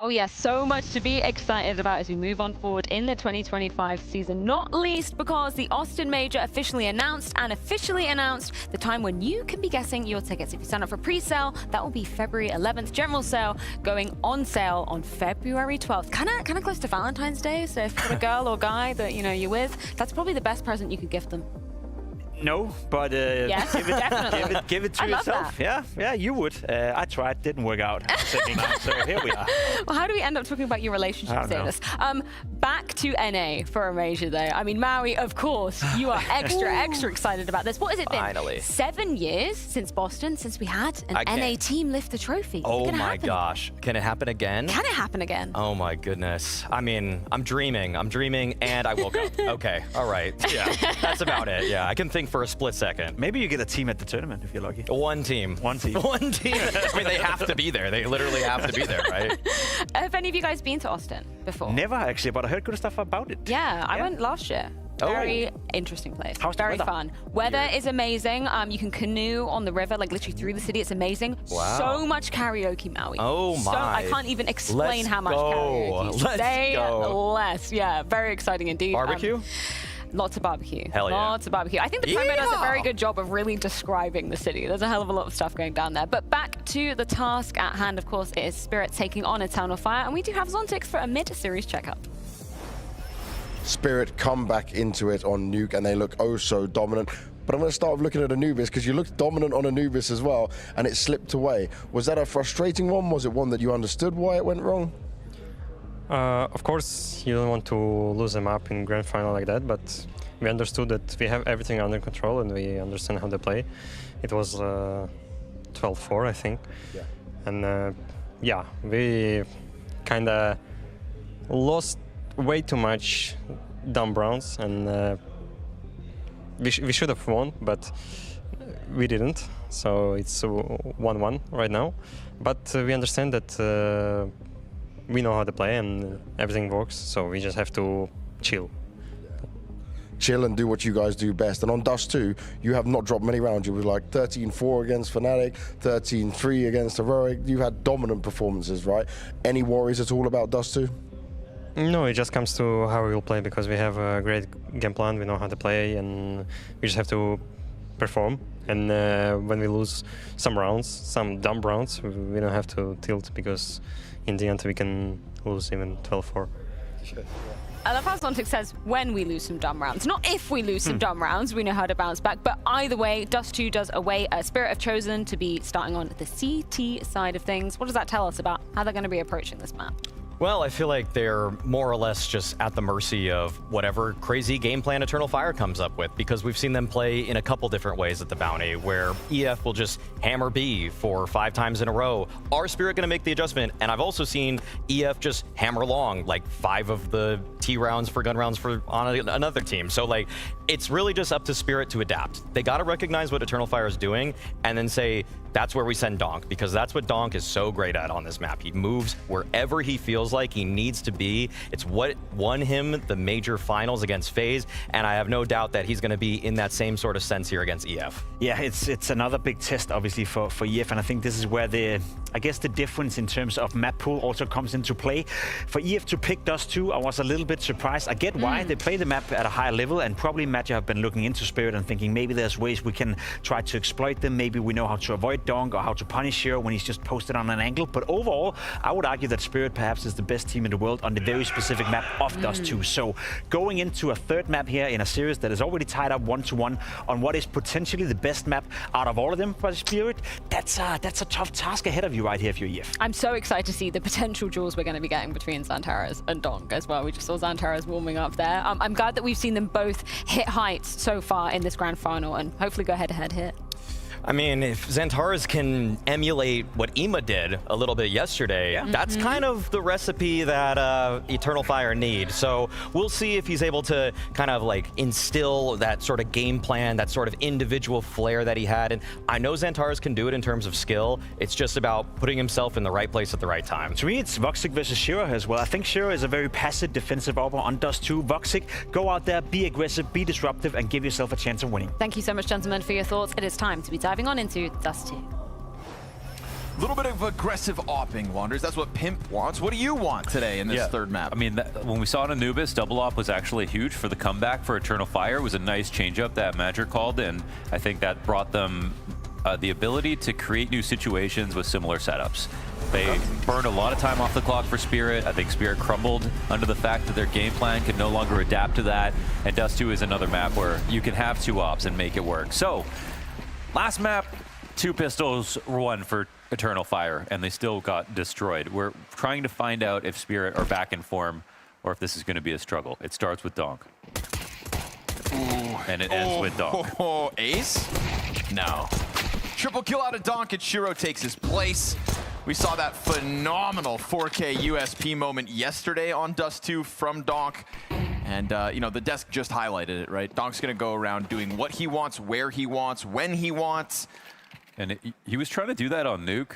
Oh yes, so much to be excited about as we move on forward in the 2025 season, not least because the Austin Major officially announced the time when you can be getting your tickets. If you sign up for pre-sale, that will be February 11th. General sale going on sale on February 12th. Kind of close to Valentine's Day, so if you've got a girl or guy that you're with, that's probably the best present you could gift them. No, but yes, give it to yourself. Yeah, you would. I tried, didn't work out. So here we are. Well, how do we end up talking about your relationship status? Back to NA for a major though. I mean, Maui, of course, you are extra excited about this. What has it been? Finally. 7 years since Boston, since we had an NA team lift the trophy. Oh my gosh. Can it happen again? Can it happen again? Oh my goodness. I mean, I'm dreaming and I woke up. Okay, all right. Yeah, that's about it. Yeah, I can think for a split second. Maybe you get a team at the tournament if you're lucky. One team. One team. One team. I mean, they have to be there. They literally have to be there, right? Have any of you guys been to Austin before? Never actually, but I heard good stuff about it. Yeah, I went last year. Very interesting place. How's the very weather? fun. Weather is amazing. You can canoe on the river, like literally through the city. It's amazing. Wow. So much karaoke, Maui. Oh my. I can't even explain Let's how much go. karaoke. Let's Say go. less. Yeah, very exciting indeed. Barbecue? Lots of barbecue. Hell yeah. Lots of barbecue. I think the promo does a very good job of really describing the city. There's a hell of a lot of stuff going down there. But back to the task at hand, of course, it is Spirit taking on Eternal Fire, and we do have Zontix for a mid-series checkup. Spirit come back into it on Nuke, and they look oh so dominant. But I'm going to start looking at Anubis, because you looked dominant on Anubis as well, and it slipped away. Was that a frustrating one? Was it one that you understood why it went wrong? Of course, you don't want to lose a map in grand final like that, but we understood that we have everything under control and we understand how they play. It was 12-4, I think. Yeah. And yeah, we kind of lost way too much dumb rounds, and we should have won, but we didn't. So it's 1-1 right now. But we understand that we know how to play and everything works, so we just have to chill. Chill and do what you guys do best. And on Dust 2, you have not dropped many rounds. You were like 13-4 against Fnatic, 13-3 against Heroic. You've had dominant performances, right? Any worries at all about Dust 2? No, it just comes to how we will play, because we have a great game plan, we know how to play, and we just have to perform. And when we lose some rounds, some dumb rounds, we don't have to tilt, because in the end we can lose even 12-4. I love how Zontix says when we lose some dumb rounds. Not if we lose some dumb rounds, we know how to bounce back. But either way, Dust 2 does away. Spirit have chosen to be starting on the CT side of things. What does that tell us about how they're going to be approaching this map? Well, I feel like they're more or less just at the mercy of whatever crazy game plan Eternal Fire comes up with, because we've seen them play in a couple different ways at the Bounty, where EF will just hammer B 4 or 5 times in a row. Are Spirit going to make the adjustment? And I've also seen EF just hammer long, like 5 of the T rounds for gun rounds for on another team. So like, it's really just up to Spirit to adapt. They got to recognize what Eternal Fire is doing and then say, that's where we send Donk, because that's what Donk is so great at on this map. He moves wherever he feels like he needs to be. It's what won him the major finals against FaZe, and I have no doubt that he's going to be in that same sort of sense here against EF. Yeah, it's another big test, obviously, for EF, and I think this is where I guess the difference in terms of map pool also comes into play. For EF to pick Dust 2, I was a little bit surprised. I get why they play the map at a higher level, and probably Magic have been looking into Spirit and thinking maybe there's ways we can try to exploit them. Maybe we know how to avoid Donk or how to punish Hero when he's just posted on an angle. But overall, I would argue that Spirit perhaps is the best team in the world on the very specific map of Dust 2. So going into a third map here in a series that is already tied up 1-1 on what is potentially the best map out of all of them for Spirit, that's a tough task ahead of you right here if you're EF. I'm so excited to see the potential duels we're going to be getting between Xantaras and Donk as well. We just saw Xantaras warming up there. I'm glad that we've seen them both hit heights so far in this grand final and hopefully go head-to-head here. I mean, if Xantaras can emulate what Ema did a little bit yesterday, that's kind of the recipe that Eternal Fire need. So we'll see if he's able to kind of like instill that sort of game plan, that sort of individual flair that he had. And I know Xantaras can do it in terms of skill. It's just about putting himself in the right place at the right time. To me, it's Voxic versus Shiro as well. I think Shiro is a very passive defensive opera on Dust 2. Voxic, go out there, be aggressive, be disruptive, and give yourself a chance of winning. Thank you so much, gentlemen, for your thoughts. It is time to be diving on into Dust 2. A little bit of aggressive opping, Wanderers. That's what Pimp wants. What do you want today in this third map? I mean, when we saw it in Anubis, double op was actually huge for the comeback for Eternal Fire. It was a nice change-up that Magic called, and I think that brought them the ability to create new situations with similar setups. They burned a lot of time off the clock for Spirit. I think Spirit crumbled under the fact that their game plan could no longer adapt to that, and Dust 2 is another map where you can have 2 ops and make it work. So, last map, 2 pistols won for Eternal Fire, and they still got destroyed. We're trying to find out if Spirit are back in form or if this is going to be a struggle. It starts with Donk. And it ends with Donk. Ace? No. Triple kill out of Donk, and Shiro takes his place. We saw that phenomenal 4K USP moment yesterday on Dust 2 from Donk. And, you know, the desk just highlighted it, right? Donk's going to go around doing what he wants, where he wants, when he wants. And he was trying to do that on Nuke.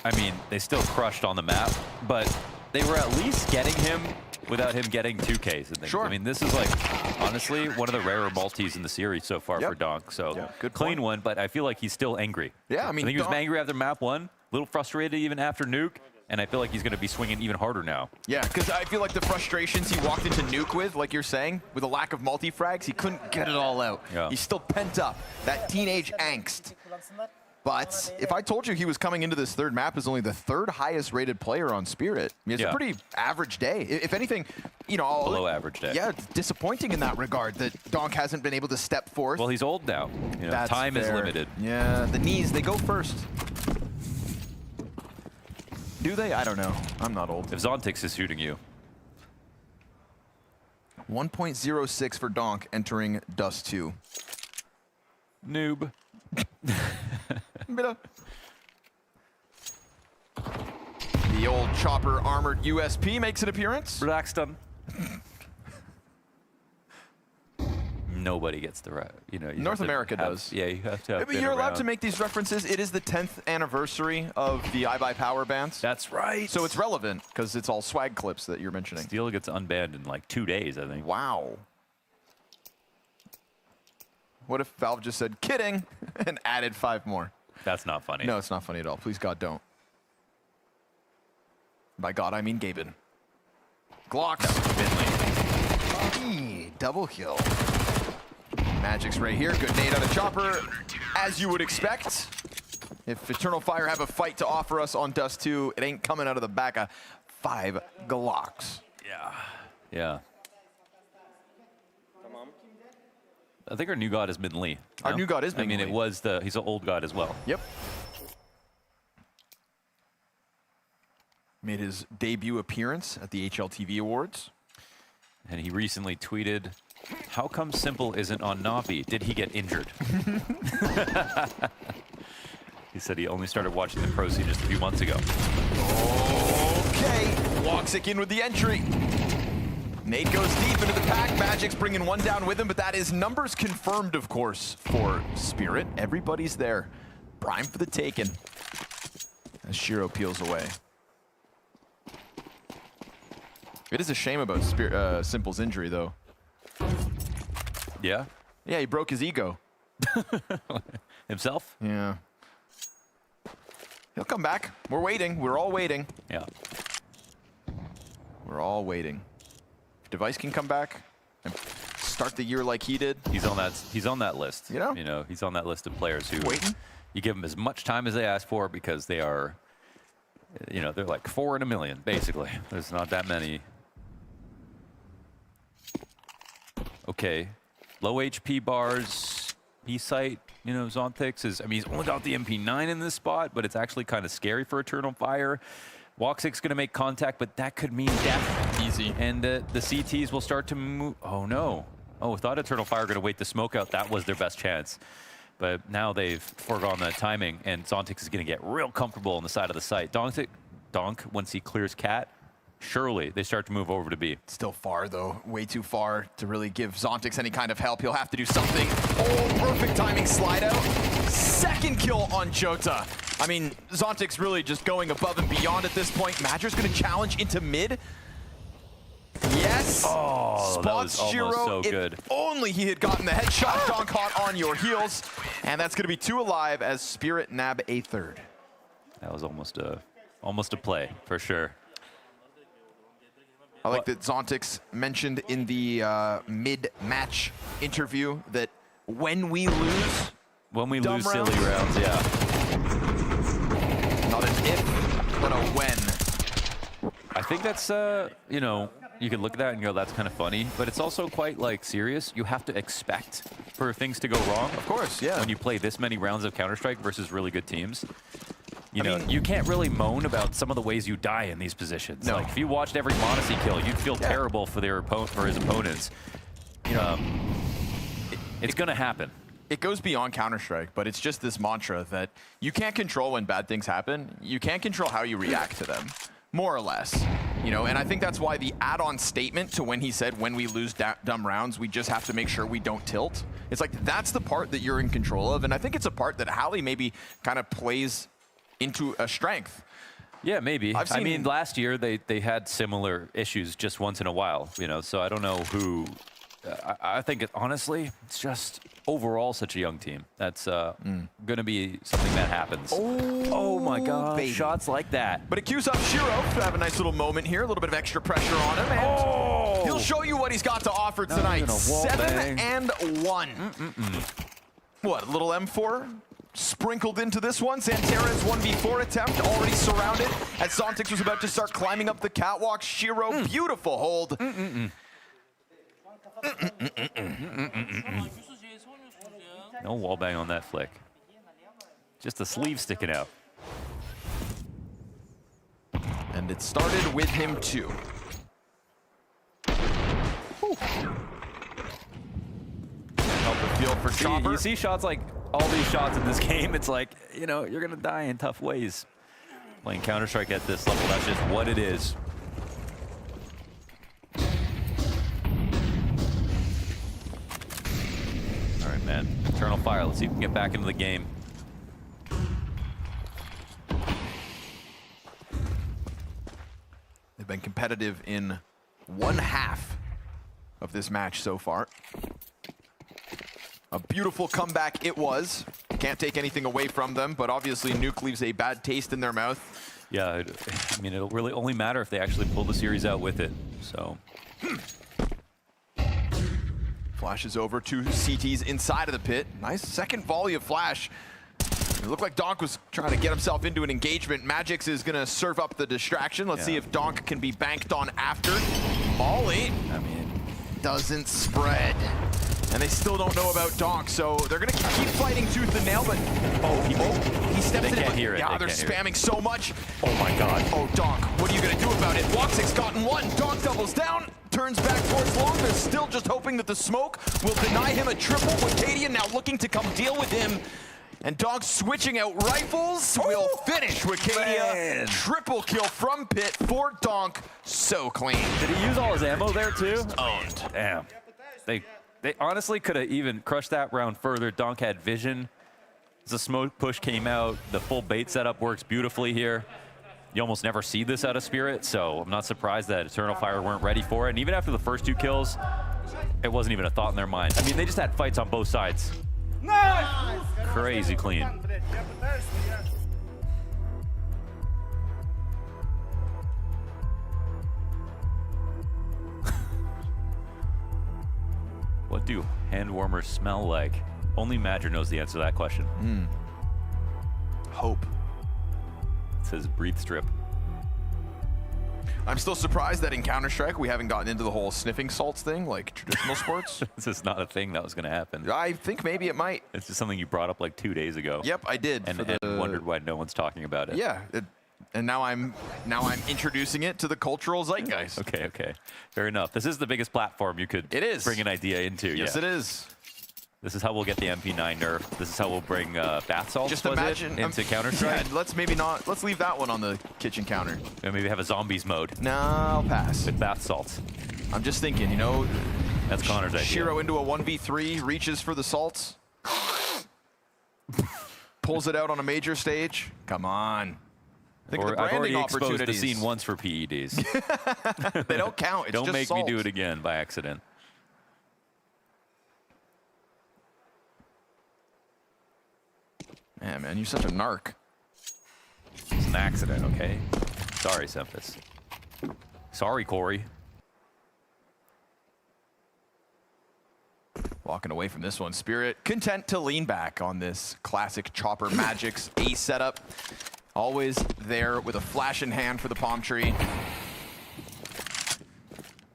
I mean, they still crushed on the map, but they were at least getting him without him getting 2Ks and things. Sure. I mean, this is like, honestly, one of the rarer multis in the series so far for Donk. So, good clean one, but I feel like he's still angry. Yeah, I mean, I think he was angry after map 1, a little frustrated even after Nuke, and I feel like he's going to be swinging even harder now. Yeah, because I feel like the frustrations he walked into Nuke with, like you're saying, with a lack of multi-frags, he couldn't get it all out. Yeah. He's still pent up, that teenage angst. But if I told you he was coming into this third map as only the 3rd highest rated player on Spirit, I mean, it's a pretty average day. If anything, you know, below average day. Yeah, it's disappointing in that regard that Donk hasn't been able to step forth. Well, he's old now. You know, time is limited. Yeah, the knees, they go first. Do they? I don't know. I'm not old. If Zontix is shooting you. 1.06 for Donk entering Dust 2. Noob. The old chopper armored USP makes an appearance. Blackstone. Nobody gets the right, you know. North America does. Yeah, you have to have But you're allowed to make these references. It is the 10th anniversary of the iBuyPower bans. That's right. So it's relevant because it's all swag clips that you're mentioning. Steel gets unbanned in like 2 days, I think. Wow. What if Valve just said, kidding, and added 5 more? That's not funny. No, it's not funny at all. Please, God, don't. By God, I mean Gaben. Glock. Double kill. Magic's right here. Good nade out of Chopper. As you would expect. If Eternal Fire have a fight to offer us on Dust 2, it ain't coming out of the back of 5 Glocks. Yeah. Yeah. I think our new god is Min Lee. Our new god is Min Lee. I mean, Lee. it was he's an old god as well. Yep. Made his debut appearance at the HLTV Awards. And he recently tweeted, "How come Simple isn't on Navi? Did he get injured?" He said he only started watching the pro scene just a few months ago. Okay, Woxic in with the entry. Nate goes deep into the pack. Magic's bringing 1 down with him, but that is numbers confirmed, of course, for Spirit. Everybody's there. Prime for the taken. As Shiro peels away. It is a shame about Simple's injury, though. Yeah? Yeah, he broke his ego. Himself? Yeah. He'll come back. We're waiting. We're all waiting. Yeah. We're all waiting. If Device can come back and start the year like he did. He's on that list. You know? You know, he's on that list of players who waiting. You give them as much time as they ask for because they are, you know, they're like 4 in a million, basically. There's not that many. Okay. Low HP bars, B-site, you know, Zontix is, I mean, he's only got the MP9 in this spot, but it's actually kind of scary for Eternal Fire. Woxic's going to make contact, but that could mean death. Easy. And the CTs will start to move. Oh, no. Oh, I thought Eternal Fire were going to wait the smoke out. That was their best chance. But now they've foregone that timing, and Zontix is going to get real comfortable on the side of the site. Donk, once he clears Cat, surely they start to move over to B. Still far, though. Way too far to really give Zontix any kind of help. He'll have to do something. Oh, perfect timing slide out. Second kill on Jota. I mean, Zontix really just going above and beyond at this point. Magic's going to challenge into mid. Yes. Oh, that was Spots Shiro. almost so good. If only he had gotten the headshot. Donk hot on your heels. And that's going to be 2 alive as Spirit nab a 3rd. That was almost a play for sure. I like that Zontix mentioned in the mid-match interview that when we lose, dumb silly rounds, yeah. Not an if, but a when. I think that's, you know, you can look at that and go, that's kind of funny, but it's also quite like serious. You have to expect for things to go wrong. Of course, yeah. When you play this many rounds of Counter-Strike versus really good teams. You know, you can't really moan about some of the ways you die in these positions. No. Like if you watched every Modesty kill, you'd feel terrible for his opponents. You know, it's gonna happen. It goes beyond Counter-Strike, but it's just this mantra that you can't control when bad things happen. You can't control how you react to them, more or less. You know, and I think that's why the add-on statement to when he said, when we lose dumb rounds, we just have to make sure we don't tilt. It's like, that's the part that you're in control of. And I think it's a part that Hallie maybe kind of plays into a strength. Yeah, maybe. I mean, last year they had similar issues just once in a while, you know, so I don't know who. I think, honestly, it's just overall such a young team. That's going to be something that happens. Oh my God, baby. Shots like that. But it cues up Shiro to have a nice little moment here, a little bit of extra pressure on him, and he'll show you what he's got to offer tonight. 7-1. What, a little M4? Sprinkled into this one. Santera's 1v4 attempt already surrounded as Zontix was about to start climbing up the catwalk. Shiro, beautiful hold. No wallbang on that flick. Just the sleeve sticking out. And it started with him too. Help the field for Chopper. You see shots like all these shots in this game, it's like, you know, you're gonna die in tough ways. Playing Counter-Strike at this level, that's just what it is. All right, man. Eternal Fire, let's see if we can get back into the game. They've been competitive in one half of this match so far. A beautiful comeback it was. Can't take anything away from them, but obviously Nuke leaves a bad taste in their mouth. Yeah, I mean, it'll really only matter if they actually pull the series out with it, so. Flashes over to CT's inside of the pit. Nice second volley of flash. It looked like Donk was trying to get himself into an engagement. Magix is gonna serve up the distraction. Let's see if Donk can be banked on after. Molly, I mean, doesn't spread. And they still don't know about Donk, so they're gonna keep fighting tooth and nail, but he steps in. They can't hear it. Yeah, they're spamming so much. Oh my God. Oh, Donk, what are you gonna do about it? Woxic's gotten one. Donk doubles down, turns back towards long. They're still just hoping that the smoke will deny him a triple, with Cadian now looking to come deal with him. And Donk switching out rifles will finish with Cadia. Triple kill from pit for Donk. So clean. Did he use all his ammo there too? Owned. Damn. They honestly could have even crushed that round further. Donk had vision. As the smoke push came out, the full bait setup works beautifully here. You almost never see this out of Spirit, so I'm not surprised that Eternal Fire weren't ready for it. And even after the first 2 kills, it wasn't even a thought in their mind. I mean, they just had fights on both sides. Nice! Crazy clean. What do hand warmers smell like? Only Madger knows the answer to that question. Hope. It says breathe strip. I'm still surprised that in Counter-Strike we haven't gotten into the whole sniffing salts thing like traditional sports. This is not a thing that was going to happen. I think maybe it might. It's just something you brought up like 2 days ago. Yep, I did. And wondered why no one's talking about it. Yeah, and now I'm introducing it to the cultural zeitgeist. Okay. Fair enough. This is the biggest platform you could bring an idea into. Yes, it is. This is how we'll get the MP9 nerf. This is how we'll bring bath salts. Just imagine into Counter-Strike. Yeah, let's leave that one on the kitchen counter. And maybe have a zombies mode. No, I'll pass. With bath salts. I'm just thinking, you know, that's Connor's idea. Shiro into a 1v3, reaches for the salts, pulls it out on a major stage. Come on. Think of the I've already branding exposed the opportunities. scene once for PEDs. They don't count. It's don't just make salt. me do it again by accident. Yeah, man, you're such a narc. It's an accident, okay? Sorry, Semphis. Sorry, Corey. Walking away from this one, Spirit content to lean back on this classic Chopper Magic's A setup. Always there with a flash in hand for the palm tree.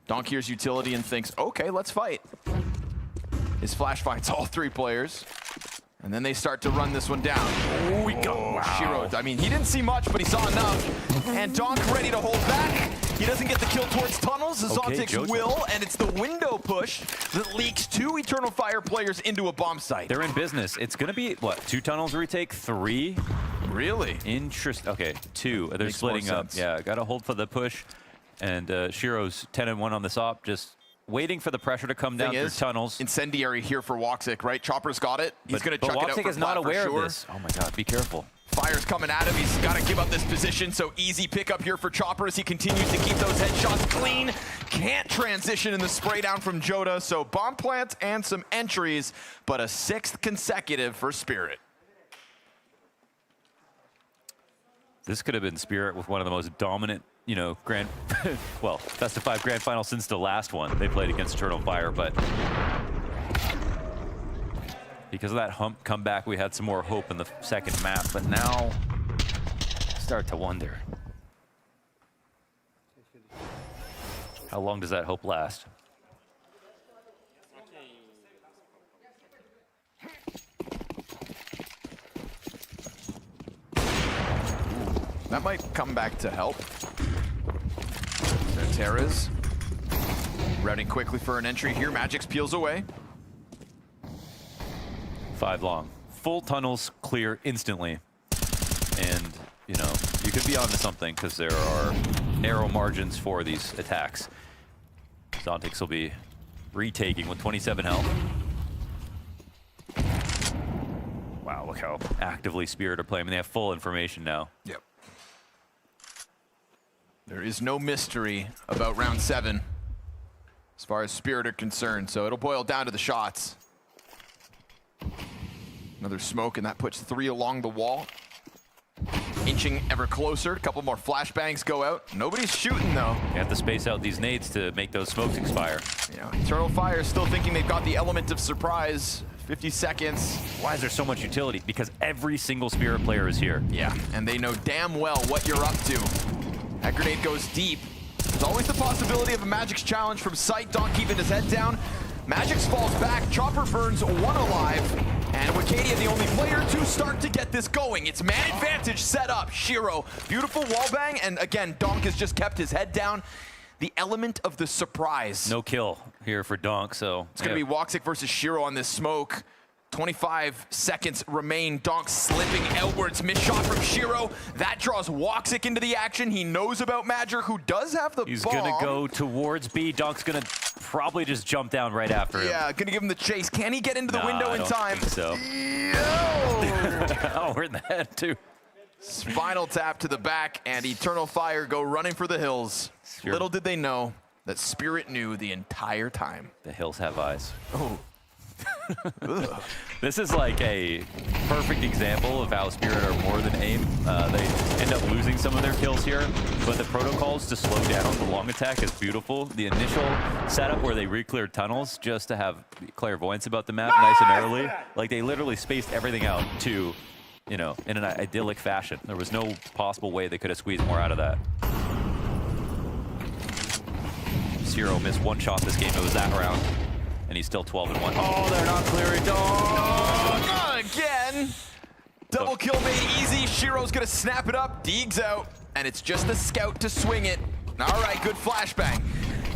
Donk hears utility and thinks, okay, let's fight. His flash finds all 3 players. And then they start to run this one down. Oh, we go. Wow. Shiro, I mean, he didn't see much, but he saw enough. And Donk ready to hold back. He doesn't get the kill towards tunnels. Zontix will, and it's the window push that leaks 2 Eternal Fire players into a bomb site. They're in business. It's going to be, what, 2 tunnels retake? 3? Really? Interesting. Okay, 2. They're splitting up. Yeah, got to hold for the push. And Shiro's 10-1 on the SOP, just waiting for the pressure to come down through tunnels. Incendiary here for Woxic, right? Chopper's got it. He's going to chuck it out for Woxic is not aware sure. of this. Oh my god, be careful. Fire's coming at him. He's got to give up this position, so easy pickup here for Chopper as he continues to keep those headshots clean. Can't transition in the spray down from Joda, so bomb plants and some entries, but a 6th consecutive for Spirit. This could have been Spirit with one of the most dominant, you know, well, best of 5 grand final since the last one they played against Eternal Fire, but because of that hump comeback, we had some more hope in the second map, but now start to wonder. How long does that hope last? That might come back to help. There Terra's routing quickly for an entry here. Magix peels away. 5 long. Full tunnels clear instantly. And, you know, you could be onto something because there are narrow margins for these attacks. Zontix will be retaking with 27 health. Wow, look how actively Spirit are playing. I mean, they have full information now. Yep. There is no mystery about round 7 as far as Spirit are concerned, so it'll boil down to the shots. Another smoke, and that puts 3 along the wall. Inching ever closer. A couple more flashbangs go out. Nobody's shooting, though. You have to space out these nades to make those smokes expire. You know, Eternal Fire is still thinking they've got the element of surprise. 50 seconds. Why is there so much utility? Because every single Spirit player is here. Yeah, and they know damn well what you're up to. That grenade goes deep. There's always the possibility of a Magic's challenge from sight. Donk keeping his head down. Magix falls back. Chopper burns 1 alive. And Wicadia, the only player to start to get this going. It's man advantage set up. Shiro, beautiful wallbang. And again, Donk has just kept his head down. The element of the surprise. No kill here for Donk, so. It's going to be Woxic versus Shiro on this smoke. 25 seconds remain. Donk slipping outwards. Missed shot from Shiro. That draws Woxic into the action. He knows about Madger, who does have the He's bomb. going to go towards B. Donk's going to probably just jump down right after him. Yeah, going to give him the chase. Can he get into the window in time? I don't think so. Oh, we're in the head, too. Spinal tap to the back, and Eternal Fire go running for the hills. Little did they know that Spirit knew the entire time. The hills have eyes. Oh. This is like a perfect example of how Spirit are more than aim. They end up losing some of their kills here, but the protocols to slow down the long attack is beautiful. The initial setup where they re-cleared tunnels just to have clairvoyance about the map nice and early, like they literally spaced everything out to, you know, in an idyllic fashion. There was no possible way they could have squeezed more out of that. Zero missed 1 shot this game. It was that round. And he's still 12-1. Oh, they're not clearing. Not again. Double kill made easy. Shiro's gonna snap it up. Deeg's out. And it's just the scout to swing it. All right, good flashbang.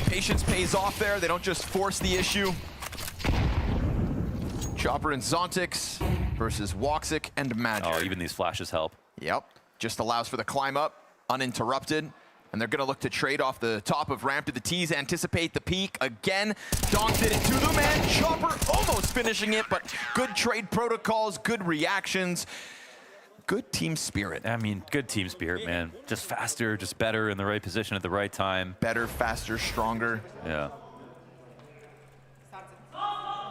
Patience pays off there. They don't just force the issue. Chopper and Zontix versus Woxic and Madger. Oh, even these flashes help. Yep. Just allows for the climb up, uninterrupted. And they're going to look to trade off the top of ramp to the T's, anticipate the peak again. Donk did it to the man. Chopper almost finishing it, but good trade protocols, good reactions, good team spirit. I mean, good team spirit, man. Just faster, just better in the right position at the right time. Better, faster, stronger. Yeah.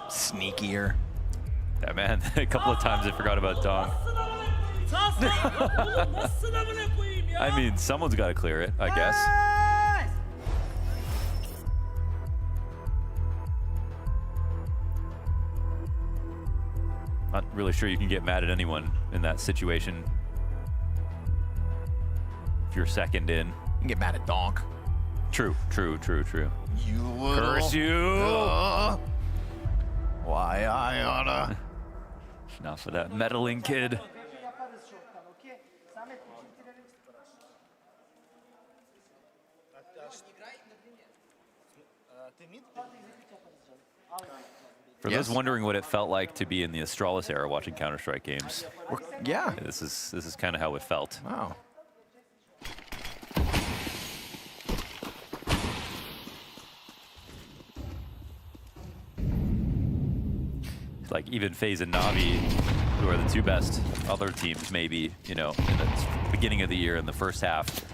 Sneakier. Yeah, man. A couple of times I forgot about Donk. I mean, someone's got to clear it, I guess. Not really sure you can get mad at anyone in that situation. If you're second in. You can get mad at Donk. True. You little... Curse you! Why I oughta... Enough of that meddling kid. For those wondering what it felt like to be in the Astralis era watching Counter-Strike games. Yeah. This is kind of how it felt. Wow. Like even FaZe and Navi, who are the two best other teams maybe, you know, in the beginning of the year in the first half,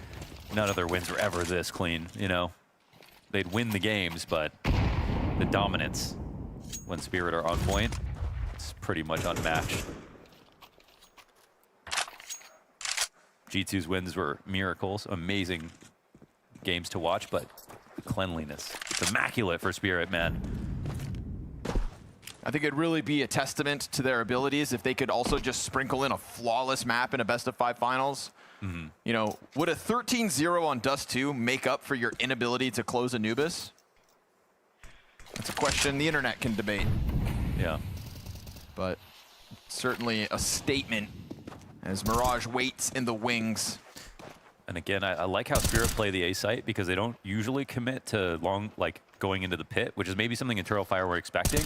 none of their wins were ever this clean, you know. They'd win the games, but the dominance when Spirit are on point, it's pretty much unmatched. G2's wins were miracles, amazing games to watch, but the cleanliness, it's immaculate for Spirit, man. I think it'd really be a testament to their abilities if they could also just sprinkle in a flawless map in a best-of-5 finals. Mm-hmm. You know, would a 13-0 on Dust 2 make up for your inability to close Anubis? That's a question the internet can debate. Yeah. But certainly a statement as Mirage waits in the wings. And again, I like how Spirit play the A site because they don't usually commit to long, like going into the pit, which is maybe something Eternal Fire were expecting.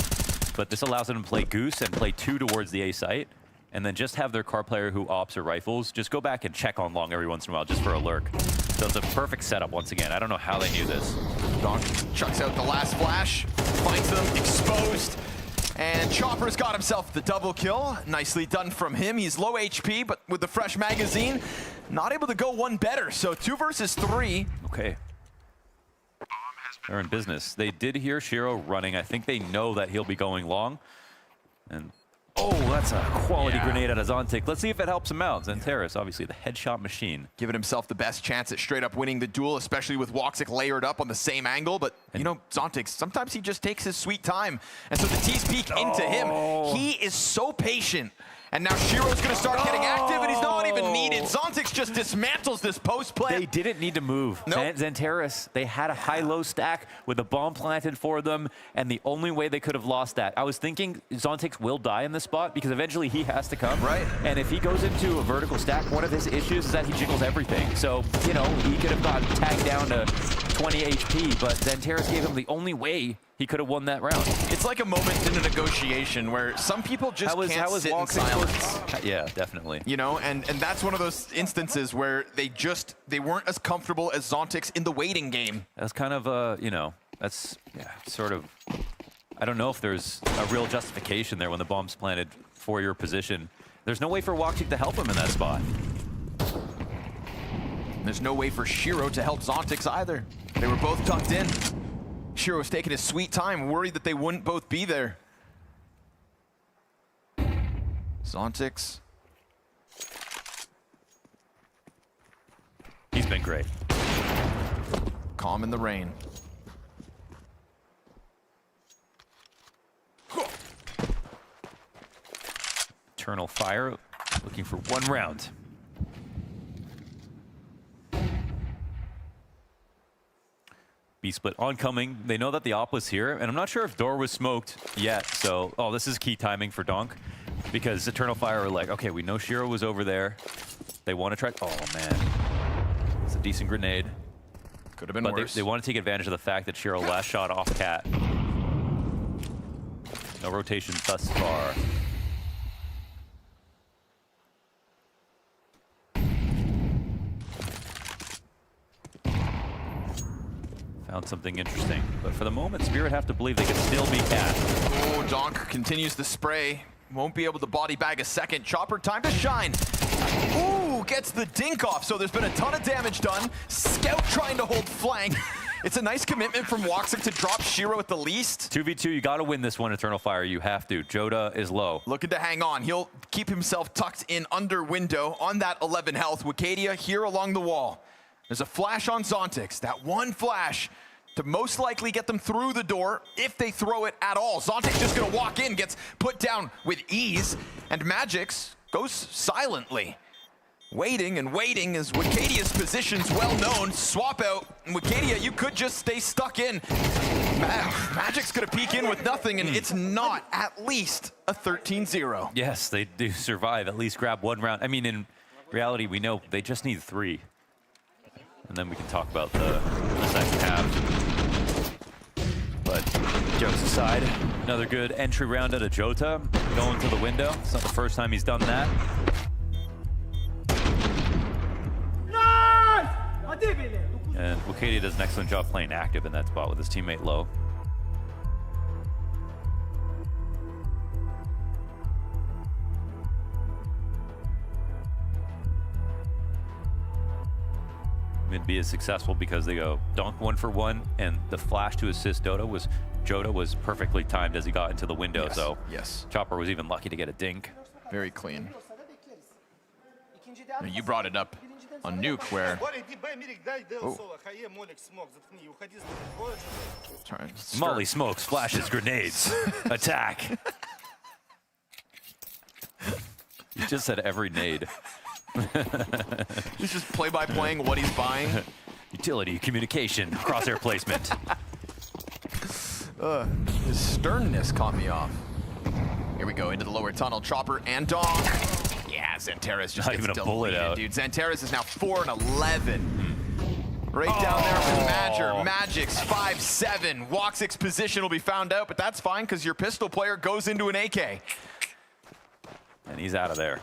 But this allows them to play Goose and play 2 towards the A site, and then just have their car player who ops or rifles just go back and check on long every once in a while just for a lurk. So it's a perfect setup once again. I don't know how they knew this. Donk chucks out the last flash, finds them exposed, and Chopper's got himself the double kill. Nicely done from him. He's low HP, but with the fresh magazine, not able to go one better. So 2 versus 3. Okay. They're in business. They did hear Shiro running. I think they know that he'll be going long. And oh, that's a quality grenade out of Zontic. Let's see if it helps him out. Xanteris, obviously the headshot machine. Giving himself the best chance at straight up winning the duel, especially with Woxic layered up on the same angle. But, you know, Zontic, sometimes he just takes his sweet time. And so the T's peek into him. He is so patient. And now Shiro's going to start getting active, and he's not even needed. Zontic just dismantles this post play. They didn't need to move. Nope. Xanteris, they had a high-low stack with a bomb planted for them, and the only way they could have lost that. I was thinking Zontic will die in this spot because eventually he has to come. Right. And if he goes into a vertical stack, one of his issues is that he jiggles everything. So, you know, he could have gotten tagged down to 20 HP, but Xanteris gave him the only way he could have won that round. It's like a moment in a negotiation where some people just can't sit in silence. Yeah, definitely. You know, and that's one of those instances where they weren't as comfortable as Zontic's in the waiting game. That's kind of, you know, that's sort of, I don't know if there's a real justification there when the bomb's planted for your position. There's no way for Woxic to help him in that spot. There's no way for Shiro to help Zontic either. They were both tucked in. Shiro was taking his sweet time, worried that they wouldn't both be there. Zontic. He's been great. Calm in the rain. Eternal Fire looking for 1 round. B-split oncoming. They know that the op was here, and I'm not sure if door was smoked yet. So, oh, this is key timing for Donk, because Eternal Fire are like, okay, we know Shiro was over there. They want to try. Oh man, it's a decent grenade. Could have been but worse. They want to take advantage of the fact that Shiro last shot off Cat. No rotations thus far. Found something interesting, but for the moment, Spirit have to believe they can still beat Cat. Oh, Donk continues the spray. Won't be able to body bag a second. Chopper, time to shine. Ooh, gets the dink off. So there's been a ton of damage done. Scout trying to hold flank. It's a nice commitment from Woxic to drop Shiro at the least. 2v2, you got to win this one, Eternal Fire. You have to. Joda is low. Looking to hang on. He'll keep himself tucked in under window on that 11 health. Wicadia here along the wall. There's a flash on Zontix. That one flash to most likely get them through the door if they throw it at all. Zontix just going to walk in, gets put down with ease, and Magix goes silently. Waiting and waiting as Wicadia's position's well known. Swap out, and Wicadia, you could just stay stuck in. Magic's gonna peek in with nothing, and it's not at least a 13-0. Yes, they do survive. At least grab one round. I mean, in reality, we know they just need 3. And then we can talk about the second half. But jokes aside, another good entry round out of Jota, going to the window. It's not the first time he's done that. And Wicadia does an excellent job playing active in that spot with his teammate low. Mid B is successful because they go dunk 1 for 1, and the flash to assist Jota was perfectly timed as he got into the window. Yes. So yes, Chopper was even lucky to get a dink. Very clean. Now, you brought it up on Nuke where Molly smokes, flashes, grenades, attack. You just said every nade. He's just play-by-playing what he's buying. Utility, communication, crosshair placement. His sternness caught me off. Here we go into the lower tunnel. Chopper and Dong. Yeah, Xanteras just Not gets even a bullet deleted, out. dude. Xanteras is now 4 and 11. Right down there with Madger. Magic's 5-7. Woxic's position will be found out, but that's fine because your pistol player goes into an AK. And he's out of there.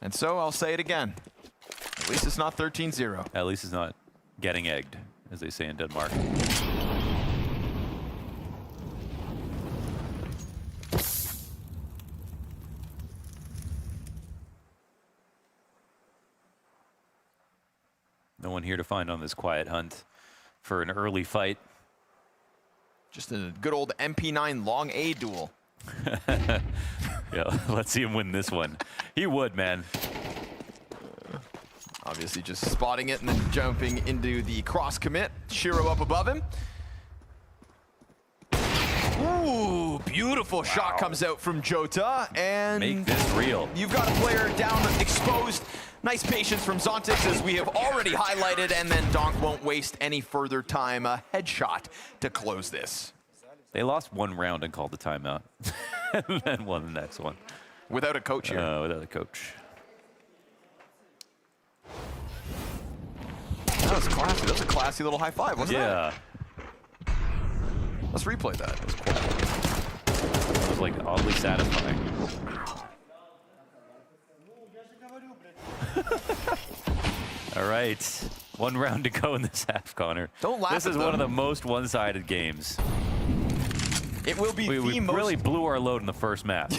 And so I'll say it again. At least it's not 13-0. At least it's not getting egged, as they say in Denmark. No one here to find on this quiet hunt for an early fight. Just a good old MP9 long A duel. Yeah, let's see him win this one. He would, man. Obviously just spotting it and then jumping into the cross commit. Shiro up above him. Ooh, beautiful shot comes out from Jota, and make this real. You've got a player down exposed. Nice patience from Zontix, as we have already highlighted, and then Donk won't waste any further time. A headshot to close this. They lost 1 round and called the timeout, and then won the next one. Without a coach here. Without a coach. That was classy. That was a classy little high five, wasn't it? Yeah. Let's replay that. That was cool. It was like oddly satisfying. All right, 1 round to go in this half, Connor. Don't laugh This at is one of them. the most one-sided games. It will be We the most... really blew our load in the first map.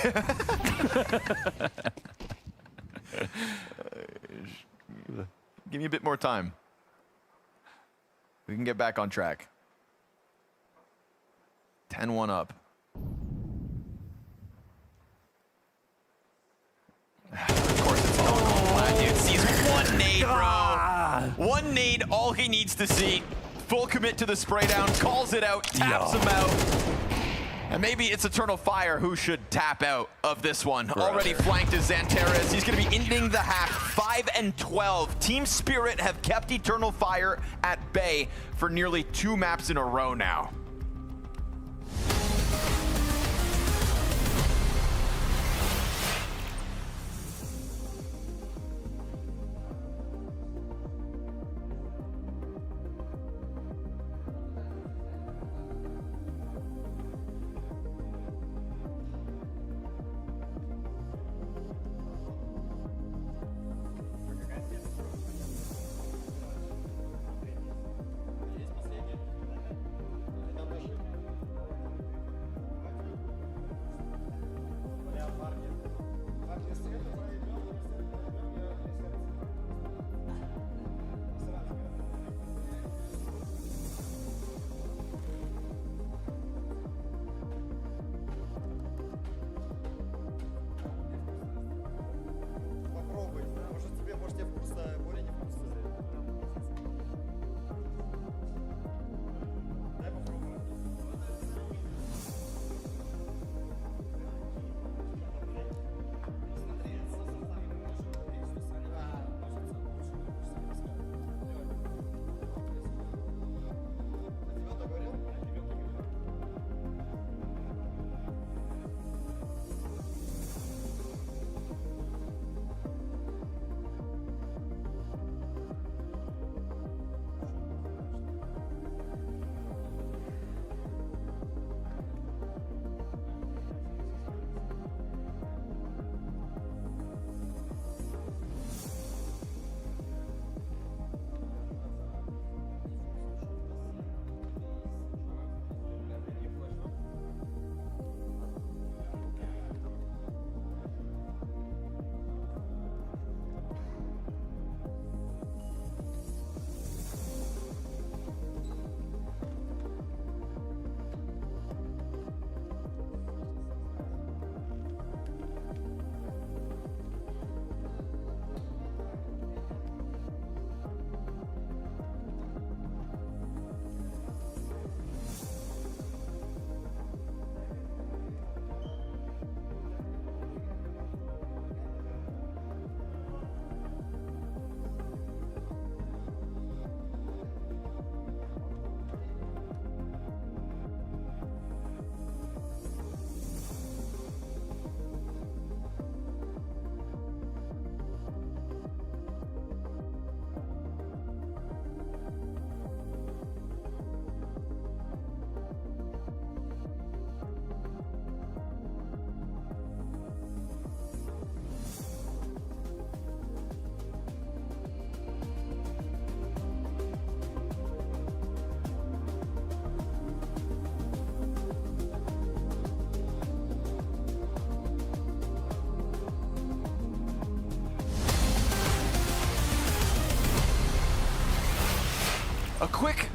Give me a bit more time. We can get back on track. 10-1 up. Of course it's not going flat, dude. Sees 1 nade, bro. 1 nade, all he needs to see. Full commit to the spray down, calls it out, taps him out. And maybe it's Eternal Fire who should tap out of this one. Already flanked is Xanteras. He's going to be ending the half 5 and 12. Team Spirit have kept Eternal Fire at bay for nearly 2 maps in a row now.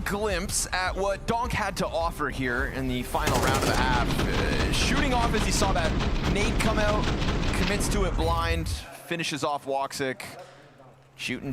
glimpse at what Donk had to offer here in the final round of the half. Shooting off as he saw that nade come out, commits to it blind, finishes off Woxic. Shooting,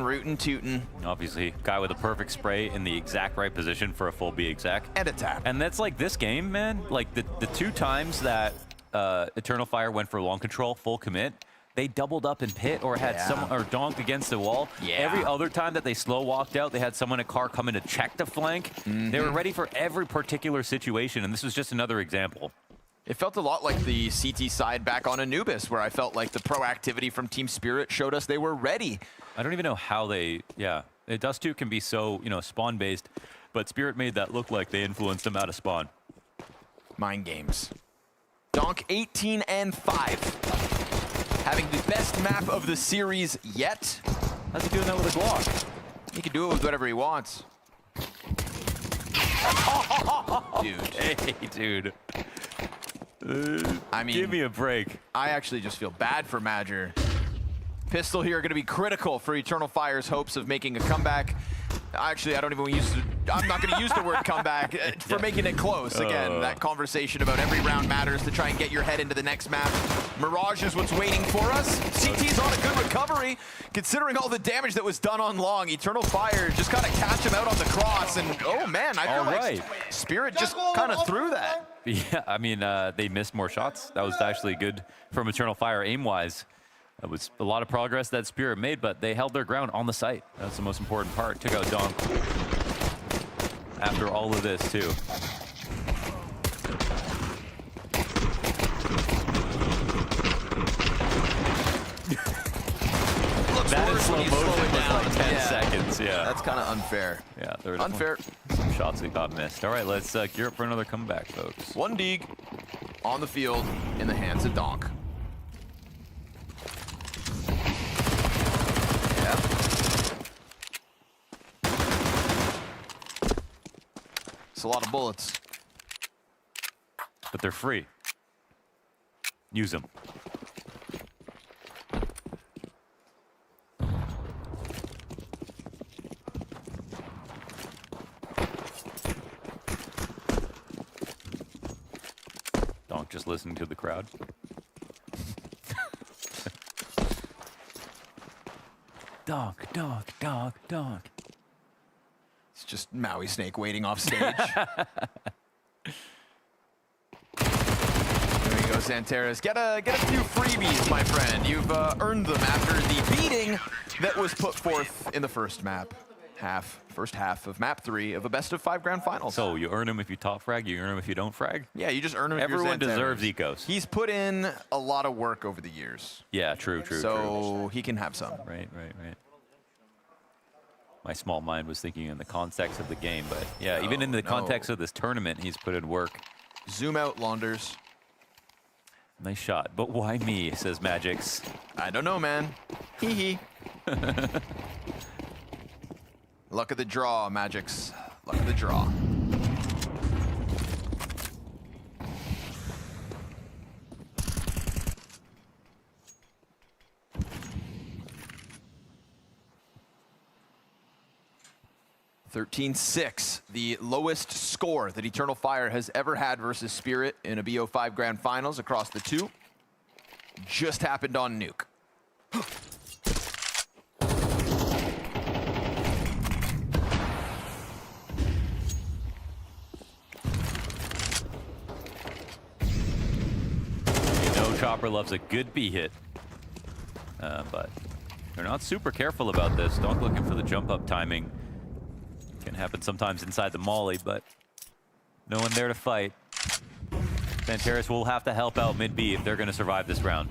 rootin', tootin'. Obviously, guy with a perfect spray in the exact right position for a full B exec. And a tap. And that's like this game, man. Like the 2 times that Eternal Fire went for long control, full commit, they doubled up in pit or had someone or donked against the wall. Yeah. Every other time that they slow walked out, they had someone at car come in to check the flank. They were ready for every particular situation, and this was just another example. It felt a lot like the CT side back on Anubis, where I felt like the proactivity from Team Spirit showed us they were ready. I don't even know how they, Dust 2 can be so, spawn-based, but Spirit made that look like they influenced them out of spawn. Mind games. Donk 18 and 5. Having the best map of the series yet. How's he doing that with a Glock? He can do it with whatever he wants. Dude. Hey, dude. I mean, give me a break. I actually just feel bad for Madger. Pistol here going to be critical for Eternal Fire's hopes of making a comeback. Actually, I don't even use. I'm not going to use the word comeback for making it close. Again, that conversation about every round matters to try and get your head into the next map. Mirage is what's waiting for us. CT's on a good recovery, considering all the damage that was done on long. Eternal Fire just got to catch him out on the cross, and oh man, I feel like Spirit just kind of threw that. Yeah, I mean, they missed more shots. That was actually good from Eternal Fire aim-wise. It was a lot of progress that Spirit made, but they held their ground on the site. That's the most important part. Took out Donk after all of this, too. That is slow motion was like 10 seconds, yeah. That's kind of unfair. Yeah, there were unfair. Some shots that got missed. All right, let's gear up for another comeback, folks. 1 Deeg on the field in the hands of Donk. It's a lot of bullets. But they're free. Use them. Donk just listening to the crowd. Donk, donk, donk, donk. It's just Maui Snake waiting off stage. There you go, Santeras. Get a few freebies, my friend. You've earned them after the beating that was put forth in the first half of map 3 of a best of 5 grand finals. So you earn them if you top frag, you earn them if you don't frag? Yeah, you just earn them if you're Everyone Santeras. deserves ecos. He's put in a lot of work over the years. Yeah, true. So he can have some. Right. My small mind was thinking in the context of the game, but yeah, even in the context of this tournament, he's put in work. Zoom out, Launders. Nice shot, but why me, says Magix. I don't know, man. Hee hee. Luck of the draw, Magix. Luck of the draw. (13-6), the lowest score that Eternal Fire has ever had versus Spirit in a BO5 Grand Finals across the 2. Just happened on Nuke. Chopper loves a good B hit, but they're not super careful about this. Donk looking for the jump up timing. Can happen sometimes inside the molly, but no one there to fight. Santeras will have to help out mid B if they're going to survive this round.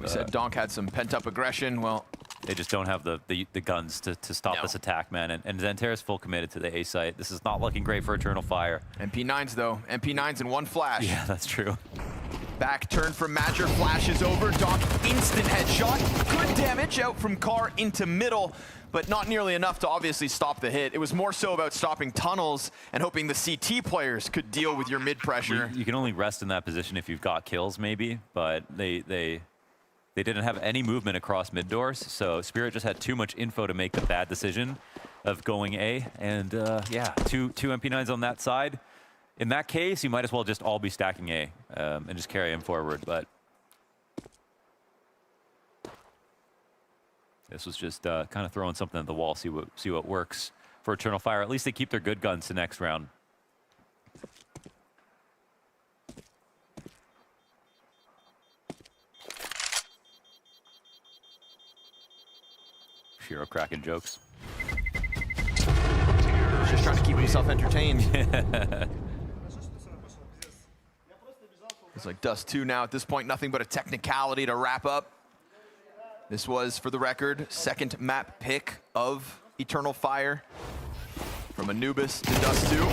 We said Donk had some pent-up aggression. Well, they just don't have the guns to stop this attack, man. And Santeras full committed to the A site. This is not looking great for Eternal Fire. MP9s though. MP9s in one flash. Yeah, that's true. Back turn from Madger, flashes over. Donk instant headshot. Good damage out from Car into middle, but not nearly enough to obviously stop the hit. It was more so about stopping tunnels and hoping the CT players could deal with your mid pressure. You can only rest in that position if you've got kills, maybe, but they didn't have any movement across mid doors, so Spirit just had too much info to make the bad decision. of going A. And yeah, two MP9s on that side. In that case, you might as well just all be stacking A and just carry him forward. But this was just kind of throwing something at the wall, see what works for Eternal Fire. At least they keep their good guns to next round. Shiro cracking jokes. Just trying to keep himself entertained. It's like Dust 2 now at this point, nothing but a technicality to wrap up. This was, for the record, second map pick of Eternal Fire from Anubis to Dust 2.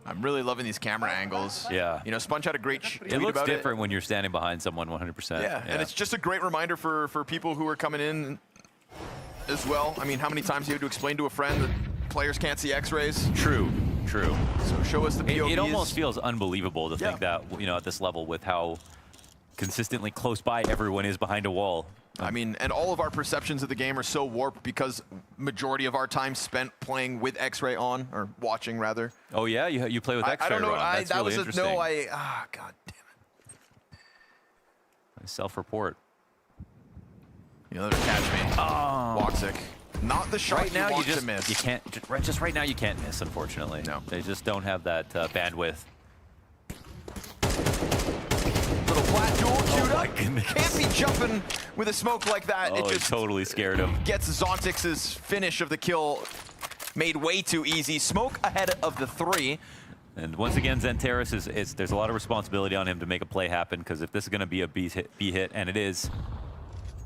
I'm really loving these camera angles. Yeah. You know, Sponge had a great tweet It looks about different when you're standing behind someone 100%. Yeah, and it's just a great reminder for people who are coming in as well. I mean, how many times do you have to explain to a friend that players can't see X-rays? True. So show us the POVs. It almost feels unbelievable to think that, you know, at this level with how consistently close by everyone is behind a wall. I mean, and all of our perceptions of the game are so warped because majority of our time spent playing with X-ray on, or watching rather. Oh yeah, you play with X-ray. I don't know. That's that really was interesting. God damn it. Self-report. You know, catch me. Oh. Woxic. Not the shot right now you want just to miss. You can't. Just right now you can't miss. Unfortunately, no. They just don't have that bandwidth. Little flat duel queued Oh my up. goodness. Can't be jumping with a smoke like that. Oh, It it just totally scared him. gets Zontix's finish of the kill made way too easy. Smoke ahead of the 3. And once again, Xantares there's a lot of responsibility on him to make a play happen, because if this is going to be a B hit, and it is,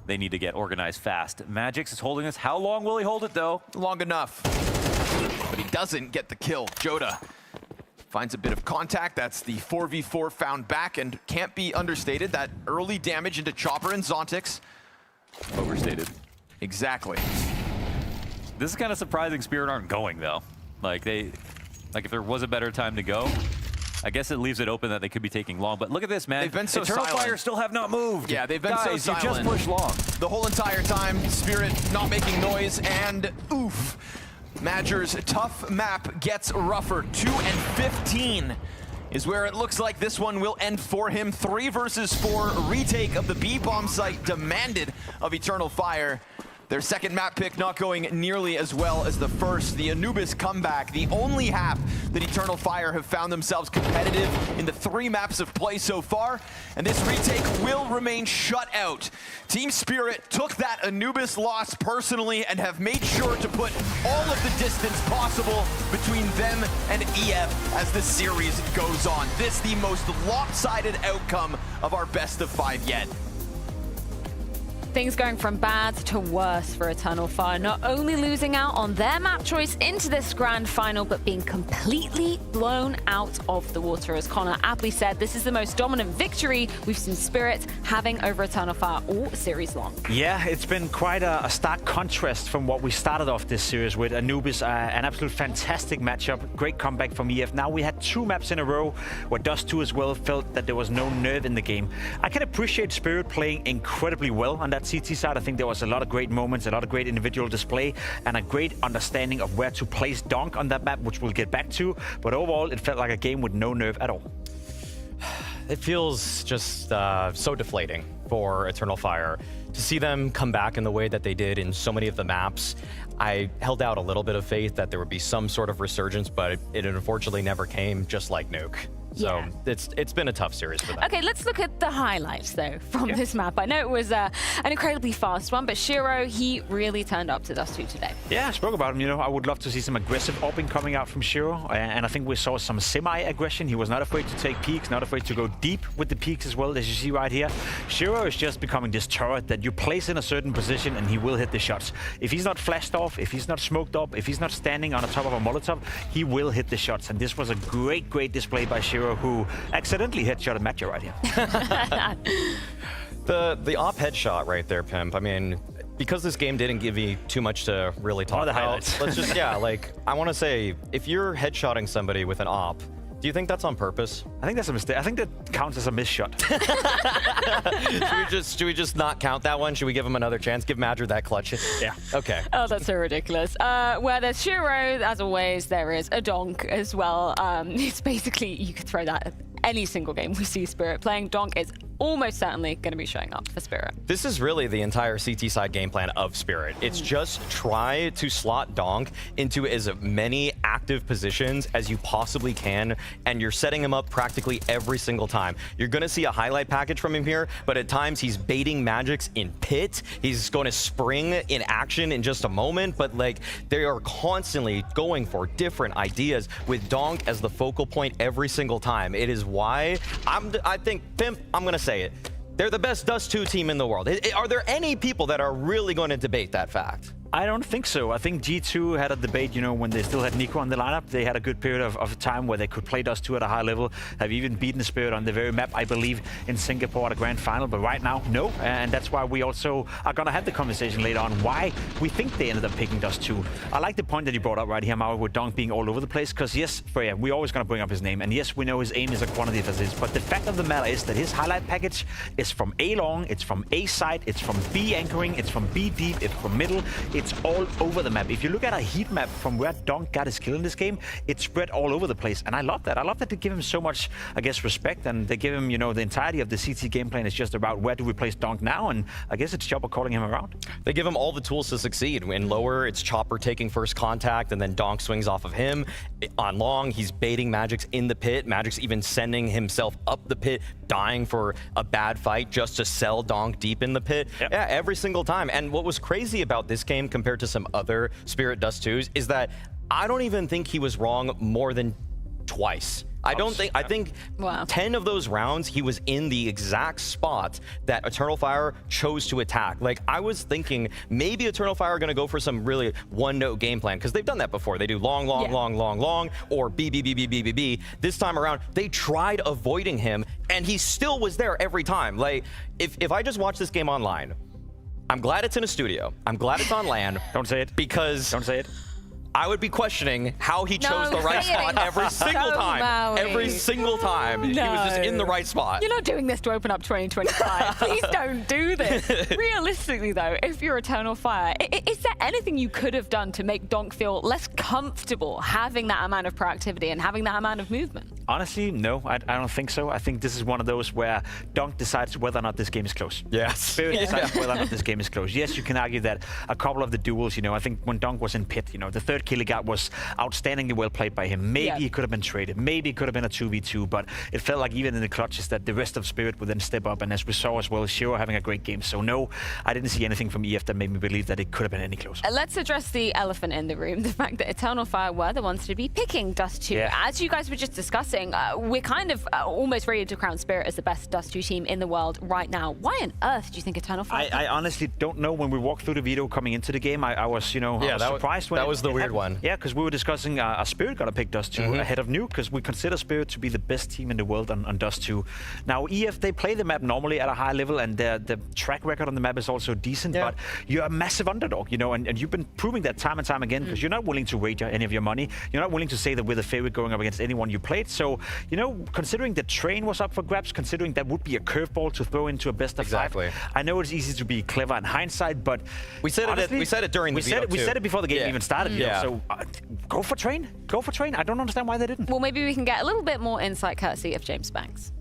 they need to get organized fast. Magix is holding this. How long will he hold it, though? Long enough. But he doesn't get the kill. Joda finds a bit of contact. That's the 4v4 found back, and can't be understated. That early damage into Chopper and Zontix. Overstated. Exactly. This is kind of surprising Spirit aren't going, though. Like, if there was a better time to go, I guess it leaves it open that they could be taking long. But look at this, man. They've been so Eternal silent. Fire still have not moved. Yeah, they've been Guys, so silent. you just pushed long. The whole entire time, Spirit not making noise, and oof. Madger's tough map gets rougher. 2 and 15 is where it looks like this one will end for him. 3 versus 4, retake of the B-bomb site demanded of Eternal Fire. Their second map pick not going nearly as well as the first. The Anubis comeback, the only half that Eternal Fire have found themselves competitive in the 3 maps of play so far. And this retake will remain shut out. Team Spirit took that Anubis loss personally and have made sure to put all of the distance possible between them and EF as the series goes on. This the most lopsided outcome of our best of 5 yet. Things going from bad to worse for Eternal Fire, not only losing out on their map choice into this grand final, but being completely blown out of the water. As Connor aptly said, this is the most dominant victory we've seen Spirit having over Eternal Fire all series long. Yeah, it's been quite a stark contrast from what we started off this series with. Anubis, an absolute fantastic matchup, great comeback from EF. Now we had 2 maps in a row where Dust 2 as well felt that there was no nerve in the game. I can appreciate Spirit playing incredibly well on that CT side. I think there was a lot of great moments, a lot of great individual display, and a great understanding of where to place Donk on that map, which we'll get back to. But overall, it felt like a game with no nerve at all. It feels just so deflating for Eternal Fire. To see them come back in the way that they did in so many of the maps, I held out a little bit of faith that there would be some sort of resurgence, but it unfortunately never came, just like Nuke. So it's been a tough series for them. Okay, let's look at the highlights, though, from this map. I know it was an incredibly fast one, but Shiro, he really turned up to Dust 2 today. Yeah, I spoke about him. You know, I would love to see some aggressive opping coming out from Shiro, and I think we saw some semi-aggression. He was not afraid to take peeks, not afraid to go deep with the peeks as well, as you see right here. Shiro is just becoming this turret that you place in a certain position and he will hit the shots. If he's not flashed off, if he's not smoked up, if he's not standing on the top of a Molotov, he will hit the shots. And this was a great, great display by Shiro, who accidentally headshot a Matcha right here. The op headshot right there, Pimp. I mean, because this game didn't give me too much to really talk about, let's just, I want to say, if you're headshotting somebody with an op, Do you think that's on purpose? I think that's a mistake. I think that counts as a missed shot. Should we just not count that one? Should we give him another chance? Give Madrid that clutch? Yeah. Okay. Oh, that's so ridiculous. Where there's Shiro, as always, there is a Donk as well. It's basically, you could throw that at any single game we see Spirit playing. Donk is almost certainly going to be showing up for Spirit. This is really the entire CT side game plan of Spirit. It's just try to slot Donk into as many active positions as you possibly can, and you're setting him up practically every single time. You're going to see a highlight package from him here, but at times he's baiting Magics in pit. He's going to spring in action in just a moment, but like they are constantly going for different ideas with Donk as the focal point every single time. It is why I think, Pimp, I'm going to say it. They're the best Dust 2 team in the world. Are there any people that are really going to debate that fact? I don't think so. I think G2 had a debate, you know, when they still had Nico on the lineup. They had a good period of time where they could play Dust 2 at a high level, have even beaten Spirit on the very map, I believe, in Singapore at a grand final. But right now, no. And that's why we also are going to have the conversation later on why we think they ended up picking Dust 2. I like the point that you brought up right here, Mauro, with Donk being all over the place. Because yes, Freya, we're always going to bring up his name. And yes, we know his aim is a quantity of assists. But the fact of the matter is that his highlight package is from A long, it's from A side, it's from B anchoring, it's from B deep, it's from middle. It's all over the map. If you look at a heat map from where Donk got his kill in this game, it's spread all over the place. And I love that. I love that they give him so much, I guess, respect. And they give him, you know, the entirety of the CT game plan is just about where do we place Donk now? And I guess it's Chopper calling him around. They give him all the tools to succeed. In lower, it's Chopper taking first contact, and then Donk swings off of him. On long, he's baiting Magix in the pit. Magix even sending himself up the pit, dying for a bad fight just to sell Donk deep in the pit. Yep. Yeah, every single time. And what was crazy about this game compared to some other Spirit Dust 2s is that I don't even think he was wrong more than twice. I think 10 of those rounds, he was in the exact spot that Eternal Fire chose to attack. Like, I was thinking maybe Eternal Fire are going to go for some really one-note game plan, because they've done that before. They do long, or B, B, B, B, B, B, B. This time around, they tried avoiding him, and he still was there every time. Like, if I just watch this game online, I'm glad it's in a studio. I'm glad it's on LAN. Don't say it. Because... Don't say it. I would be questioning how he chose the right spot every single time. Maui. Every single time. He was just in the right spot. You're not doing this to open up 2025. Please don't do this. Realistically, though, if you're Eternal Fire, is there anything you could have done to make Donk feel less comfortable having that amount of proactivity and having that amount of movement? Honestly, no, I don't think so. I think this is one of those where Donk decides whether or not this game is close. Yes. Spirit decides whether or not this game is close. Yes, you can argue that a couple of the duels, you know, I think when Donk was in pit, you know, the third kill he got was outstandingly well played by him. Maybe he could have been traded. Maybe it could have been a 2v2, but it felt like even in the clutches that the rest of Spirit would then step up. And as we saw as well, Shiro having a great game. So no, I didn't see anything from EF that made me believe that it could have been any closer. Let's address the elephant in the room, the fact that Eternal Fire were the ones to be picking Dust 2. Yeah. As you guys were just discussing, we're kind of almost ready to crown Spirit as the best Dust 2 team in the world right now. Why on earth do you think Eternal Fire? I honestly don't know. When we walked through the video coming into the game, I was, you know, I was surprised when that was the weird one. Yeah, because we were discussing a Spirit got to pick Dust 2 ahead of Nuke, because we consider Spirit to be the best team in the world on Dust 2. Now, EF, they play the map normally at a high level, and the track record on the map is also decent, but you're a massive underdog, you know, and you've been proving that time and time again, because you're not willing to wager any of your money. You're not willing to say that we're the favorite going up against anyone you played. So, you know, considering the train was up for grabs, considering that would be a curveball to throw into a best of five. I know it's easy to be clever in hindsight, but we said honestly, it during the video we said it before the game even started. You know, so go for train. Go for train. I don't understand why they didn't. Well, maybe we can get a little bit more insight courtesy of James Banks.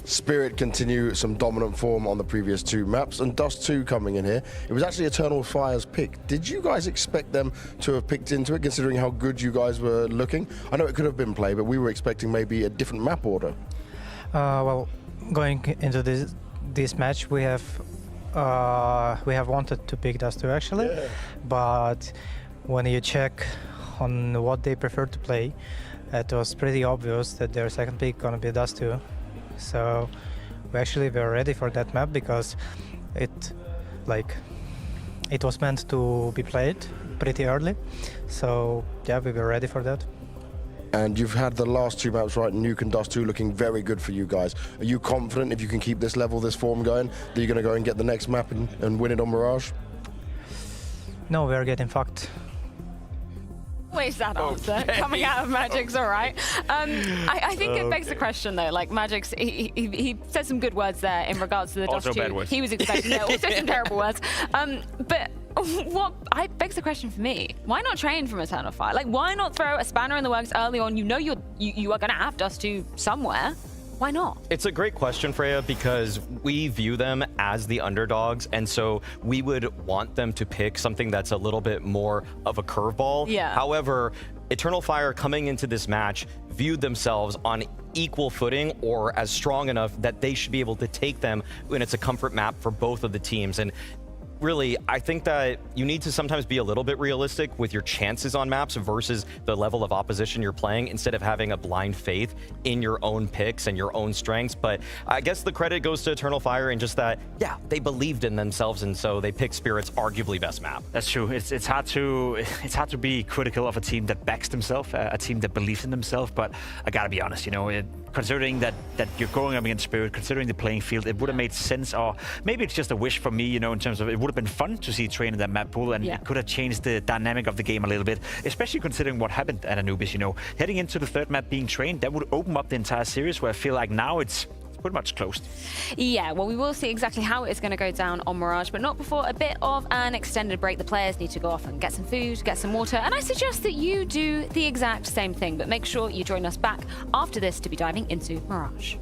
Spirit continue some dominant form on the previous two maps, and Dust 2 coming in here. It was actually Eternal Fire's pick. Did you guys expect them to have picked into it, considering how good you guys were looking? I know it could have been play, but we were expecting maybe a different map order. Well, going into this match, we have wanted to pick Dust 2 actually, but when you check on what they prefer to play, it was pretty obvious that their second pick gonna be Dust 2. So we actually were ready for that map because it was meant to be played pretty early. So yeah, we were ready for that. And you've had the last two maps, right? Nuke and Dust 2 looking very good for you guys. Are you confident if you can keep this level, this form going, that you're going to go and get the next map and win it on Mirage? No, we're getting fucked. Always that answer coming out of Magic's, all right. I think it begs the question though. Like Magic's, he said some good words there in regards to the Also Dust 2. bad words. He was expecting also some terrible words. But what begs the question for me? Why not train from Eternal Fire? Like, why not throw a spanner in the works early on? You know you are going to have Dust 2 somewhere. Why not? It's a great question, Freya, because we view them as the underdogs, and so we would want them to pick something that's a little bit more of a curveball. Yeah. However, Eternal Fire coming into this match viewed themselves on equal footing or as strong enough that they should be able to take them when it's a comfort map for both of the teams. And really, I think that you need to sometimes be a little bit realistic with your chances on maps versus the level of opposition you're playing instead of having a blind faith in your own picks and your own strengths. But I guess the credit goes to Eternal Fire and just that, yeah, they believed in themselves, and so they picked Spirit's arguably best map. That's true. It's hard to be critical of a team that backs themselves, a team that believes in themselves. But I gotta be honest, considering that you're going up against Spirit, considering the playing field, it would have made sense, or maybe it's just a wish for me, in terms of it would have been fun to see Train in that map pool, and it could have changed the dynamic of the game a little bit, especially considering what happened at Anubis. Heading into the third map being Train, that would open up the entire series, where I feel like now it's pretty much closed. Yeah, well, we will see exactly how it is going to go down on Mirage, but not before a bit of an extended break. The players need to go off and get some food, get some water, and I suggest that you do the exact same thing, but make sure you join us back after this to be diving into Mirage.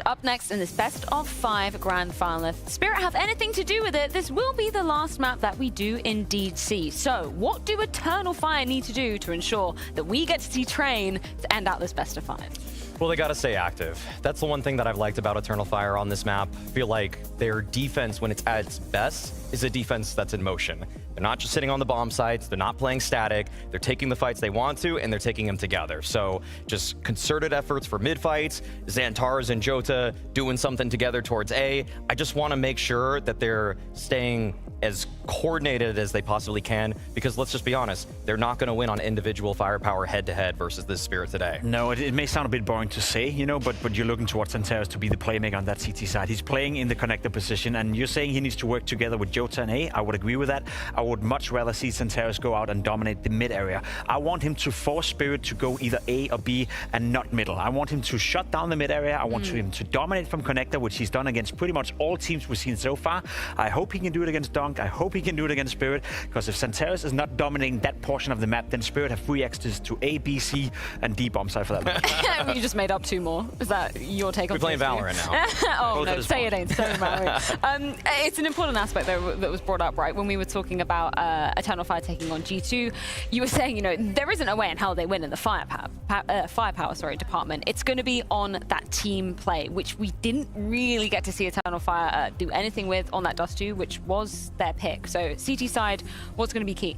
Up next in this best of 5 grand final. If Spirit have anything to do with it, this will be the last map that we do indeed see. So what do Eternal Fire need to do to ensure that we get to see Train to end out this best of 5? Well, they got to stay active. That's the one thing that I've liked about Eternal Fire on this map. I feel like their defense, when it's at its best, is a defense that's in motion. They're not just sitting on the bomb sites. They're not playing static. They're taking the fights they want to, and they're taking them together. So just concerted efforts for mid fights, Xantars and Jota doing something together towards A. I just want to make sure that they're staying as coordinated as they possibly can, because let's just be honest, they're not going to win on individual firepower head-to-head versus this Spirit today. No, it may sound a bit boring to say, you know, but you're looking towards Xantars to be the playmaker on that CT side. He's playing in the connector position, and you're saying he needs to work together with Jota and A. I would agree with that. I would much rather see Xantars go out and dominate the mid area. I want him to force Spirit to go either A or B and not middle. I want him to shut down the mid area. I want him to dominate from connector, which he's done against pretty much all teams we've seen so far. I hope he can do it against Dunk. I hope he can do it against Spirit, because if Xantars is not dominating that portion of the map, then Spirit have free access to A, B, C, and D bomb site for that map. You just made up 2 more. Is that your take on it? We're playing Valorant now. Oh, no, say it ain't. Say it ain't. It's an important aspect, though, that was brought up, right? When we were talking about Eternal Fire taking on G2, you were saying, you know, there isn't a way in how they win in the firepower department. It's going to be on that team play, which we didn't really get to see Eternal Fire do anything with on that Dust 2, which was their pick. So CT side, what's going to be key?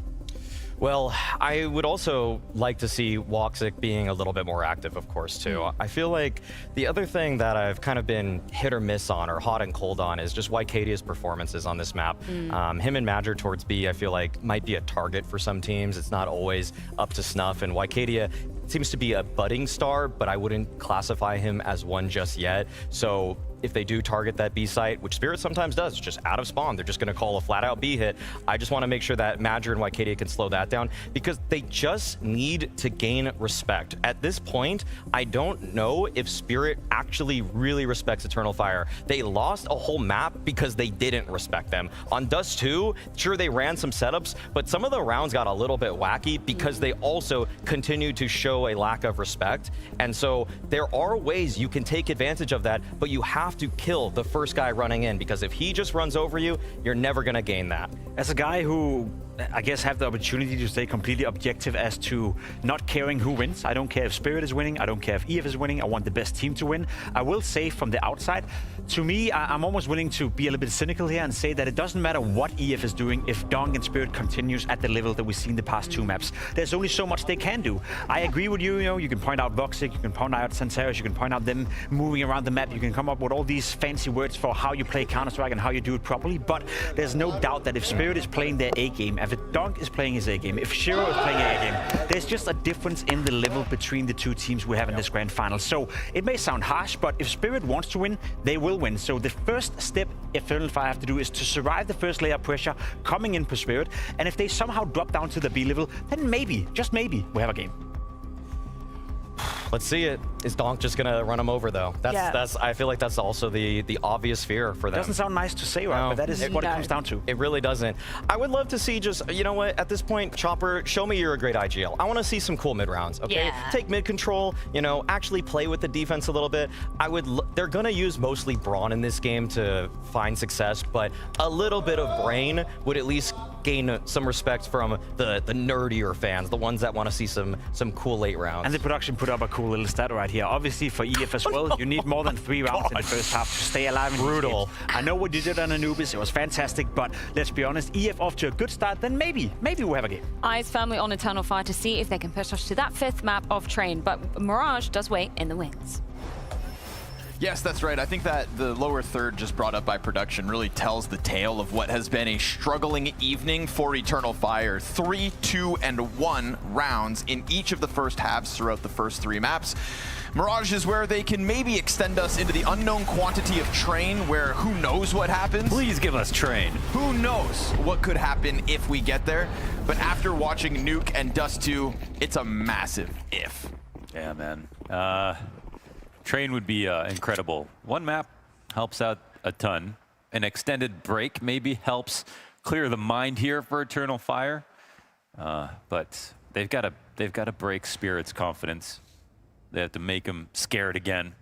Well, I would also like to see Woxic being a little bit more active, of course, too. I feel like the other thing that I've kind of been hit or miss on, or hot and cold on, is just Wykadia's performances on this map. Him and Madger towards B, I feel like might be a target for some teams. It's not always up to snuff, and Wykadia seems to be a budding star, but I wouldn't classify him as one just yet. So if they do target that B site, which Spirit sometimes does, just out of spawn, they're just going to call a flat-out B hit. I just want to make sure that Madger and Wykadia can slow that down, because they just need to gain respect. At this point, I don't know if Spirit actually really respects Eternal Fire. They lost a whole map because they didn't respect them. On Dust 2, sure, they ran some setups, but some of the rounds got a little bit wacky because they also continued to show a lack of respect. And so there are ways you can take advantage of that, but you have to kill the first guy running in, because if he just runs over you, you're never going to gain that. As a guy who, I guess, have the opportunity to stay completely objective as to not caring who wins. I don't care if Spirit is winning. I don't care if EF is winning. I want the best team to win. I will say from the outside, to me, I'm almost willing to be a little bit cynical here and say that it doesn't matter what EF is doing if Dong and Spirit continues at the level that we've seen the past 2 maps. There's only so much they can do. I agree with you, you know, you can point out Voxic, you can point out Xantars, you can point out them moving around the map, you can come up with all these fancy words for how you play Counter-Strike and how you do it properly, but there's no doubt that if Spirit is playing their A game, if Dunk is playing his A game, if Shiro is playing A game, there's just a difference in the level between the 2 teams we have in this grand final. So it may sound harsh, but if Spirit wants to win, they will win. So the first step Eternal Fire have to do is to survive the first layer of pressure coming in for Spirit, and if they somehow drop down to the B level, then maybe, just maybe, we have a game. Let's see it. Is Donk just gonna run him over though? That's I feel like that's also the obvious fear for them. Doesn't sound nice to say, right? But that is what it comes down to. It really doesn't. I would love to see just, you know what, at this point, Chopper, show me you're a great IGL. I want to see some cool mid rounds, okay? Yeah. Take mid control, you know, actually play with the defense a little bit. They're gonna use mostly Brawn in this game to find success, but a little bit of brain would at least gain some respect from the nerdier fans, the ones that want to see some cool late rounds. And the production put up a cool little stat right here. Obviously for EF as well, you need more than 3 rounds in the first half to stay alive. Brutal. I know what you did on Anubis, it was fantastic, but let's be honest, EF off to a good start, then maybe we'll have a game. Eyes firmly on Eternal Fire to see if they can push us to that 5th map of Train, but Mirage does wait in the wings. Yes, that's right. I think that the lower third just brought up by production really tells the tale of what has been a struggling evening for Eternal Fire. 3, 2, and 1 rounds in each of the first halves throughout the first 3 maps. Mirage is where they can maybe extend us into the unknown quantity of Train, where who knows what happens. Please give us Train. Who knows what could happen if we get there. But after watching Nuke and Dust 2, it's a massive if. Yeah, man. Train would be incredible. One map helps out a ton. An extended break maybe helps clear the mind here for Eternal Fire. But they've got to break Spirit's confidence. They have to make him scared again.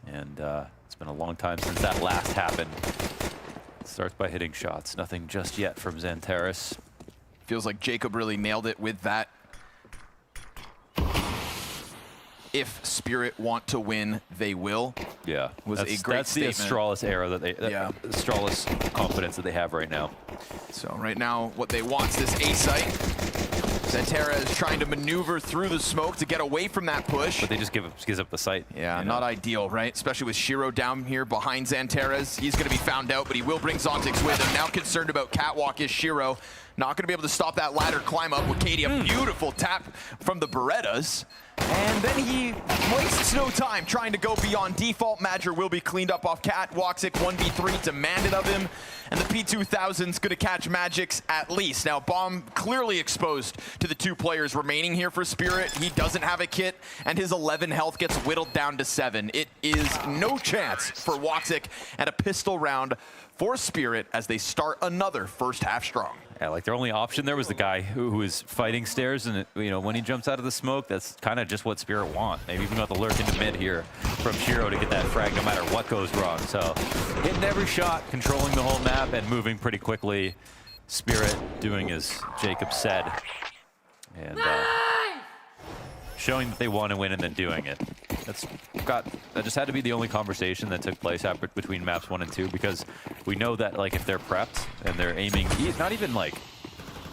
And been a long time since that last happened. Starts by hitting shots. Nothing just yet from Xantares. Feels like Jacob really nailed it with that. If Spirit want to win, they will. Yeah, was that's, a great that's statement. the Astralis era that they, Astralis confidence that they have right now. So right now, what they want is this A site. Xantera is trying to maneuver through the smoke to get away from that push. But they just gives up the site. Yeah, you know? not ideal, right? Especially with Shiro down here behind Xantares. He's going to be found out, but he will bring Zontix with him. Now concerned about Catwalk is Shiro. Not going to be able to stop that ladder climb up with Katie. A beautiful tap from the Berettas. And then he wastes no time trying to go beyond default. Madger will be cleaned up off Cat. Woxic 1v3 demanded of him. And the P2000's going to catch Magix at least. Now, Bomb clearly exposed to the 2 players remaining here for Spirit. He doesn't have a kit, and his 11 health gets whittled down to 7. It is no chance for Woxic, and a pistol round for Spirit as they start another first half strong. Yeah, like their only option there was the guy who was fighting stairs, and you know, when he jumps out of the smoke, that's kind of just what Spirit want. They've even got the lurk into mid here from Shiro to get that frag no matter what goes wrong. So hitting every shot, controlling the whole map, and moving pretty quickly. Spirit doing as Jacob said, and showing that they want to win and then doing it. That just had to be the only conversation that took place between maps 1 and 2, because we know that like if they're prepped and they're aiming, not even like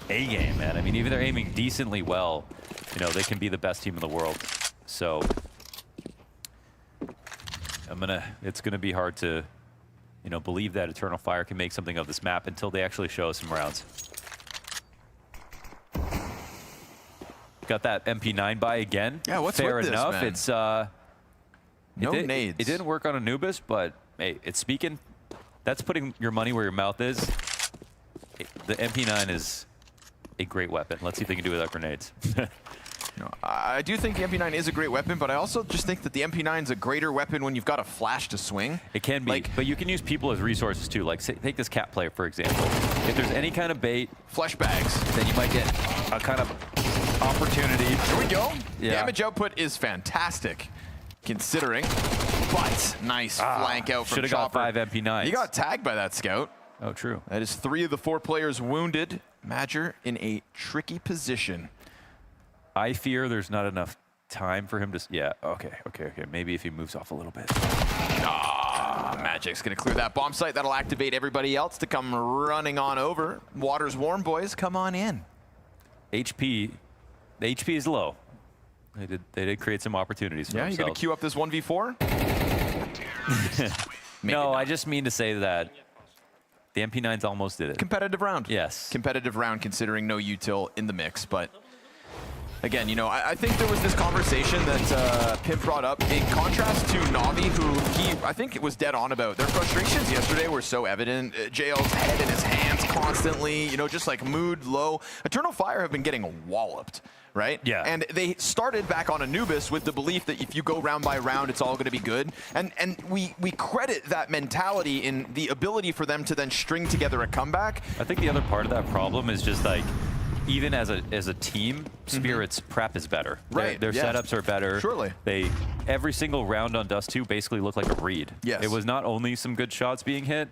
A game, man. I mean, even they're aiming decently well, you know, they can be the best team in the world. So it's gonna be hard to, you know, believe that Eternal Fire can make something of this map until they actually show us some rounds. Got that MP9 buy again. Yeah, what's fair with this, enough. man? It's no nades. It didn't work on Anubis, but hey, it's speaking. That's putting your money where your mouth is. The MP9 is a great weapon. Let's see if they can do it without grenades. No, I do think the MP9 is a great weapon, but I also just think that the MP9 is a greater weapon when you've got a flash to swing. It can be, but you can use people as resources too. Like, say, take this cat player, for example. If there's any kind of bait, flesh bags, then you might get a kind of opportunity. Here we go. Yeah. Damage output is fantastic, considering, but nice flank out from Should have got Chopper. 5 MP9s. He got tagged by that scout. Oh, true. That is 3 of the 4 players wounded. Madger in a tricky position. I fear there's not enough time for him to... Yeah, okay. Maybe if he moves off a little bit. Magic's going to clear that bomb site. That'll activate everybody else to come running on over. Water's warm, boys. Come on in. HP... The HP is low. They did create some opportunities for themselves. You going to queue up this 1v4? No, I just mean to say that the MP9s almost did it. Competitive round. Yes. Competitive round considering no util in the mix, but... Again, you know, I think there was this conversation that Pimp brought up in contrast to Navi, who I think it was dead on about. Their frustrations yesterday were so evident. JL's head in his hands constantly, you know, just like mood low. Eternal Fire have been getting walloped, right? Yeah. And they started back on Anubis with the belief that if you go round by round, it's all going to be good. And we credit that mentality in the ability for them to then string together a comeback. I think the other part of that problem is just like, even as a team, Spirit's prep is better. Right. Their setups are better. Surely. Every single round on Dust 2 basically looked like a read. Yes. It was not only some good shots being hit.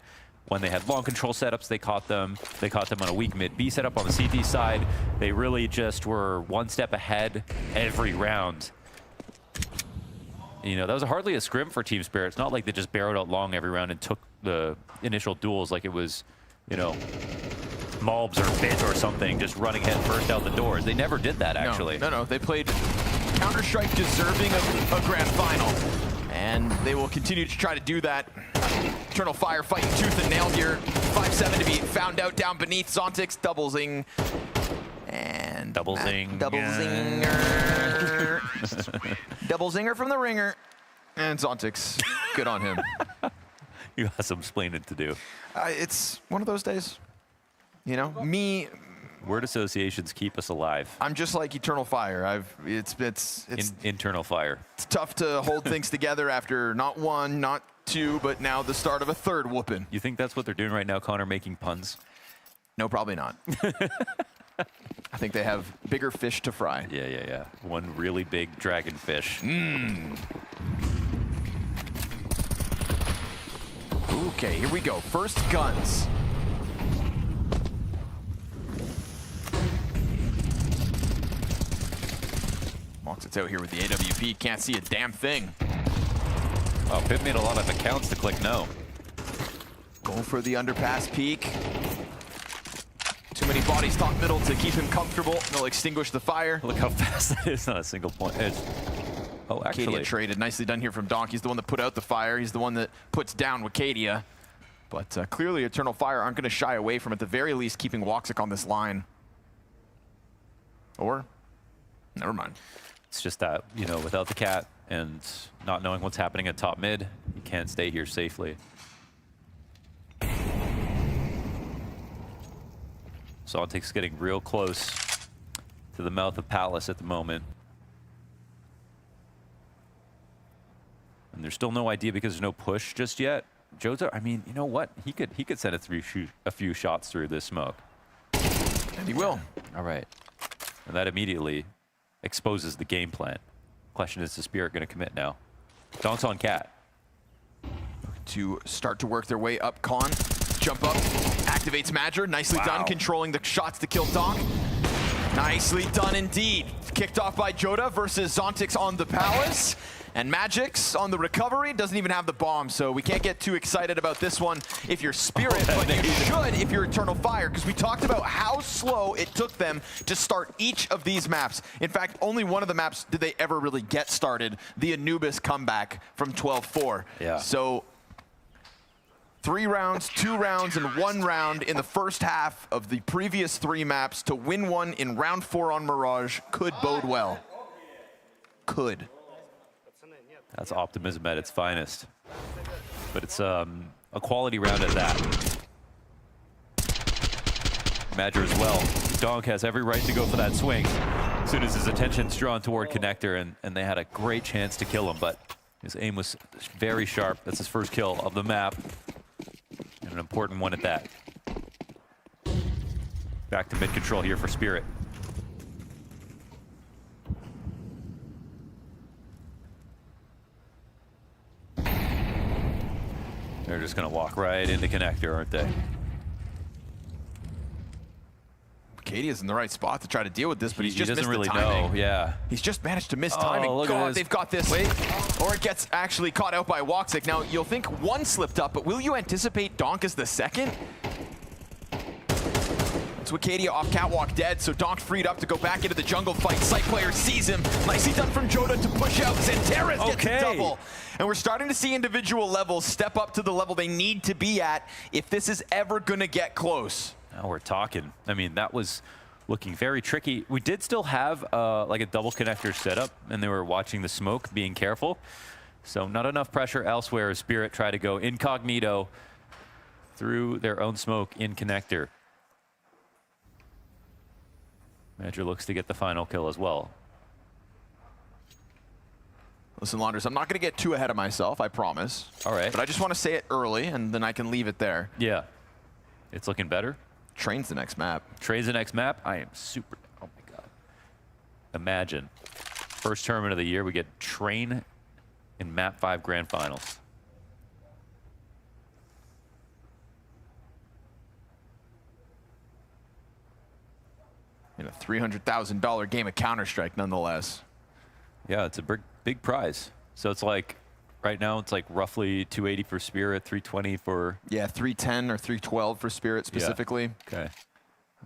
When they had long control setups, they caught them. They caught them on a weak mid B setup on the CT side. They really just were one step ahead every round. You know, that was hardly a scrim for Team Spirit. It's not like they just barreled out long every round and took the initial duels like it was, you know, Malbs or Bit or something, just running head first out the doors. They never did that, actually. No. They played Counter-Strike deserving of a grand final. And they will continue to try to do that. Eternal Fire fighting tooth and nail here. 5-7 to be found out down beneath. Zontix double zing. And double zing. Double zinger. Double zinger from the ringer. And Zontix, good on him. You got some explaining to do. It's one of those days. You know, word associations keep us alive. I'm just like Eternal Fire. It's Internal Fire. It's tough to hold things together after not 1, not 2, but now the start of a 3rd whooping. You think that's what they're doing right now, Connor, making puns? No, probably not. I think they have bigger fish to fry. Yeah. One really big dragon fish. Okay, here we go. First guns. Walks it out here with the AWP. Can't see a damn thing. Oh, Pip made a lot of accounts to click no. Going for the underpass peek. Too many bodies top middle to keep him comfortable. They'll extinguish the fire. Look how fast that is. Not a single point. Oh, actually. Cadia traded. Nicely done here from Donk. He's the one that put out the fire. He's the one that puts down Cadia. But clearly Eternal Fire aren't going to shy away from, at the very least, keeping Woxic on this line. Or, never mind. It's just that, you know, without the cat and not knowing what's happening at top mid, you can't stay here safely. Zontic's getting real close to the mouth of Palace at the moment. And there's still no idea because there's no push just yet. Jota, I mean, you know what? He could send a few shots through this smoke. And he will. All right. And that immediately exposes the game plan. Question is the Spirit going to commit now? Donk's on cat. To start to work their way up Con. Jump up, activates Madger. Nicely done, controlling the shots to kill Donk. Nicely done indeed. Kicked off by Jota versus Zontix on the Palace. And Magix on the recovery doesn't even have the bomb, so we can't get too excited about this one if you're Spirit, but you should if you're Eternal Fire, because we talked about how slow it took them to start each of these maps. In fact, only one of the maps did they ever really get started, the Anubis comeback from 12-4. Yeah. So 3 rounds, 2 rounds, and 1 round in the first half of the previous 3 maps to win one in round 4 on Mirage could bode well. Could. That's optimism at its finest. But it's a quality round at that. Madger as well. Donk has every right to go for that swing as soon as his attention's drawn toward Connector, and they had a great chance to kill him, but his aim was very sharp. That's his first kill of the map, and an important one at that. Back to mid control here for Spirit. They're just going to walk right into Connector, aren't they? Cadia's in the right spot to try to deal with this, but he's just doesn't missed really the timing. know. Yeah. He's just managed to miss timing. God, they've got this. Wait. Or it gets actually caught out by Woxic. Now, you'll think one slipped up, but will you anticipate Donk as the second? It's Cadia off catwalk dead, so Donk freed up to go back into the jungle fight. Site player sees him. Nicely done from Jota to push out. Xanteras gets a double. And we're starting to see individual levels step up to the level they need to be at if this is ever going to get close. Now we're talking. I mean, that was looking very tricky. We did still have like a double Connector setup, and they were watching the smoke, being careful. So not enough pressure elsewhere as Spirit try to go incognito through their own smoke in Connector. Madger looks to get the final kill as well. Listen, Launders, I'm not going to get too ahead of myself, I promise. All right. But I just want to say it early, and then I can leave it there. Yeah. It's looking better. Train's the next map. Train's the next map? I am super... Oh, my God. Imagine. First tournament of the year, we get Train in Map 5 Grand Finals. In a $300,000 game of Counter-Strike, nonetheless. Yeah, it's a big prize. So it's like, right now, it's like roughly 280 for Spirit, 320 for... Yeah, 310 or 312 for Spirit specifically. Yeah. Okay.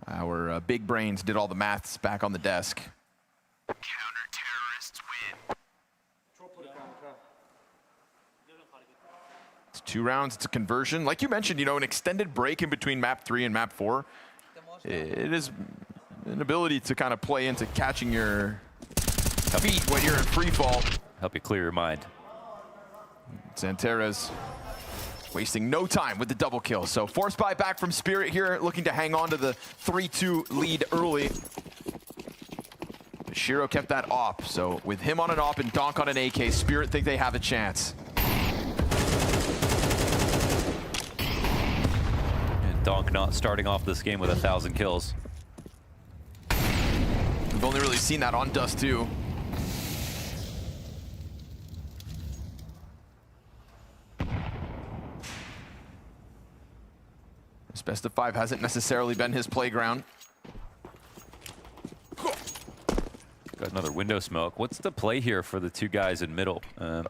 Our big brains did all the maths back on the desk. Counter-terrorists win. It's 2 rounds, it's a conversion. Like you mentioned, you know, an extended break in between map 3 and map 4. It is an ability to kind of play into catching your feet when you're in free fall. Help you clear your mind. Xanteras wasting no time with the double kill. So force buy back from Spirit here, looking to hang on to the 3-2 lead early. Shiro kept that op, so with him on an op and Donk on an AK, Spirit think they have a chance. And Donk not starting off this game with 1,000 kills. We've only really seen that on Dust 2. This best of 5 hasn't necessarily been his playground. Got another window smoke. What's the play here for the 2 guys in middle? Jail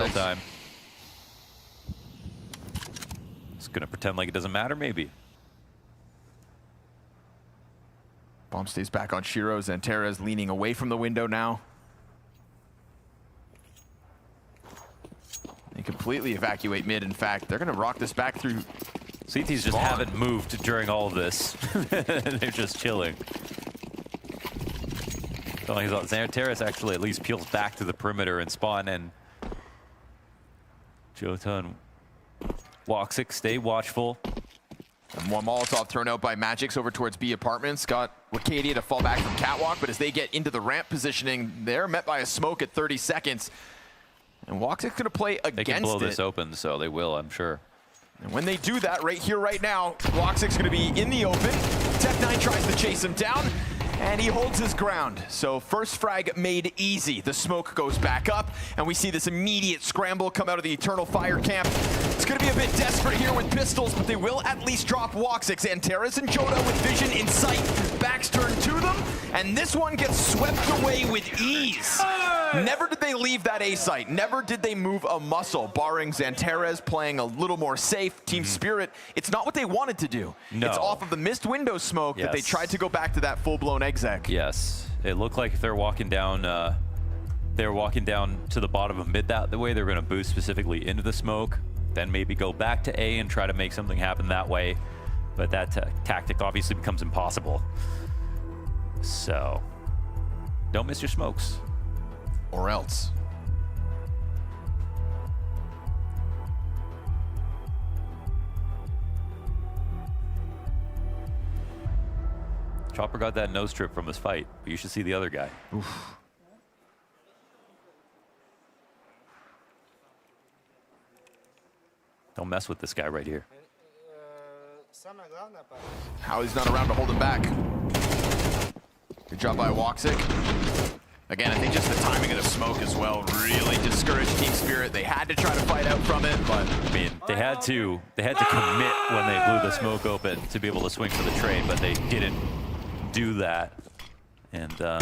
time. Just gonna pretend like it doesn't matter, maybe. Bomb stays back on Shiro. Xanterez leaning away from the window now. They completely evacuate mid. In fact, they're going to rock this back through. CTs just haven't moved during all of this. They're just chilling. So Xanterez actually at least peels back to the perimeter and spawn, and Jota and Woxic stay watchful. And one Molotov thrown out by Magix over towards B apartments. Got Arcadia to fall back from Catwalk, but as they get into the ramp positioning, they're met by a smoke at 30 seconds. And Woxic's going to play against it. They can blow this open, so they will, I'm sure. And when they do that, right here, right now, Woxic's going to be in the open. Tech9 tries to chase him down, and he holds his ground. So first frag made easy. The smoke goes back up, and we see this immediate scramble come out of the Eternal Fire camp. It's going to be a bit desperate here with pistols, but they will at least drop Woxic. Xanterez and Jota with vision in sight. Backs turned to them, and this one gets swept away with ease. Never did they leave that A site. Never did they move a muscle, barring Xanterez playing a little more safe. Team Spirit, it's not what they wanted to do. No. It's off of the missed window smoke that they tried to go back to that full-blown exec. Yes, it looked like if they're walking down to the bottom of mid that way, they're going to boost specifically into the smoke, then maybe go back to A and try to make something happen that way. But that tactic obviously becomes impossible. So, don't miss your smokes. Or else. Chopper got that nose trip from his fight, but you should see the other guy. Oof. Don't mess with this guy right here. Howie's not around to hold him back. Good job by Woxic. Again, I think just the timing of the smoke as well really discouraged Team Spirit. They had to try to fight out from it, but I mean, they had to commit when they blew the smoke open to be able to swing for the trade, but they didn't do that. And yeah.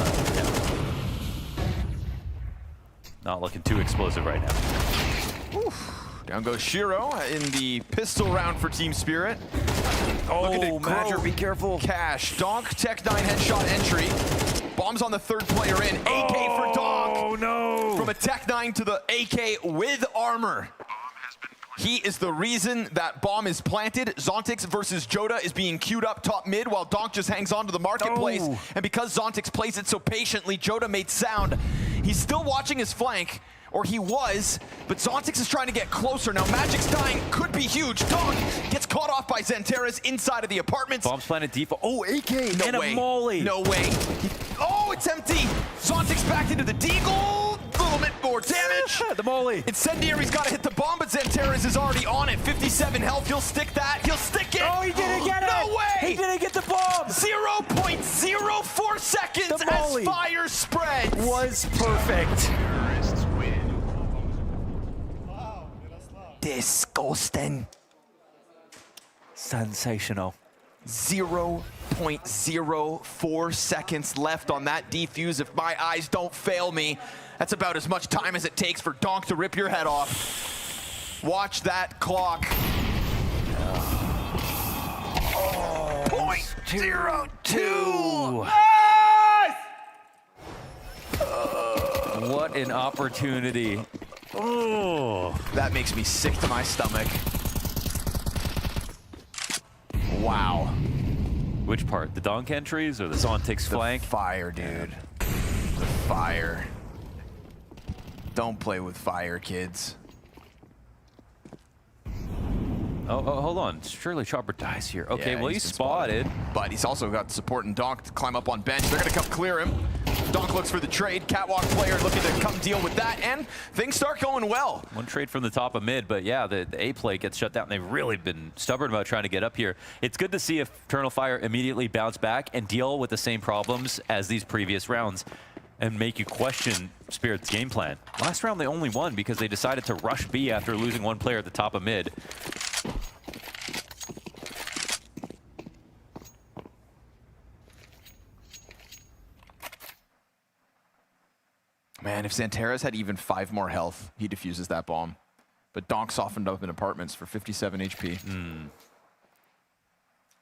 Not looking too explosive right now. Oof. Down goes Shiro in the pistol round for Team Spirit. Oh, Madger, be careful. Cash. Donk, Tech9 headshot entry. Bombs on the third player in. AK for Donk. Oh, no. From a Tech9 to the AK with armor. He is the reason that bomb is planted. Zontix versus Jota is being queued up top mid while Donk just hangs on to the marketplace. Oh. And because Zontix plays it so patiently, Jota made sound. He's still watching his flank. Or he was, but Zontix is trying to get closer. Now Magic's dying could be huge. Donk gets caught off by Xanterez inside of the apartments. Bombs planted default. Oh, AK no and way. a molly. No way. Oh, it's empty. Zontix back into the deagle. A little bit more damage. The molly. Incendiary's got to hit the bomb, but Xanterez is already on it. 57 health. He'll stick that. He'll stick it. Oh, he didn't get it. No way. He didn't get the bomb. 0.04 seconds as fire spreads. Was perfect. Disgusting. Sensational. 0.04 seconds left on that defuse. If my eyes don't fail me, that's about as much time as it takes for Donk to rip your head off. Watch that clock. Oh, 0.02. What an opportunity. Oh, that makes me sick to my stomach. Wow. Which part? The Donk entries or the Zontix flank? Fire, dude. The fire. Don't play with fire, kids. Oh, hold on. Surely Chopper dies here. Okay, Yeah, well, he's spotted. But he's also got support and Donk to climb up on bench. They're going to come clear him. Donk looks for the trade. Catwalk player looking to come deal with that, and things start going well. One trade from the top of mid, but yeah, the A play gets shut down. They've really been stubborn about trying to get up here. It's good to see Eternal Fire immediately bounce back and deal with the same problems as these previous rounds and make you question Spirit's game plan. Last round, they only won because they decided to rush B after losing one player at the top of mid. Man, if Xanteras had even 5 more health, he defuses that bomb. But Donk softened up in apartments for 57 HP.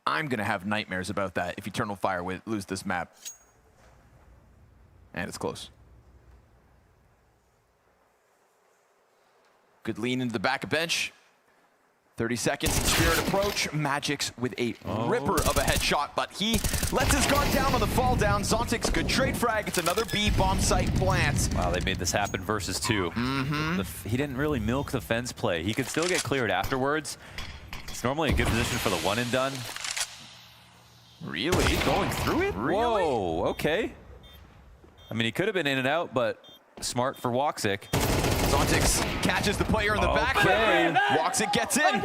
I'm going to have nightmares about that if Eternal Fire lose this map. And it's close. Good lean into the back of bench. 30 seconds, Spirit approach. Magic's with a ripper of a headshot, but he lets his guard down on the fall down. Zontic's good trade frag. It's another B bomb site plants. Wow, they made this happen versus 2. He didn't really milk the fence play. He could still get cleared afterwards. It's normally a good position for the one and done. Really? Going through it? Really? Whoa, okay. I mean, he could have been in and out, but smart for Woxic. Zontix catches the player in the back. Woxic gets in.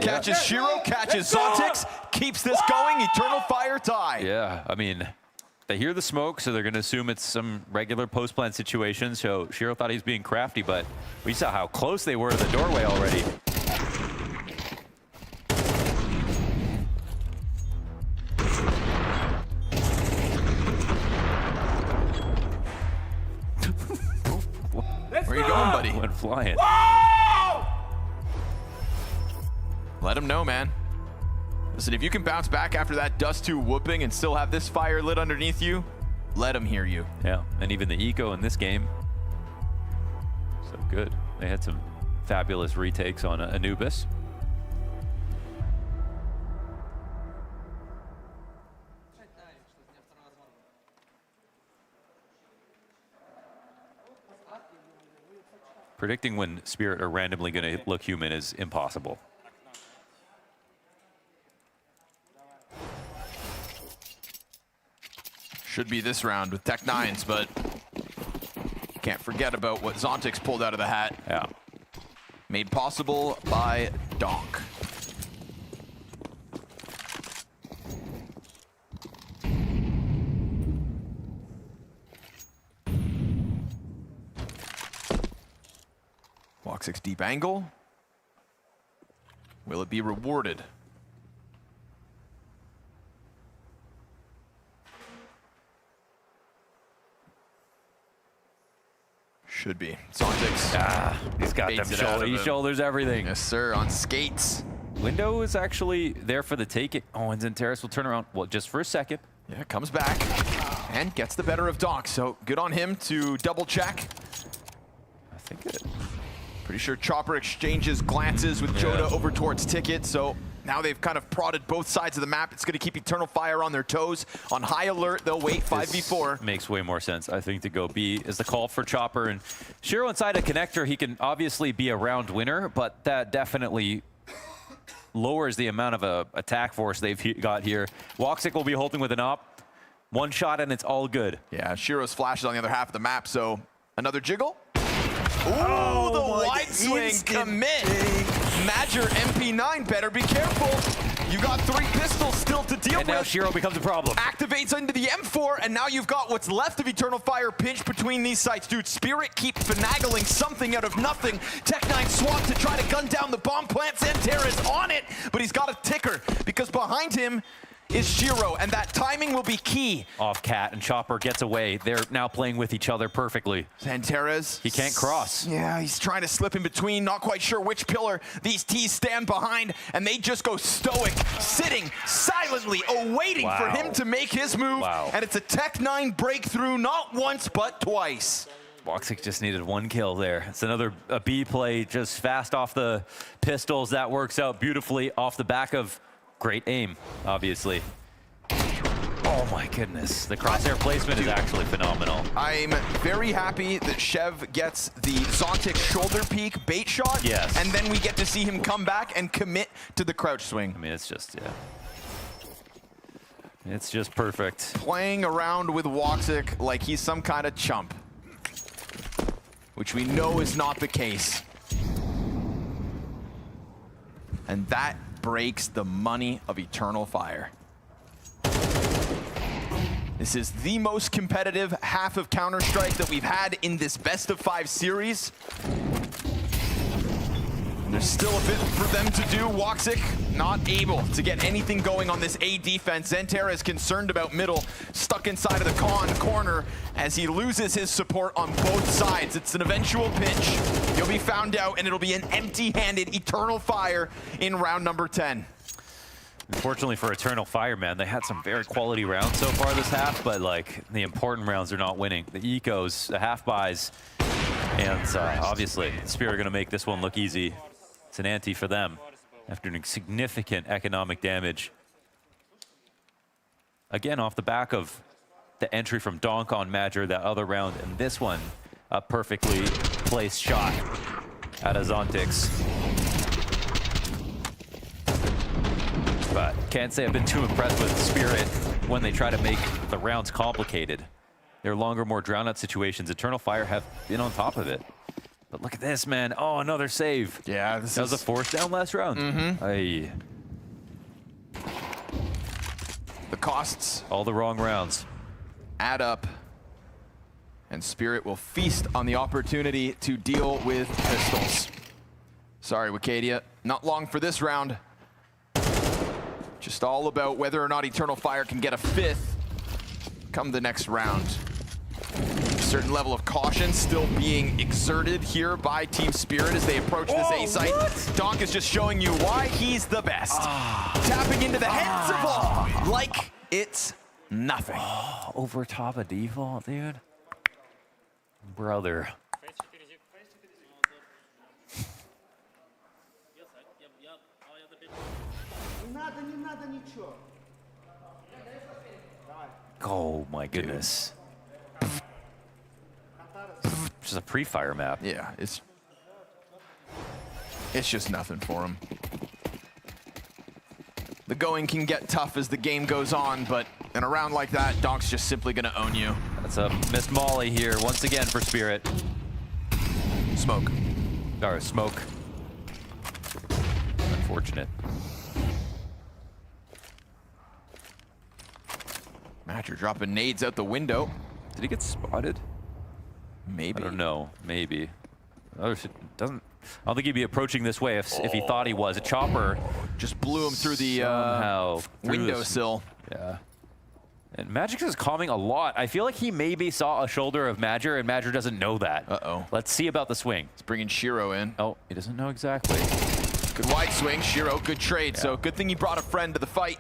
Catches Shiro, catches Zontix, keeps this going. Eternal Fire tie. Yeah, I mean, they hear the smoke, so they're going to assume it's some regular post-plant situation. So Shiro thought he was being crafty, but we saw how close they were to the doorway already. Where you going, buddy? Went flying. Let him know, man. Listen, if you can bounce back after that Dust 2 whooping and still have this fire lit underneath you, let him hear you. Yeah, and even the eco in this game. So good. They had some fabulous retakes on Anubis. Predicting when Spirit are randomly going to look human is impossible. Should be this round with Tech9s, but can't forget about what Zontix pulled out of the hat. Yeah. Made possible by Donk. Woxic's deep angle. Will it be rewarded? Should be. Zontix. He's got them shoulders. He shoulders everything. Yes, sir, on skates. Window is actually there for the taking. Oh, and Xanteras will turn around, well, just for a second. Yeah, comes back and gets the better of Donk. So good on him to double check. I think it. Pretty sure Chopper exchanges glances with Joda over towards Ticket, so now they've kind of prodded both sides of the map. It's going to keep Eternal Fire on their toes. On high alert, they'll wait 5v4. Makes way more sense, I think, to go B is the call for Chopper. And Shiro inside a connector, he can obviously be a round winner, but that definitely lowers the amount of attack force they've got here. Woxic will be holding with an op. One shot and it's all good. Yeah, Shiro's flash is on the other half of the map, so another jiggle. Ooh, the wide swing commit. Madger MP9, better be careful. You got 3 pistols still to deal with. And now Shiro becomes a problem. Activates into the M4, and now you've got what's left of Eternal Fire pinched between these sites. Dude, Spirit keep finagling something out of nothing. Tech9 swap to try to gun down the bomb plant. Xanteras on it, but he's got a ticker because behind him is Shiro, and that timing will be key. Off Cat, and Chopper gets away. They're now playing with each other perfectly. Xanteras. He can't cross. Yeah, he's trying to slip in between, not quite sure which pillar these T's stand behind, and they just go stoic, sitting silently, awaiting for him to make his move, and it's a Tech9 breakthrough, not once, but twice. Woxic just needed 1 kill there. It's another B play, just fast off the pistols. That works out beautifully off the back of great aim, obviously. Oh my goodness. The crosshair placement is actually phenomenal. I'm very happy that Chev gets the Zontix shoulder peek bait shot. Yes. And then we get to see him come back and commit to the crouch swing. I mean, it's just, it's just perfect. Playing around with Woxic like he's some kind of chump, which we know is not the case. And that breaks the money of Eternal Fire. This is the most competitive half of Counter-Strike that we've had in this best of 5 series. There's still a bit for them to do. Woxic not able to get anything going on this A defense. Zentera is concerned about middle, stuck inside of the corner as he loses his support on both sides. It's an eventual pinch. He'll be found out, and it'll be an empty-handed Eternal Fire in round number 10. Unfortunately for Eternal Fire, man, they had some very quality rounds so far this half, but like the important rounds are not winning. The ecos, the half buys, and obviously Spirit are going to make this one look easy. It's an ante for them after doing significant economic damage. Again, off the back of the entry from Donk on Major that other round, and this one, a perfectly placed shot out of Zontix. But can't say I've been too impressed with Spirit when they try to make the rounds complicated. They're longer, more drown-out situations. Eternal Fire have been on top of it. But look at this, man. Oh, another save. Yeah, that was a force down last round. Aye. The costs. All the wrong rounds. Add up. And Spirit will feast on the opportunity to deal with pistols. Sorry, Wicadia. Not long for this round. Just all about whether or not Eternal Fire can get a 5th come the next round. A certain level of caution still being exerted here by Team Spirit as they approach this A site. Donk is just showing you why he's the best. Tapping into the heads of all like it's nothing. Over top of default, dude. Brother. Oh my goodness. Just a pre-fire map. Yeah, it's just nothing for him. The going can get tough as the game goes on, but in a round like that, Donk's just simply gonna own you. That's a missed molly here once again for Spirit. Smoke. Or smoke. Unfortunate. Matcher dropping nades out the window. Did he get spotted? Maybe. I don't know. Maybe. I don't think he'd be approaching this way if he thought he was. A chopper just blew him through the windowsill. Yeah. And Magic is calming a lot. I feel like he maybe saw a shoulder of Major, and Major doesn't know that. Uh-oh. Let's see about the swing. It's bringing Shiro in. Oh, he doesn't know exactly. Good wide swing, Shiro. Good trade. So good thing he brought a friend to the fight.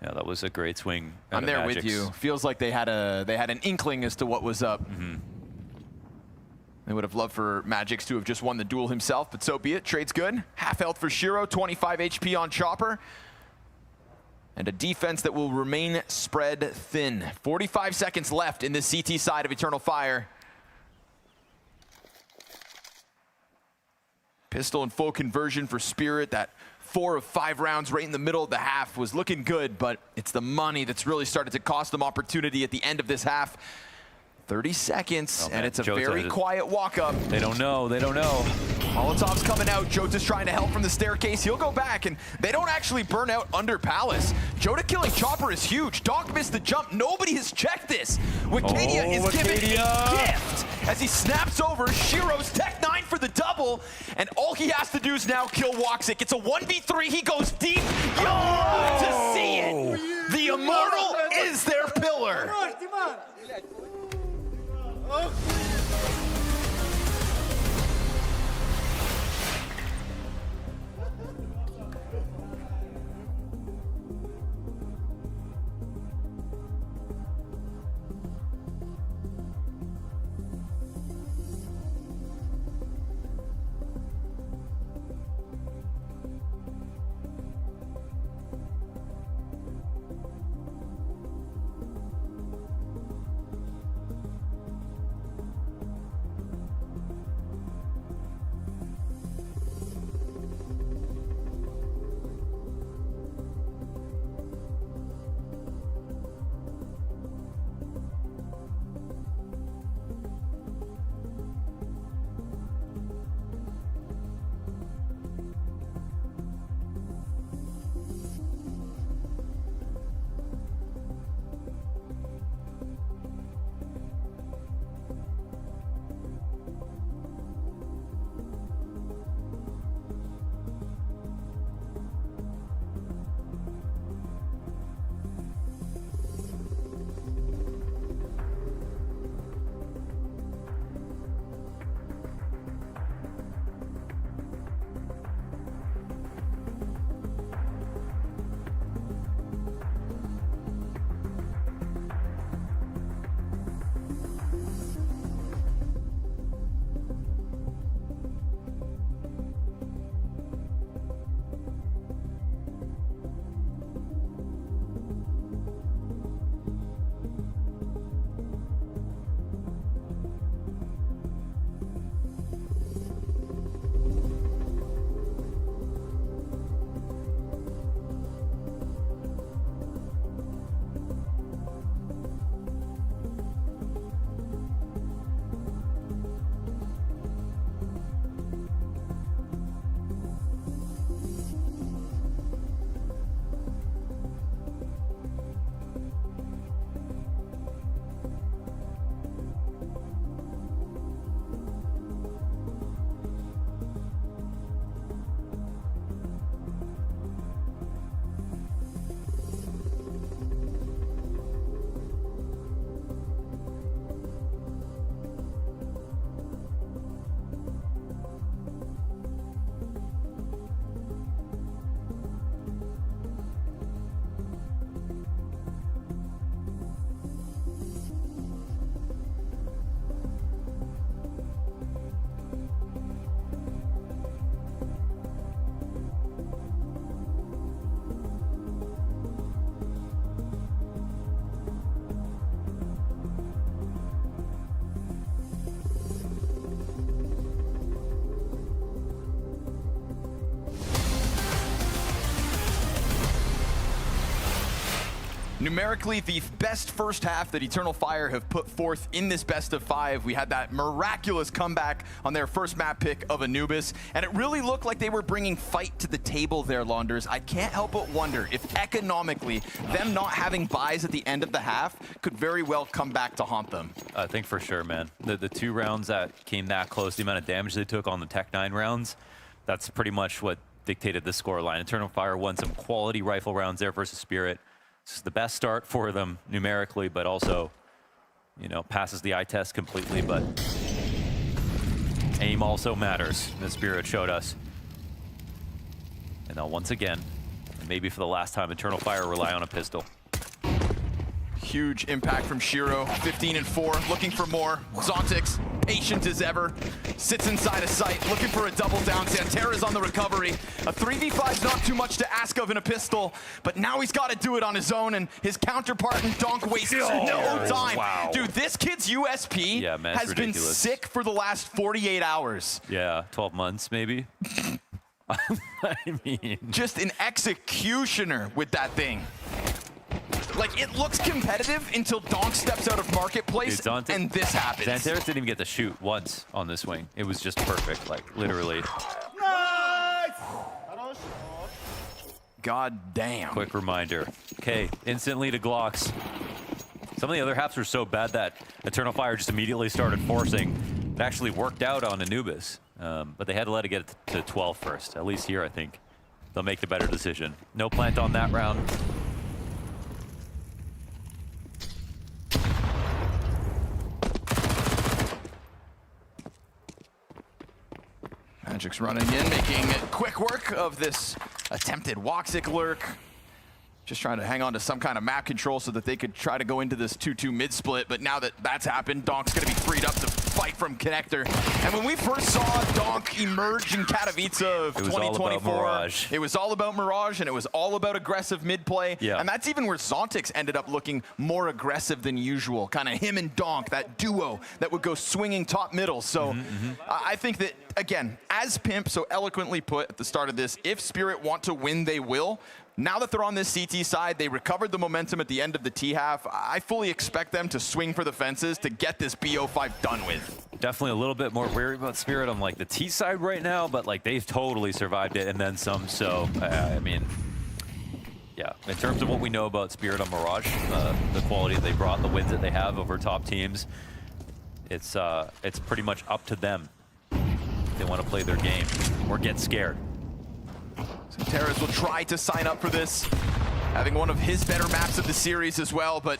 Yeah, that was a great swing. I'm there with you. Feels like they had an inkling as to what was up. They would have loved for Magix to have just won the duel himself, but so be it. Trade's good. Half health for Shiro, 25 HP on Chopper. And a defense that will remain spread thin. 45 seconds left in the CT side of Eternal Fire. Pistol in full conversion for Spirit. That 4 of 5 rounds right in the middle of the half was looking good, but it's the money that's really started to cost them opportunity at the end of this half. 30 seconds, and it's a very quiet walk-up. They don't know. They don't know. Molotov's coming out. Jota's trying to help from the staircase. He'll go back, and they don't actually burn out under Palace. Jota killing Chopper is huge. Doc missed the jump. Nobody has checked this. Wicadia is given a gift as he snaps over Shiro's Tech 9 for the double, and all he has to do is now kill Woxic. It's a 1v3. He goes deep. You'll love to see it. The Immortal is their pillar. Numerically, the best first half that Eternal Fire have put forth in this best of 5. We had that miraculous comeback on their first map pick of Anubis, and it really looked like they were bringing fight to the table there, Launders. I can't help but wonder if economically, them not having buys at the end of the half could very well come back to haunt them. I think for sure, man. The 2 rounds that came that close, the amount of damage they took on the Tech 9 rounds, that's pretty much what dictated the scoreline. Eternal Fire won some quality rifle rounds there versus Spirit. This is the best start for them numerically, but also, you know, passes the eye test completely, but aim also matters. The Spirit showed us. And now once again, and maybe for the last time, Eternal Fire rely on a pistol. Huge impact from Shiro, 15 and 4, looking for more. Zontix, patient as ever, sits inside a sight, looking for a double down. Santera's on the recovery. A 3v5's not too much to ask of in a pistol, but now he's got to do it on his own, and his counterpart in Donk wastes no time. Wow. Dude, this kid's USP has been sick for the last 48 hours. Yeah, 12 months maybe. I mean, just an executioner with that thing. Like, it looks competitive until Donk steps out of Marketplace, and this happens. Xanteris didn't even get to shoot once on this wing. It was just perfect, like, literally. God damn. Quick reminder. Okay, instantly to Glocks. Some of the other halves were so bad that Eternal Fire just immediately started forcing. It actually worked out on Anubis, but they had to let it get to 12 first. At least here, I think. They'll make the better decision. No plant on that round. Magic's running in, making quick work of this attempted Woxic lurk. Just trying to hang on to some kind of map control so that they could try to go into this 2-2 mid-split. But now that that's happened, Donk's going to be freed up to fight from Connector. And when we first saw Donk emerge in Katowice of 2024, it was all about Mirage, and it was all about aggressive mid-play. Yeah. And that's even where Zontix ended up looking more aggressive than usual. Kind of him and Donk, that duo that would go swinging top middle. So I think that, again, as Pimp so eloquently put at the start of this, if Spirit want to win, they will. Now that they're on this CT side, they recovered the momentum at the end of the T half. I fully expect them to swing for the fences to get this BO5 done with. Definitely a little bit more wary about Spirit on like the T side right now, but like they've totally survived it and then some. So I mean, yeah, in terms of what we know about Spirit on Mirage, the quality that they brought, the wins that they have over top teams, it's pretty much up to them. If they want to play their game or get scared. So Terrace will try to sign up for this, having one of his better maps of the series as well, but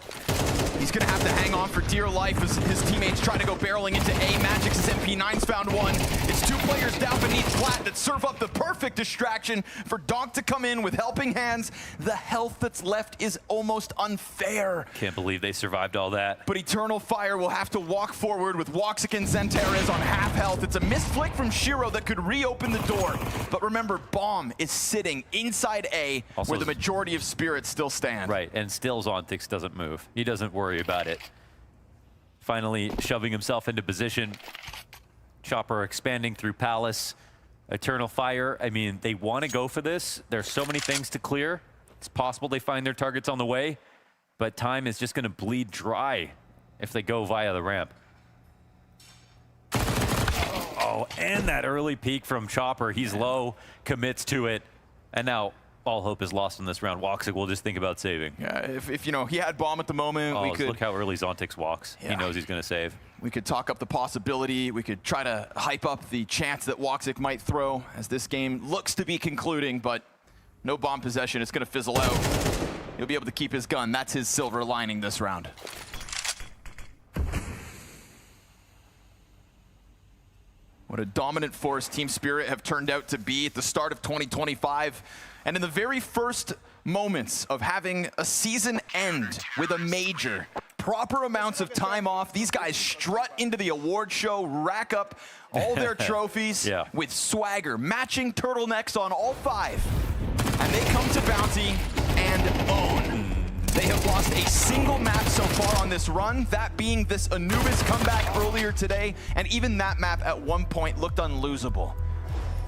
he's going to have to hang on for dear life as his teammates try to go barreling into A. Magic's MP9's found one. It's 2 players down beneath flat that serve up the perfect distraction for Donk to come in with helping hands. The health that's left is almost unfair. Can't believe they survived all that. But Eternal Fire will have to walk forward with Woxic and Xanteris on half health. It's a missed flick from Shiro that could reopen the door. But remember, Bomb is sitting inside A, also, where the majority of Spirits still stand. Right, and still Zontix doesn't move. He doesn't worry about it. Finally shoving himself into position. Chopper expanding through Palace. Eternal Fire, I mean, they want to go for this. There's so many things to clear. It's possible they find their targets on the way, but time is just going to bleed dry if they go via the ramp. Oh, and that early peek from Chopper. He's low, commits to it, and now all hope is lost in this round. Woxic will just think about saving. Yeah, if you know, he had Bomb at the moment, we could... Look how early Zontix walks. Yeah. He knows he's going to save. We could talk up the possibility. We could try to hype up the chance that Woxic might throw as this game looks to be concluding, but no bomb possession. It's going to fizzle out. He'll be able to keep his gun. That's his silver lining this round. What a dominant force Team Spirit have turned out to be at the start of 2025. And in the very first moments of having a season end with a major, proper amounts of time off, these guys strut into the award show, rack up all their trophies with swagger, matching turtlenecks on all 5. And they come to Bounty and own. They have lost a single map so far on this run, that being this Anubis comeback earlier today, and even that map at one point looked unlosable.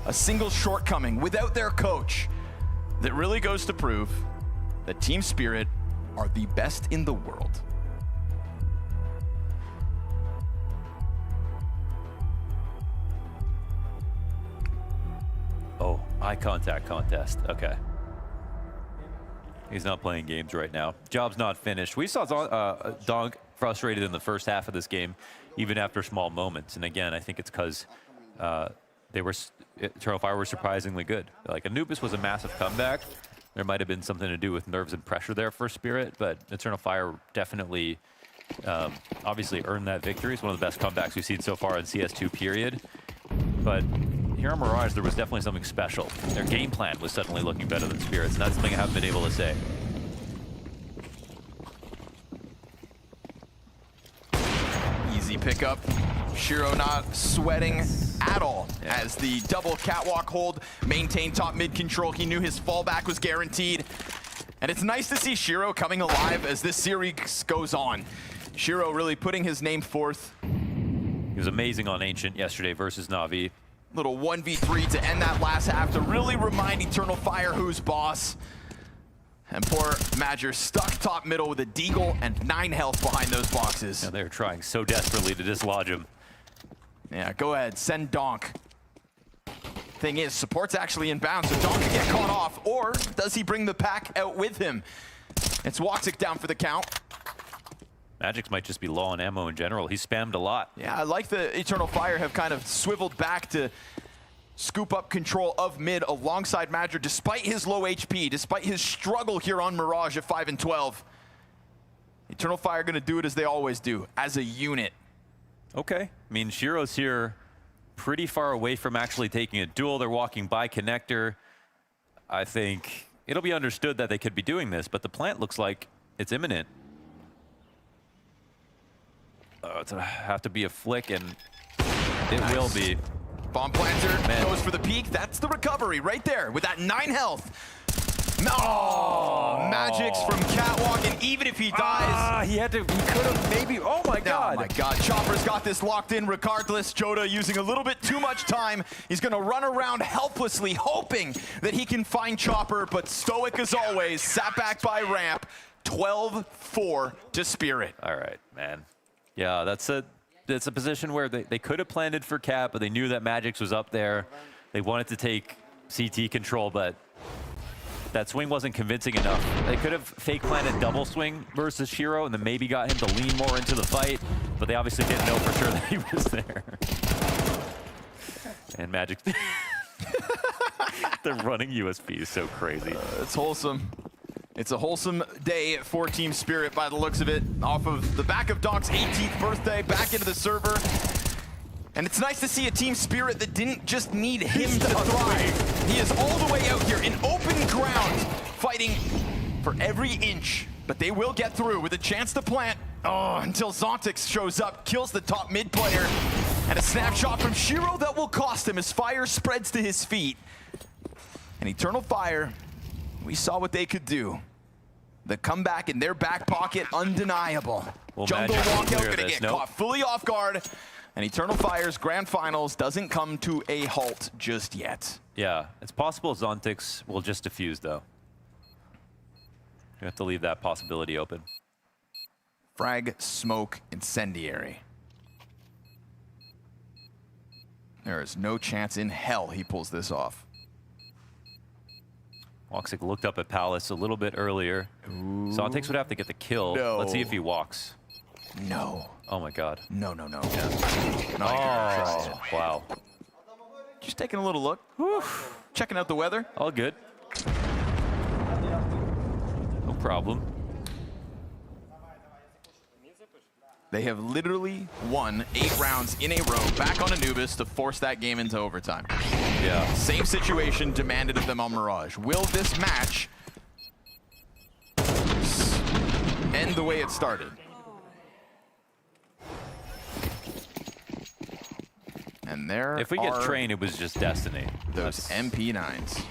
A single shortcoming without their coach that really goes to prove that Team Spirit are the best in the world. Oh, eye contact contest. Okay. He's not playing games right now. Job's not finished. We saw Donk frustrated in the first half of this game, even after small moments. And again, I think it's because Eternal Fire were surprisingly good. Like Anubis was a massive comeback. There might have been something to do with nerves and pressure there for Spirit, but Eternal Fire definitely, obviously earned that victory. It's one of the best comebacks we've seen so far in CS2 period. But here on Mirage, there was definitely something special. Their game plan was suddenly looking better than Spirit's, and that's something I haven't been able to say. Easy pickup. Shiro not sweating at all as the double catwalk hold maintained top mid control. He knew his fallback was guaranteed. And it's nice to see Shiro coming alive as this series goes on. Shiro really putting his name forth. He was amazing on Ancient yesterday versus Na'Vi. Little 1v3 to end that last half to really remind Eternal Fire who's boss. And poor Madger stuck top middle with a deagle and 9 health behind those boxes. Yeah, they're trying so desperately to dislodge him. Yeah, go ahead, send Donk. Thing is, support's actually inbound, so Donk can get caught off, or does he bring the pack out with him? It's Woxic down for the count. Magic might just be low on ammo in general. He spammed a lot. Yeah, I like the Eternal Fire have kind of swiveled back to scoop up control of mid alongside Madger, despite his low HP, despite his struggle here on Mirage at 5 and 12. Eternal Fire gonna do it as they always do, as a unit. Okay. I mean, Shiro's here pretty far away from actually taking a duel. They're walking by connector. I think it'll be understood that they could be doing this, but the plant looks like it's imminent. It's gonna have to be a flick, and it will be. Bomb planter goes for the peak. That's the recovery right there with that 9 health. No, Magic's from catwalk, and even if he dies, he could have maybe. Oh my God! Oh my God! Chopper's got this locked in regardless. Joda using a little bit too much time. He's gonna run around helplessly, hoping that he can find Chopper, but stoic as always. Sat back by ramp. 12-4 to Spirit. All right, man. Yeah, that's a position where they could have planted for Cat, but they knew that Magix was up there. They wanted to take CT control, but that swing wasn't convincing enough. They could have fake planted double swing versus Shiro and then maybe got him to lean more into the fight, but they obviously didn't know for sure that he was there. And Magic, they're running USP is so crazy. It's wholesome. It's a wholesome day for Team Spirit by the looks of it. Off of the back of Donk's 18th birthday, back into the server. And it's nice to see a Team Spirit that didn't just need him to thrive. He is all the way out here in open ground, fighting for every inch. But they will get through with a chance to plant. Oh, until Zontix shows up, kills the top mid player. And a snapshot from Shiro that will cost him as fire spreads to his feet. And Eternal Fire, we saw what they could do. The comeback in their back pocket, undeniable. Well, Jungle walkout gonna this. get Nope. caught fully off guard. And Eternal Fire's grand finals doesn't come to a halt just yet. Yeah, it's possible Zontix will just defuse though. You have to leave that possibility open. Frag, smoke, incendiary. There is no chance in hell he pulls this off. Woxic looked up at Palace a little bit earlier. Zontix would have to get the kill. No. Let's see if he walks. No. Oh my God. No, no, no. Yeah. Oh, wow. Just taking a little look. Checking out the weather. All good. No problem. They have literally won 8 rounds in a row back on Anubis to force that game into overtime. Yeah. Same situation demanded of them on Mirage. Will this match end the way it started? And there If we get Train, it was just destiny. Those MP9s.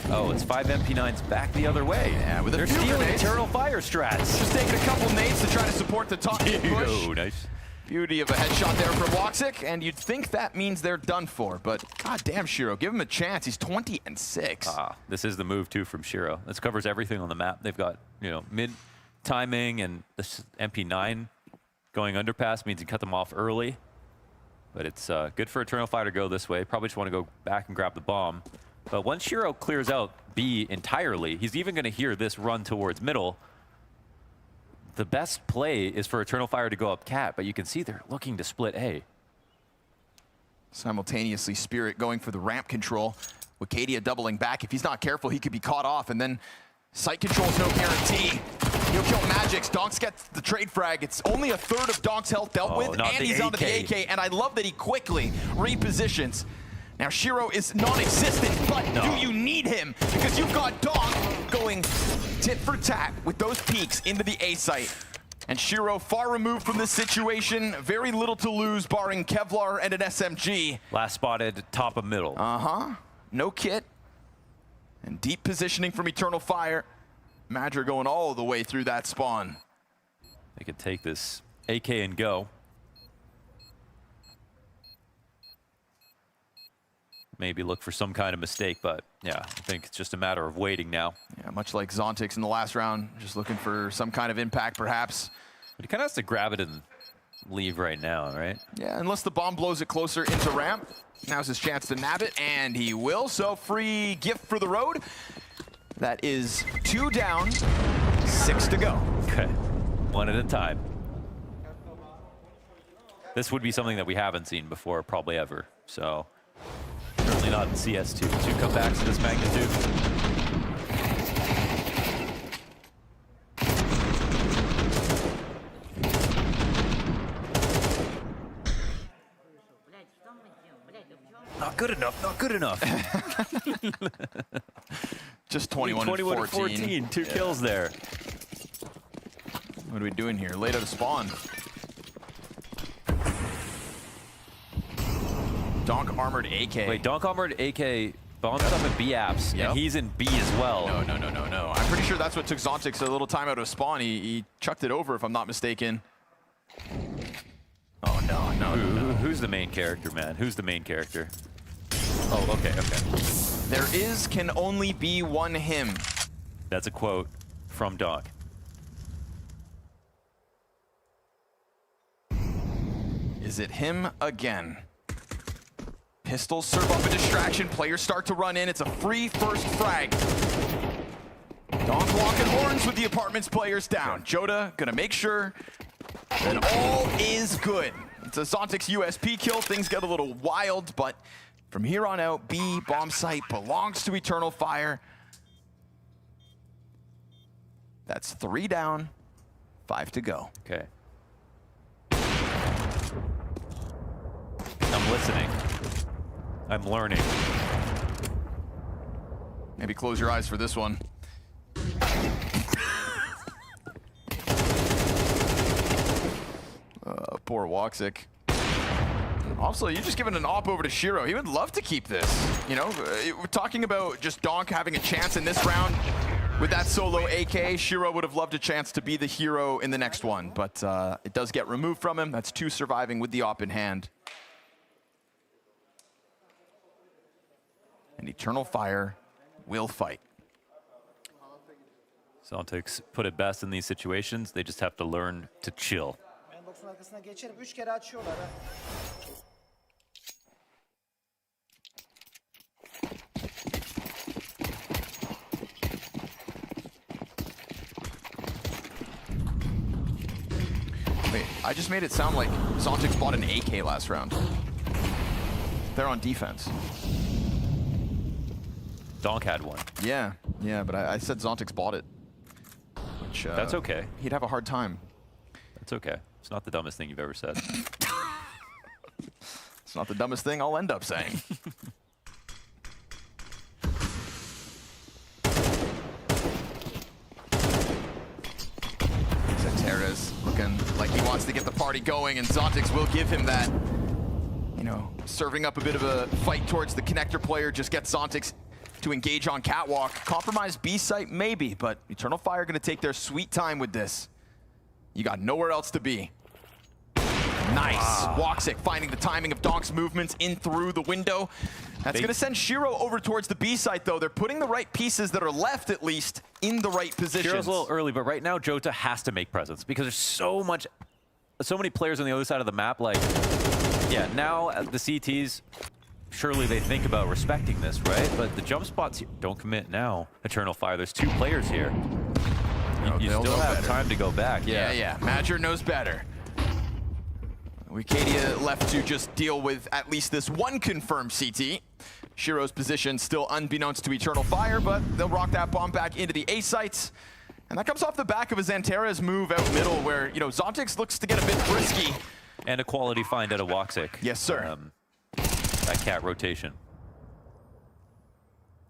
Oh, it's 5 MP9s back the other way. Yeah, with They're a few stealing grenades. Eternal Fire strats. Just taking a couple nades to try to support the top push. Oh, nice. Beauty of a headshot there from Woxic, and you'd think that means they're done for, but goddamn Shiro, give him a chance. He's 20 and 6. This is the move too from Shiro. This covers everything on the map. They've got, you know, mid timing, and this MP9 going underpass means you cut them off early. But it's good for Eternal Fire to go this way. Probably just want to go back and grab the bomb. But once Shiro clears out B entirely, he's even going to hear this run towards middle. The best play is for Eternal Fire to go up cat, but you can see they're looking to split A. Simultaneously, Spirit going for the ramp control. With Kadia doubling back, if he's not careful, he could be caught off, and then site control's no guarantee. He'll kill Magix. Donks gets the trade frag. It's only a third of Donks' health dealt with, and he's onto the AK. And I love that he quickly repositions. Now, Shiro is non-existent, but do you need him? Because you've got Donk going tit for tat with those peaks into the A site. And Shiro far removed from this situation. Very little to lose, barring Kevlar and an SMG. Last spotted top of middle. No kit. And deep positioning from Eternal Fire. Madra going all the way through that spawn. They could take this AK and go. Maybe look for some kind of mistake, but yeah, I think it's just a matter of waiting now. Yeah, much like Zontix in the last round, just looking for some kind of impact perhaps. But he kind of has to grab it and leave right now, right? Yeah, unless the bomb blows it closer into ramp. Now's his chance to nab it, and he will. So free gift for the road. That is 2 down, 6 to go. Okay, 1 at a time. This would be something that we haven't seen before, probably ever. So certainly not in CS2. 2 comebacks of this magnitude. Not good enough, not good enough. Just 21 and 14. 2 kills there. What are we doing here? Late out of spawn. Donk armored AK. Wait, Donk armored AK bombs up at B apps, and he's in B as well. No. I'm pretty sure that's what took Zontix a little time out of spawn. He chucked it over, if I'm not mistaken. Oh, no. Who's the main character, man? Who's the main character? Oh, okay. There can only be one him. That's a quote from Donk. Is it him again? Pistols serve up a distraction. Players start to run in. It's a free first frag. Donk walking horns with the apartments players down. Joda gonna make sure that all is good. It's a Zontix USP kill. Things get a little wild, but from here on out, B bomb site belongs to Eternal Fire. That's 3 down, 5 to go. Okay. I'm listening. I'm learning. Maybe close your eyes for this one. Poor Woxic. Also, you're just giving an op over to Shiro. He would love to keep this. You know, we're talking about just Donk having a chance in this round with that solo AK. Shiro would have loved a chance to be the hero in the next one, but it does get removed from him. That's 2 surviving with the op in hand. And Eternal Fire will fight. Zontix put it best in these situations. They just have to learn to chill. Wait, I just made it sound like Zontix bought an AK last round. They're on defense. Donk had one. Yeah, but I said Zontix bought it. Which, that's okay. He'd have a hard time. That's okay. It's not the dumbest thing you've ever said. It's not the dumbest thing I'll end up saying. Teres looking like he wants to get the party going, and Zontix will give him that. You know, serving up a bit of a fight towards the connector player, just gets Zontix to engage on catwalk. Compromise B site, maybe, but Eternal Fire gonna take their sweet time with this. You got nowhere else to be. Nice. Woxic finding the timing of Donk's movements in through the window. That's going to send Shiro over towards the B site, though. They're putting the right pieces that are left, at least, in the right positions. Shiro's a little early, but right now, Jota has to make presence because there's so many players on the other side of the map. Like, yeah, now the CTs, surely they think about respecting this, right? But the jump spots here, don't commit now. Eternal Fire, there's 2 players here. You still have time to go back. Yeah. Major knows better. Wicadia left to just deal with at least this one confirmed CT. Shiro's position still unbeknownst to Eternal Fire, but they'll rock that bomb back into the A sites. And that comes off the back of a Xanterra's move out middle where, you know, Zontix looks to get a bit frisky. And a quality find out of Woxic. Yes, sir. That cat rotation.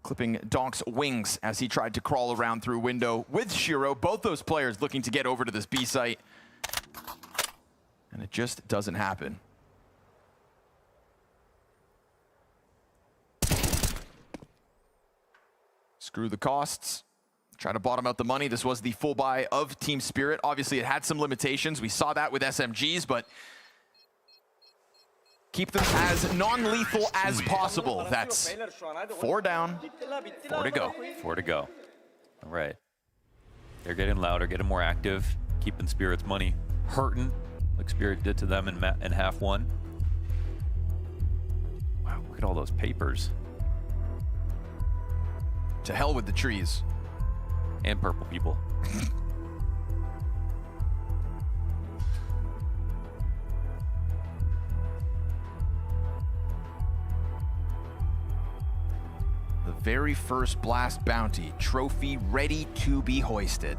Clipping Donk's wings as he tried to crawl around through window with Shiro. Both those players looking to get over to this B site. And it just doesn't happen. Screw the costs. Try to bottom out the money. This was the full buy of Team Spirit. Obviously, it had some limitations. We saw that with SMGs, but keep them as non-lethal as possible. That's 4 down, 4 to go. 4 to go. All right. They're getting louder, getting more active, keeping Spirit's money hurting, like Spirit did to them in half one. Wow, look at all those papers. To hell with the trees. And purple people. The very first Blast Bounty trophy ready to be hoisted.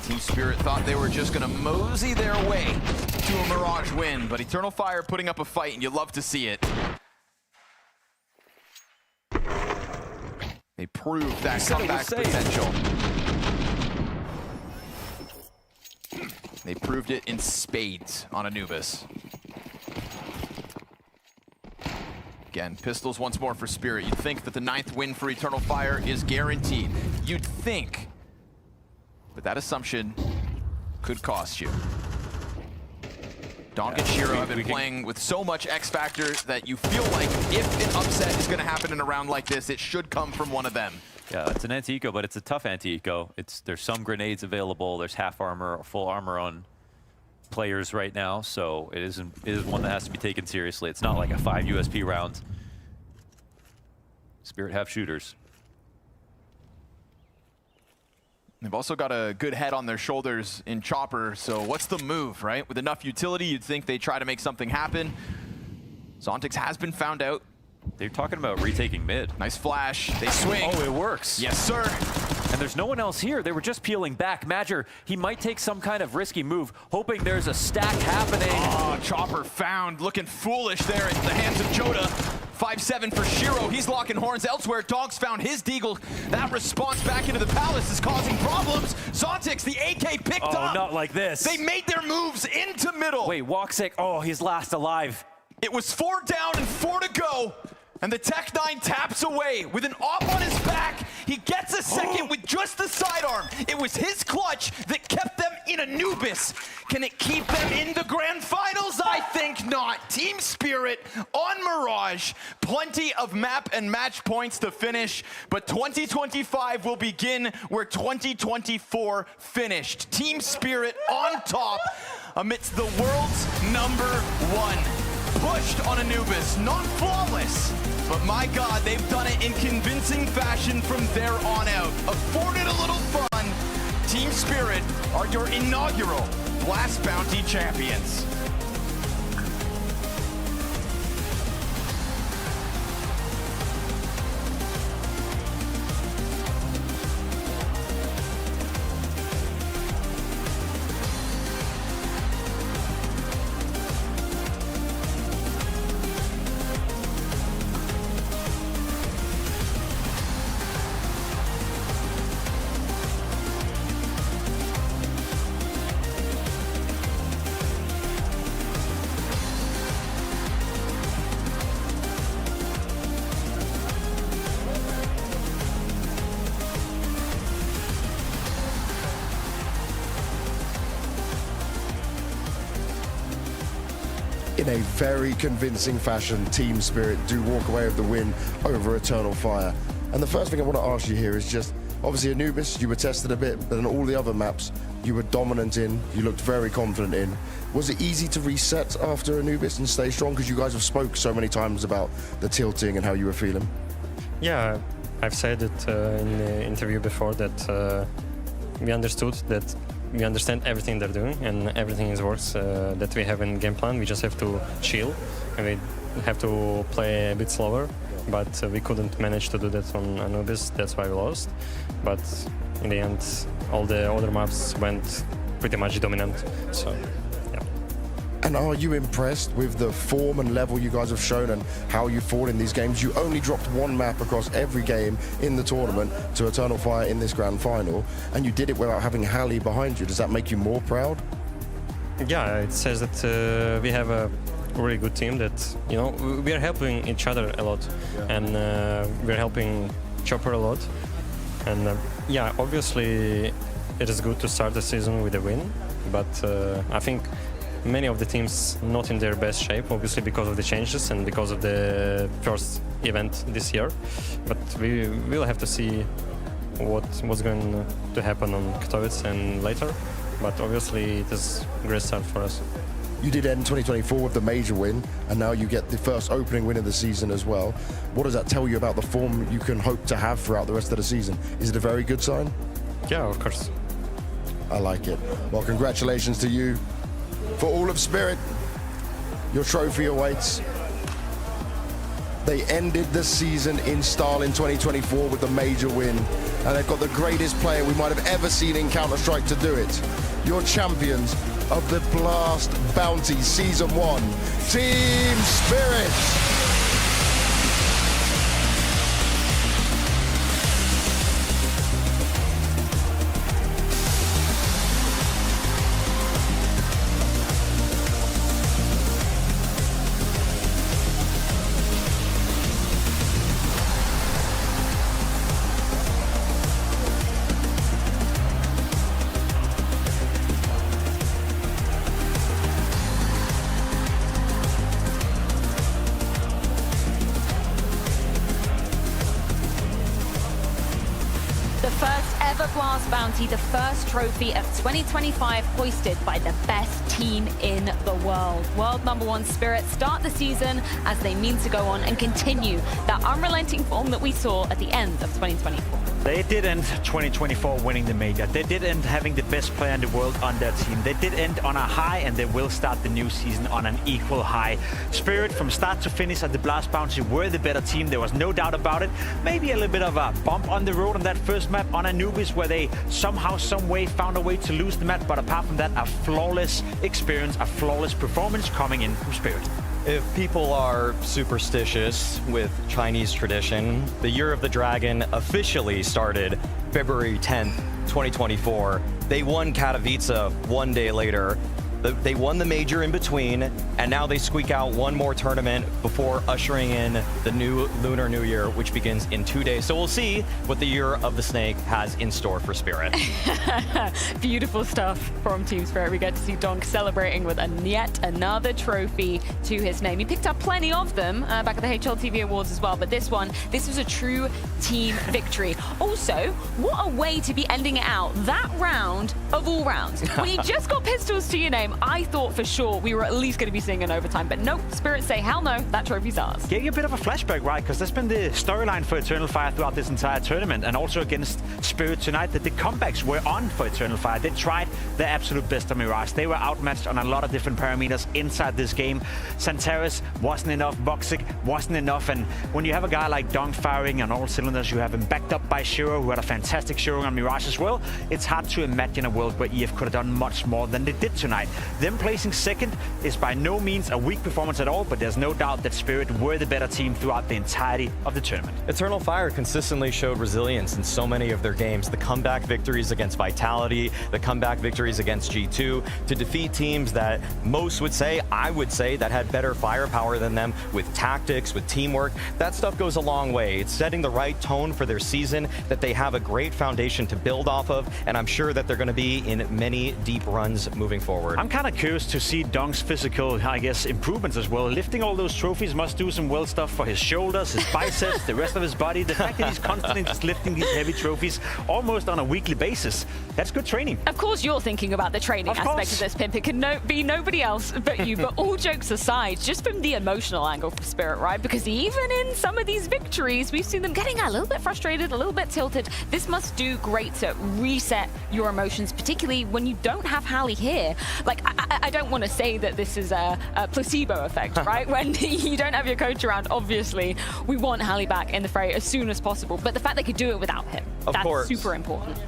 Team Spirit thought they were just gonna mosey their way to a Mirage win, but Eternal Fire putting up a fight, and you love to see it. They proved that comeback potential. They proved it in spades on Anubis. Again, pistols once more for Spirit. You'd think that the 9th win for Eternal Fire is guaranteed. You'd think, but that assumption could cost you. Donk and Shiro have been playing with so much X factor that you feel like if an upset is going to happen in a round like this, it should come from one of them. Yeah, it's an anti-eco, but it's a tough anti-eco. There's some grenades available. There's half armor or full armor on players right now, so it is one that has to be taken seriously. It's not like a 5 USP round. Spirit have shooters. They've also got a good head on their shoulders in Chopper, so what's the move, right? With enough utility, you'd think they try to make something happen. Zontix has been found out. They're talking about retaking mid. Nice flash. They swing. Oh, it works. Yes, sir. And there's no one else here. They were just peeling back. Major, he might take some kind of risky move, hoping there's a stack happening. Oh, Chopper found. Looking foolish there at the hands of Jota. 5-7 for Shiro. He's locking horns elsewhere. Dogs found his deagle. That response back into the palace is causing problems. Zontix, the AK picked up. Oh, not like this. They made their moves into middle. Wait, Woxic. Oh, he's last alive. It was 4 down and 4 to go. And the Tech-9 taps away with an op on his back. He gets a second with just the sidearm. It was his clutch that kept them in Anubis. Can it keep them in the grand finals? I think not. Team Spirit on Mirage. Plenty of map and match points to finish, but 2025 will begin where 2024 finished. Team Spirit on top amidst the world's #1. Pushed on Anubis, not flawless, but my God, they've done it in convincing fashion from there on out. Afforded a little fun. Team Spirit are your inaugural Blast Bounty champions. in a very convincing fashion, Team Spirit do walk away with the win over Eternal Fire. And the first thing I want to ask you here is just, obviously Anubis, you were tested a bit, but in all the other maps, you were dominant in, you looked very confident in. Was it easy to reset after Anubis and stay strong? Because you guys have spoke so many times about the tilting and how you were feeling. Yeah, I've said it in the interview before that we understood that we understand everything they're doing and everything is works that we have in game plan. We just have to chill and we have to play a bit slower, but we couldn't manage to do that on Anubis. That's why we lost. But in the end, all the other maps went pretty much dominant. So, yeah. And are you impressed with the form and level you guys have shown and how you fought in these games? You only dropped one map across every game in the tournament to Eternal Fire in this grand final, and you did it without having Halley behind you. Does that make you more proud? Yeah, it says that we have a really good team that, you know, we are helping each other a lot, and we're helping Chopper a lot. And yeah, obviously it is good to start the season with a win, but I think many of the teams not in their best shape, obviously because of the changes and because of the first event this year. But we will have to see what's going to happen on Katowice and later. But obviously it is a great start for us. You did end 2024 with the major win, and now you get the first opening win of the season as well. What does that tell you about the form you can hope to have throughout the rest of the season? Is it a very good sign? Yeah, of course. I like it. Well, congratulations to you. For all of Spirit, your trophy awaits. They ended the season in style in 2024 with the major win, and they've got the greatest player we might have ever seen in Counter-Strike to do it. Your champions of the Blast Bounty Season 1, Team Spirit! Blast Bounty, the first trophy of 2025 hoisted by the best team in the world. World #1 Spirit start the season as they mean to go on and continue that unrelenting form that we saw at the end of 2024. They did end 2024 winning the major. They did end having the best player in the world on their team. They did end on a high, and they will start the new season on an equal high. Spirit, from start to finish at the Blast Bounty, were the better team. There was no doubt about it. Maybe a little bit of a bump on the road on that first map on Anubis, where they somehow, some way found a way to lose the map. But apart from that, a flawless experience, a flawless performance coming in from Spirit. If people are superstitious with Chinese tradition, the Year of the Dragon officially started February 10th, 2024. They won Katowice one day later. They won the major in between, and now they squeak out one more tournament before ushering in the new Lunar New Year, which begins in 2 days. So we'll see what the Year of the Snake has in store for Spirit. Beautiful stuff from Team Spirit. We get to see Donk celebrating with yet another trophy to his name. He picked up plenty of them back at the HLTV Awards as well, but this was a true team victory. Also, what a way to be ending it out. That round of all rounds. When you just got pistols to your name, I thought for sure we were at least going to be seeing an overtime, but nope, Spirit say hell no, that trophy's ours. Getting a bit of a flashback, right? Because that's been the storyline for Eternal Fire throughout this entire tournament, and also against Spirit tonight, that the comebacks were on for Eternal Fire. They tried their absolute best on Mirage. They were outmatched on a lot of different parameters inside this game. Santaris wasn't enough, Boxic wasn't enough, and when you have a guy like Donk firing on all cylinders, you have him backed up by Shiro, who had a fantastic showing on Mirage as well. It's hard to imagine a world where EF could have done much more than they did tonight. Them placing second is by no means a weak performance at all, but there's no doubt that Spirit were the better team throughout the entirety of the tournament. Eternal Fire consistently showed resilience in so many of their games. The comeback victories against Vitality, the comeback victories against G2, to defeat teams that most would say, I would say, that had better firepower than them with tactics, with teamwork. That stuff goes a long way. It's setting the right tone for their season, that they have a great foundation to build off of, and I'm sure that they're going to be in many deep runs moving forward. I'm kind of curious to see Dong's physical, I guess, improvements as well. Lifting all those trophies must do some well stuff for his shoulders, his biceps, the rest of his body. The fact that he's constantly just lifting these heavy trophies almost on a weekly basis, that's good training. Of course you're thinking about the training aspect of this, Pimp. It can be nobody else but you. But all jokes aside, just from the emotional angle for Spirit, right? Because even in some of these victories, we've seen them getting a little bit frustrated, a little bit tilted. This must do great to reset your emotions, particularly when you don't have Hallie here. Like, I don't want to say that this is a placebo effect, right? When you don't have your coach around, obviously, we want Hallie back in the fray as soon as possible. But the fact they could do it without him, that's super important.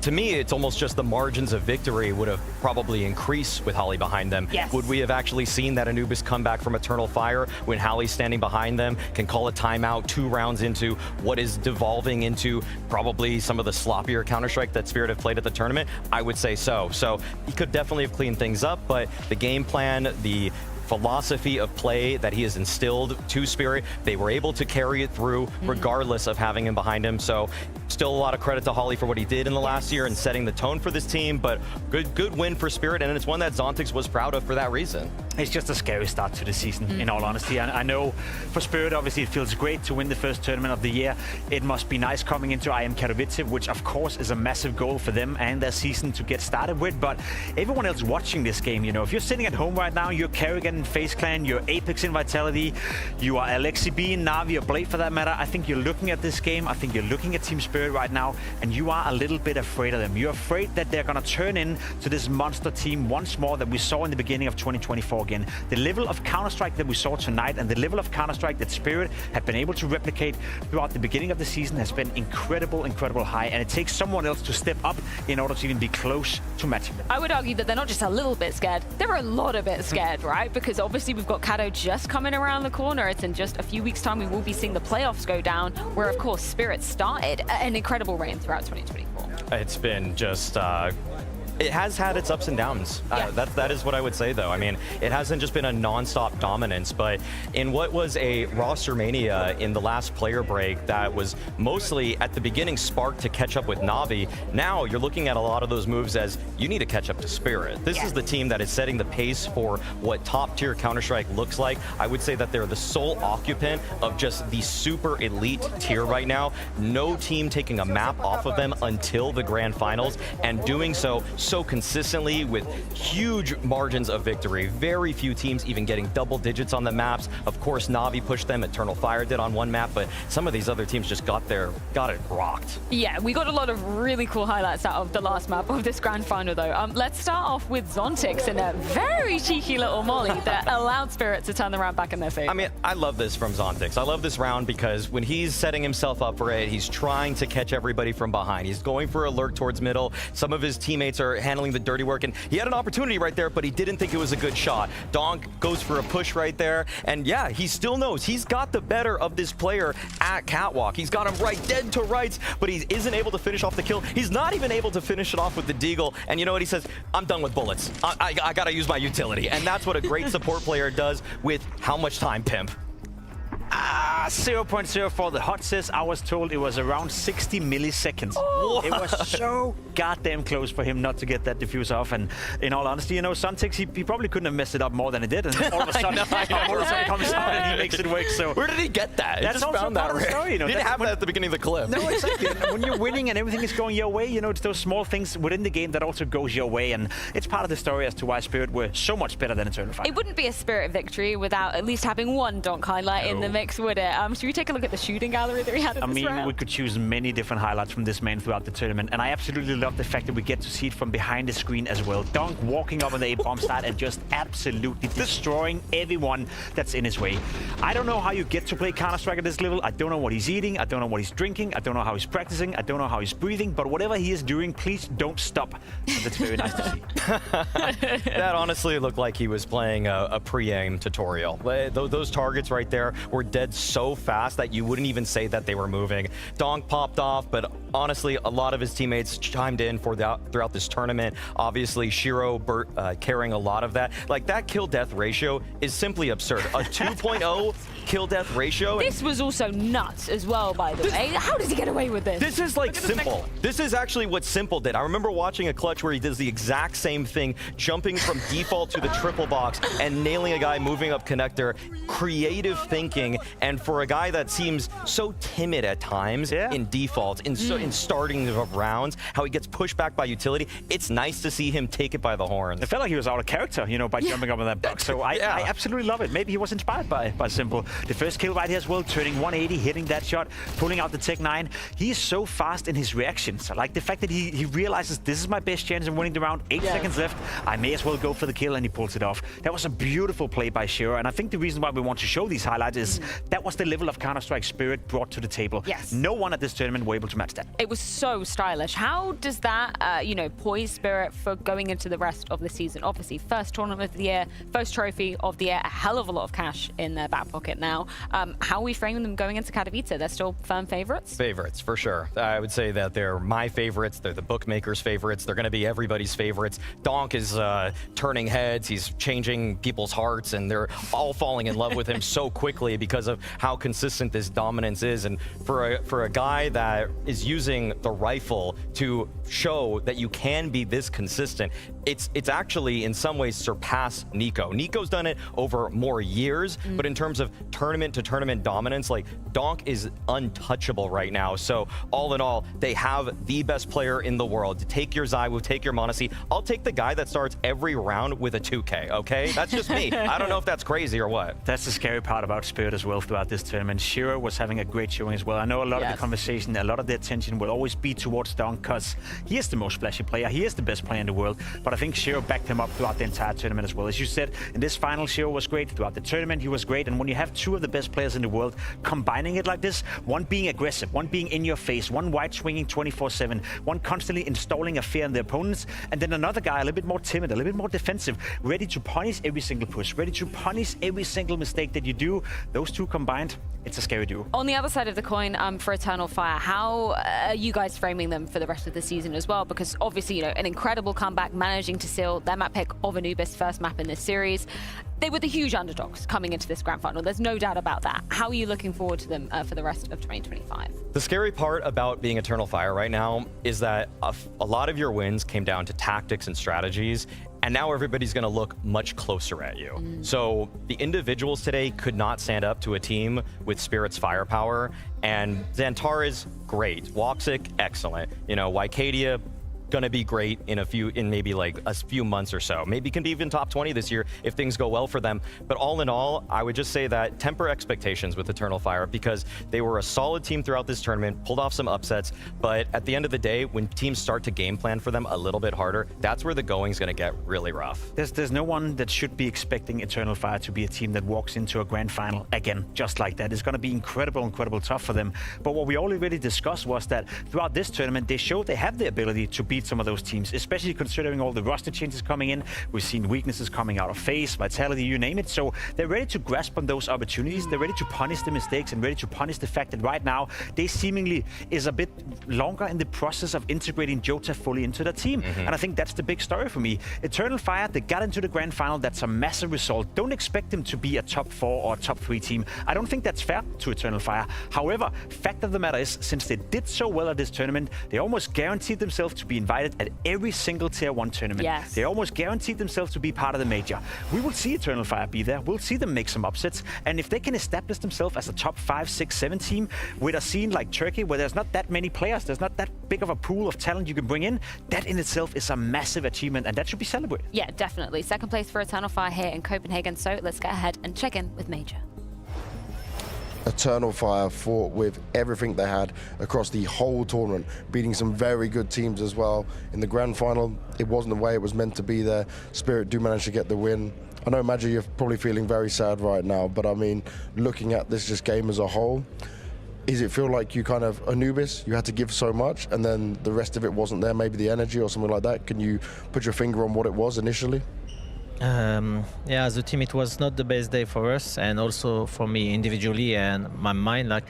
To me, it's almost just the margins of victory would have probably increased with Hallie behind them. Yes. Would we have actually seen that Anubis come back from Eternal Fire when Hallie's standing behind them, can call a timeout 2 rounds into what is devolving into probably some of the sloppier Counter-Strike that Spirit have played at the tournament? I would say so. So he could definitely have cleaned things up, but the game plan, the philosophy of play that he has instilled to Spirit, they were able to carry it through regardless of having him behind him. So still a lot of credit to Holly for what he did in the last year and setting the tone for this team, but good win for Spirit, and it's one that Zontix was proud of for that reason. It's just a scary start to the season, in all honesty. I know for Spirit, obviously, it feels great to win the first tournament of the year. It must be nice coming into IM Katowice, which, of course, is a massive goal for them and their season to get started with. But everyone else watching this game, you know, if you're sitting at home right now, you're Kerrigan in FaZe Clan, you're Apex in Vitality, you are Alexi B in Na'Vi, or Blade for that matter. I think you're looking at this game, I think you're looking at Team Spirit right now, and you are a little bit afraid of them. You're afraid that they're going to turn into this monster team once more that we saw in the beginning of 2024 again. The level of Counter-Strike that we saw tonight and the level of Counter-Strike that Spirit have been able to replicate throughout the beginning of the season has been incredible high, and it takes someone else to step up in order to even be close to matching them. I would argue that they're not just a little bit scared, they're a lot of bit scared, right? Because obviously we've got Kato just coming around the corner. It's in just a few weeks' time we will be seeing the playoffs go down, where of course Spirit started an incredible reign throughout 2024. It's been just it has had its ups and downs. That is what I would say, though. I mean, it hasn't just been a non-stop dominance, but in what was a roster mania in the last player break that was mostly at the beginning sparked to catch up with Na'Vi, now you're looking at a lot of those moves as you need to catch up to Spirit. This is the team that is setting the pace for what top-tier Counter-Strike looks like. I would say that they're the sole occupant of just the super elite tier right now. No team taking a map off of them until the grand finals, and doing so consistently with huge margins of victory. Very few teams even getting double digits on the maps. Of course, Na'Vi pushed them, Eternal Fire did on one map, but some of these other teams just got it rocked. Yeah, we got a lot of really cool highlights out of the last map of this grand final, though. Let's start off with Zontix in a very cheeky little molly that allowed Spirit to turn the round back in their favor. I mean, I love this from Zontix. I love this round because when he's setting himself up for it, he's trying to catch everybody from behind. He's going for a lurk towards middle. Some of his teammates are handling the dirty work, and he had an opportunity right there, but he didn't think it was a good shot. Donk goes for a push right there, and yeah, he still knows he's got the better of this player at Catwalk. He's got him right dead to rights, but he isn't able to finish off the kill. He's not even able to finish it off with the deagle, and you know what he says? I'm done with bullets. I gotta use my utility, and that's what a great support player does with how much time, Pimp? 0.0 for the hot says. I was told it was around 60 milliseconds. It was so goddamn close for him not to get that diffuse off. And in all honesty, you know, Zontix, he probably couldn't have messed it up more than he did. And all of a sudden, he comes out and he makes it work. So where did he get that? That's just also found part that of the story. You know, he didn't have that at the beginning of the clip. No, exactly. When you're winning and everything is going your way, you know, it's those small things within the game that also goes your way. And it's part of the story as to why Spirit were so much better than Eternal Fire. It wouldn't be a Spirit victory without at least having one Donk highlight in the mix, would it? Should we take a look at the shooting gallery that we had in this round? We could choose many different highlights from this man throughout the tournament, and I absolutely love the fact that we get to see it from behind the screen as well. Donk walking up on the A-bomb side and just absolutely destroying everyone that's in his way. I don't know how you get to play Counter-Strike at this level. I don't know what he's eating. I don't know what he's drinking. I don't know how he's practicing. I don't know how he's breathing, but whatever he is doing, please don't stop. That's very nice to see. That honestly looked like he was playing a pre-aim tutorial. Those targets right there were dead so fast that you wouldn't even say that they were moving. Donk popped off, but honestly, a lot of his teammates chimed in throughout this tournament. Obviously, Shiro carrying a lot of that. Like, that kill-death ratio is simply absurd. A 2.0 kill death ratio. This was also nuts as well, by the way. How does he get away with this? This is like Simple. This is actually what Simple did. I remember watching a clutch where he does the exact same thing, jumping from default to the triple box and nailing a guy moving up connector. Creative thinking, and for a guy that seems so timid at times in default, in starting of rounds, how he gets pushed back by utility, it's nice to see him take it by the horns. It felt like he was out of character, you know, by jumping up on that box. So I absolutely love it. Maybe he was inspired by Simple. The first kill right here as well, turning 180, hitting that shot, pulling out the Tech 9. He is so fast in his reactions. I like the fact that he realizes this is my best chance of winning the round. 8 seconds left. I may as well go for the kill, and he pulls it off. That was a beautiful play by Shiro, and I think the reason why we want to show these highlights is that was the level of Counter-Strike Spirit brought to the table. Yes. No one at this tournament were able to match that. It was so stylish. How does that, you know, poise Spirit for going into the rest of the season? Obviously, first tournament of the year, first trophy of the year, a hell of a lot of cash in their back pocket now. How are we framing them going into Katowice? They're still firm favorites? Favorites, for sure. I would say that they're my favorites. They're the bookmakers' favorites. They're going to be everybody's favorites. Donk is turning heads. He's changing people's hearts, and they're all falling in love with him so quickly because of how consistent this dominance is. And for a guy that is using the rifle to show that you can be this consistent, it's actually in some ways surpassed Nico. Nico's done it over more years, but in terms of tournament to tournament dominance, like Donk is untouchable right now. So all in all, they have the best player in the world. Take your Zywu, take your m0NESY. I'll take the guy that starts every round with a 2K, okay? That's just me. I don't know if that's crazy or what. That's the scary part about Spirit as well throughout this tournament. Shiro was having a great showing as well. I know a lot of the conversation, a lot of the attention will always be towards Donk because he is the most flashy player. He is the best player in the world. But I think Shiro backed him up throughout the entire tournament as well. As you said, in this final, Shiro was great. Throughout the tournament, he was great. And when you have two of the best players in the world combining it like this, one being aggressive, one being in your face, one wide swinging 24/7, one constantly installing a fear in the opponents, and then another guy a little bit more timid, a little bit more defensive, ready to punish every single push, ready to punish every single mistake that you do. Those two combined, it's a scary duo. On the other side of the coin, for Eternal Fire, how are you guys framing them for the rest of the season as well? Because obviously, you know, an incredible comeback, managing to seal their map pick of Anubis, first map in this series. They were the huge underdogs coming into this grand final. There's no doubt about that. How are you looking forward to them for the rest of 2025? The scary part about being Eternal Fire right now is that a lot of your wins came down to tactics and strategies, and now everybody's going to look much closer at you. So the individuals today could not stand up to a team with Spirit's firepower, and Xantara's great. Woxic, excellent. You know, Wycadia, gonna be great in maybe like a few months or so. Maybe can be even top 20 this year if things go well for them. But all in all, I would just say that temper expectations with Eternal Fire, because they were a solid team throughout this tournament, pulled off some upsets, but at the end of the day, when teams start to game plan for them a little bit harder, that's where the going's gonna get really rough. There's no one that should be expecting Eternal Fire to be a team that walks into a grand final again, just like that. It's gonna be incredible tough for them. But what we already discussed was that throughout this tournament, they showed they have the ability to beat some of those teams, especially considering all the roster changes coming in. We've seen weaknesses coming out of FaZe, Vitality, you name it. So they're ready to grasp on those opportunities. They're ready to punish the mistakes and ready to punish the fact that right now they seemingly is a bit longer in the process of integrating Jota fully into the team. And I think that's the big story for me. Eternal Fire, they got into the grand final. That's a massive result. Don't expect them to be a top 4 or top 3 team. I don't think that's fair to Eternal Fire. However, fact of the matter is, since they did so well at this tournament, they almost guaranteed themselves to be invited at every single tier 1 tournament. They almost guaranteed themselves to be part of the major. We will see Eternal Fire be there. We'll see them make some upsets. And if they can establish themselves as a top 5, 6, 7 team with a scene like Turkey where there's not that many players, there's not that big of a pool of talent you can bring in, that in itself is a massive achievement, and that should be celebrated. Yeah, definitely. Second place for Eternal Fire here in Copenhagen. So let's get ahead and check in with Major. Eternal Fire fought with everything they had across the whole tournament, beating some very good teams as well. In the grand final, it wasn't the way it was meant to be there. Spirit do manage to get the win. I know, Major, you're probably feeling very sad right now, but I mean, looking at this just game as a whole, does it feel like you kind of, Anubis, you had to give so much and then the rest of it wasn't there, maybe the energy or something like that? Can you put your finger on what it was initially? Yeah, as a team, it was not the best day for us, and also for me individually and my mind. Like,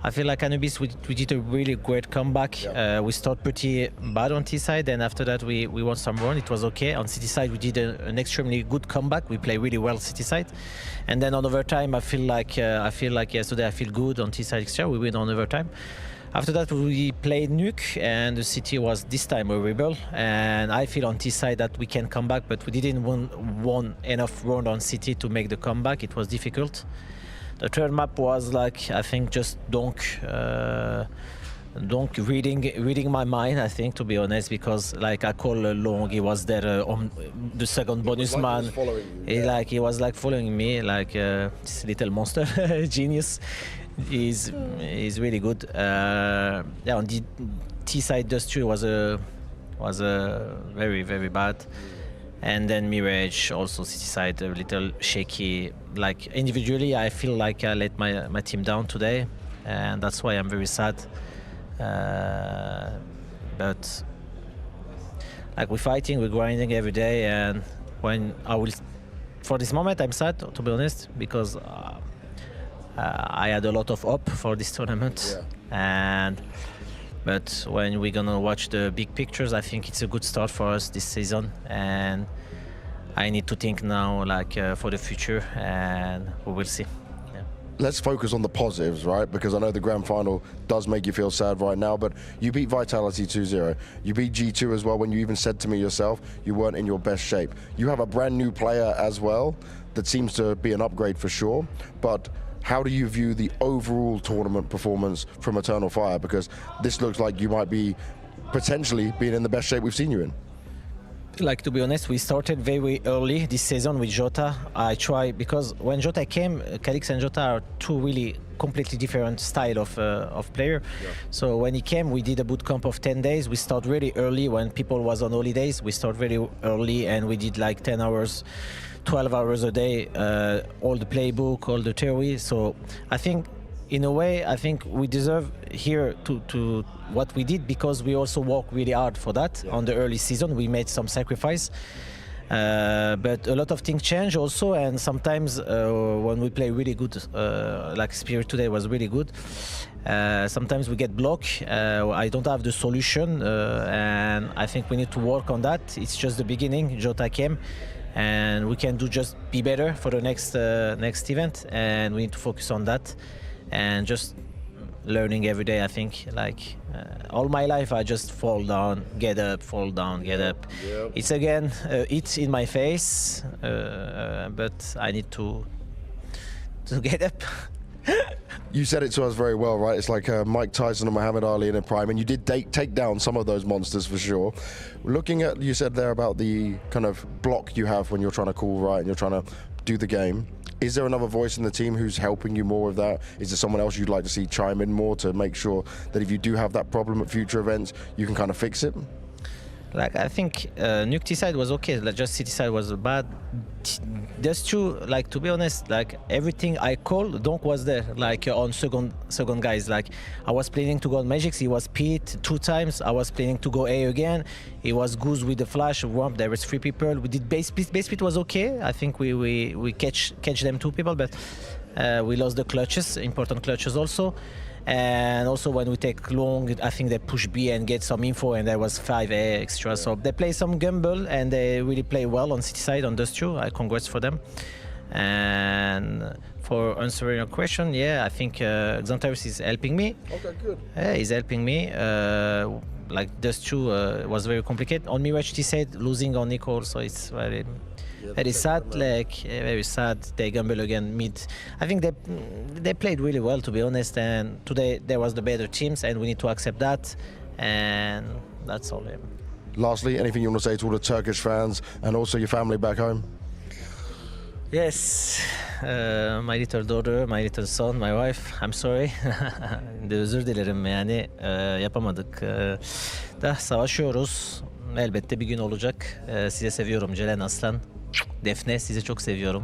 I feel like Anubis, we did a really great comeback. We started pretty bad on T side, and after that we won some run. It was okay. On City side, we did an extremely good comeback. We played really well City side, and then on overtime, I feel like yesterday I feel good on T side extra. We win on overtime. After that, we played Nuke, and the City was this time a rebel. And I feel on T side that we can come back, but we didn't won enough round on City to make the comeback. It was difficult. The third map was like, I think, just Donk reading my mind, I think, to be honest, because like I call Long, he was there on the second bonus man. He was like following me, like this little monster, genius. He's really good. On the T side, Dust2 was very, very bad. And then Mirage, also City side, a little shaky. Like individually, I feel like I let my team down today, and that's why I'm very sad. But like we're fighting, we're grinding every day, and when for this moment, I'm sad, to be honest, because I had a lot of hope for this tournament, but when we're gonna watch the big pictures, I think it's a good start for us this season, and I need to think now like for the future, and we will see. Let's focus on the positives, right? Because I know the grand final does make you feel sad right now, but you beat Vitality 2-0. You beat G2 as well, when you even said to me yourself you weren't in your best shape. You have a brand new player as well that seems to be an upgrade for sure, but how do you view the overall tournament performance from Eternal Fire? Because this looks like you might be potentially being in the best shape we've seen you in. Like, to be honest, we started very early this season with Jota. I try, because when Jota came, Calix and Jota are two really completely different style of player. So when he came, we did a boot camp of 10 days. We start really early when people was on holidays. We start very early, and we did like 10 hours, 12 hours a day, all the playbook, all the theory. So I think, in a way, I think we deserve here to what we did, because we also worked really hard for that. On the early season, we made some sacrifice. But a lot of things change also, and sometimes when we play really good, like Spirit today was really good, sometimes we get blocked. I don't have the solution, and I think we need to work on that. It's just the beginning. Jota came, and we can just be better for the next event, and we need to focus on that. And just learning every day, I think. Like all my life, I just fall down, get up, fall down, get up. It's again, it's in my face, but I need to get up. You said it to us very well, right? It's like Mike Tyson and Muhammad Ali in a prime, and you did take down some of those monsters for sure. Looking at, you said there about the kind of block you have when you're trying to call right and you're trying to do the game. Is there another voice in the team who's helping you more with that? Is there someone else you'd like to see chime in more to make sure that if you do have that problem at future events, you can kind of fix it? Like, I think Nuke T side was okay, like just City side was bad. That's true, like, to be honest, like everything I called, Donk was there, like on second guys. Like I was planning to go on Magix, he was Pete 2 times. I was planning to go A again. He was Goose with the flash, Womp, there was 3 people. We did base speed was okay. I think we catch them 2 people, but we lost the clutches, important clutches also. And also when we take long, I think they push B and get some info, and there was 5A extra. So they play some gamble, and they really play well on City side on Dust2. I congrats for them. And for answering your question, yeah, I think Xantarus is helping me. Okay, good. Yeah, he's helping me. Like Dust2 was very complicated. On Mirage T side, losing on Nicole, so it's very sad, like very sad. They gamble again mid. I think they played really well, to be honest, and today there was the better teams, and we need to accept that, and that's all. Yeah. Lastly, anything you want to say to all the Turkish fans and also your family back home? Yes, my little daughter, my little son, my wife, I'm sorry. Özür dilerim, yani yapamadık. Da savaşıyoruz. Elbette bir gün olacak. Size seviyorum Celen Aslan. Defne, sizi çok seviyorum.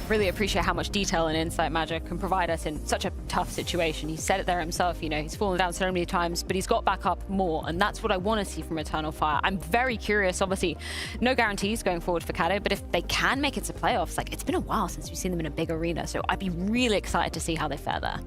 really appreciate how much detail and insight Magic can provide us in such a tough situation. He said it there himself, you know, he's fallen down so many times, but he's got back up more, and that's what I want to see from Eternal Fire. I'm very curious, obviously, no guarantees going forward for Kado, but if they can make it to playoffs, like, it's been a while since we've seen them in a big arena, so I'd be really excited to see how they fare there.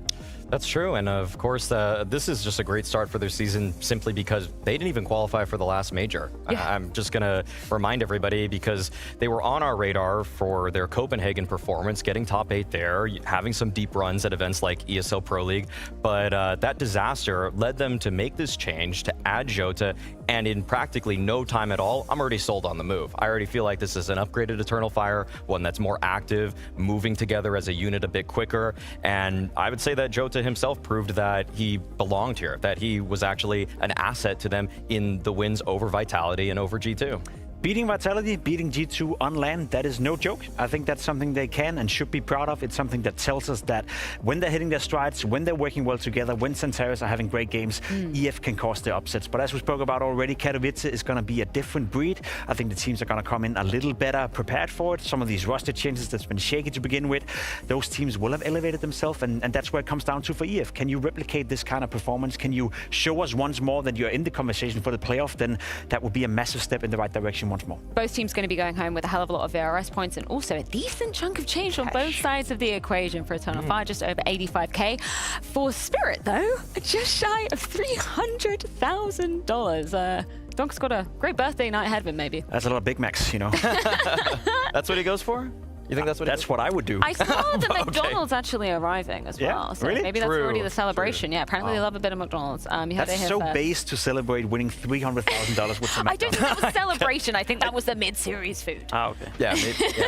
That's true, and of course, this is just a great start for their season simply because they didn't even qualify for the last major. Yeah. I'm just going to remind everybody because they were on our radar for their Copenhagen performance, getting top 8 there, having some deep runs at events like ESL Pro League, but that disaster led them to make this change to add Jota, and in practically no time at all, I'm already sold on the move. I already feel like this is an upgraded Eternal Fire, one that's more active, moving together as a unit a bit quicker, and I would say that Jota himself proved that he belonged here, that he was actually an asset to them in the wins over Vitality and over G2. Beating Vitality, beating G2 on land, that is no joke. I think that's something they can and should be proud of. It's something that tells us that when they're hitting their strides, when they're working well together, when Centaurus are having great games, EF can cause the upsets. But as we spoke about already, Katowice is going to be a different breed. I think the teams are going to come in a little better prepared for it. Some of these roster changes that's been shaky to begin with, those teams will have elevated themselves, and that's where it comes down to for EF. Can you replicate this kind of performance? Can you show us once more that you're in the conversation for the playoff? Then that would be a massive step in the right direction once more. Both teams going to be going home with a hell of a lot of VRS points and also a decent chunk of change on both sides of the equation for Eternal Fire, just over 85k. For Spirit, though, just shy of $300,000. Donk's got a great birthday night ahead of him, maybe. That's a lot of Big Macs, you know. That's what he goes for? You think that's what? That's what I would do. I saw the McDonald's actually arriving as well, so really? maybe that's already the celebration. Yeah, apparently they love a bit of McDonald's. That's so base to celebrate winning $300,000 with some I don't think that was celebration. I think that was the mid-series food. Oh, okay. Yeah,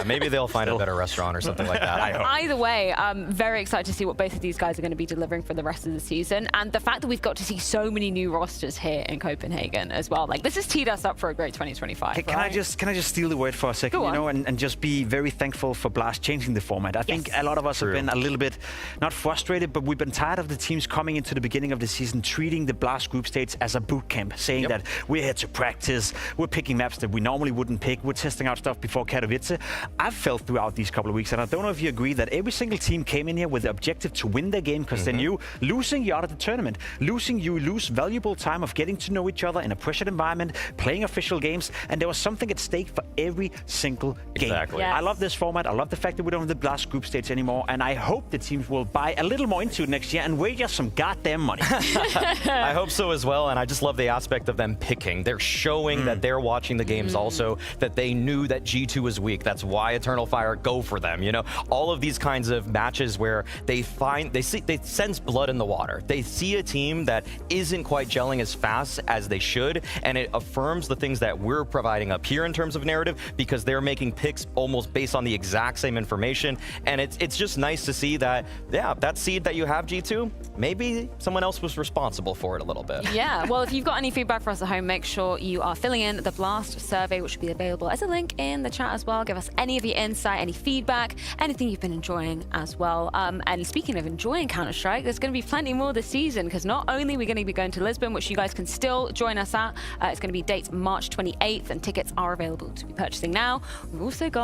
maybe they'll find a better restaurant or something like that. I hope. Either way, I'm very excited to see what both of these guys are going to be delivering for the rest of the season, and the fact that we've got to see so many new rosters here in Copenhagen as well. Like, this has teed us up for a great 2025. Hey, can I just steal the word for a second? You know, and just be very thankful for Blast changing the format. I think a lot of us have been a little bit, not frustrated, but we've been tired of the teams coming into the beginning of the season treating the Blast group stage as a boot camp, saying that we're here to practice, we're picking maps that we normally wouldn't pick, we're testing out stuff before Katowice. I've felt throughout these couple of weeks, and I don't know if you agree, that every single team came in here with the objective to win their game, because they knew losing, you're out of the tournament. Losing, you lose valuable time of getting to know each other in a pressured environment, playing official games, and there was something at stake for every single game. Exactly. Yes. I love this format. I love the fact that we don't have the Blast group stage anymore, and I hope the teams will buy a little more into it next year and wager some goddamn money. I hope so as well, and I just love the aspect of them picking. They're showing that they're watching the games also, that they knew that G2 was weak. That's why Eternal Fire go for them, you know? All of these kinds of matches where they sense blood in the water. They see a team that isn't quite gelling as fast as they should, and it affirms the things that we're providing up here in terms of narrative, because they're making picks almost based on the exact same information. And it's just nice to see that, yeah, that seed that you have, G2, maybe someone else was responsible for it a little bit. Yeah, well, if you've got any feedback for us at home, make sure you are filling in the Blast survey, which will be available as a link in the chat as well. Give us any of your insight, any feedback, anything you've been enjoying as well. And speaking of enjoying Counter-Strike, there's going to be plenty more this season, because not only are we going to be going to Lisbon, which you guys can still join us at, it's going to be dates March 28th, and tickets are available to be purchasing now. We've also got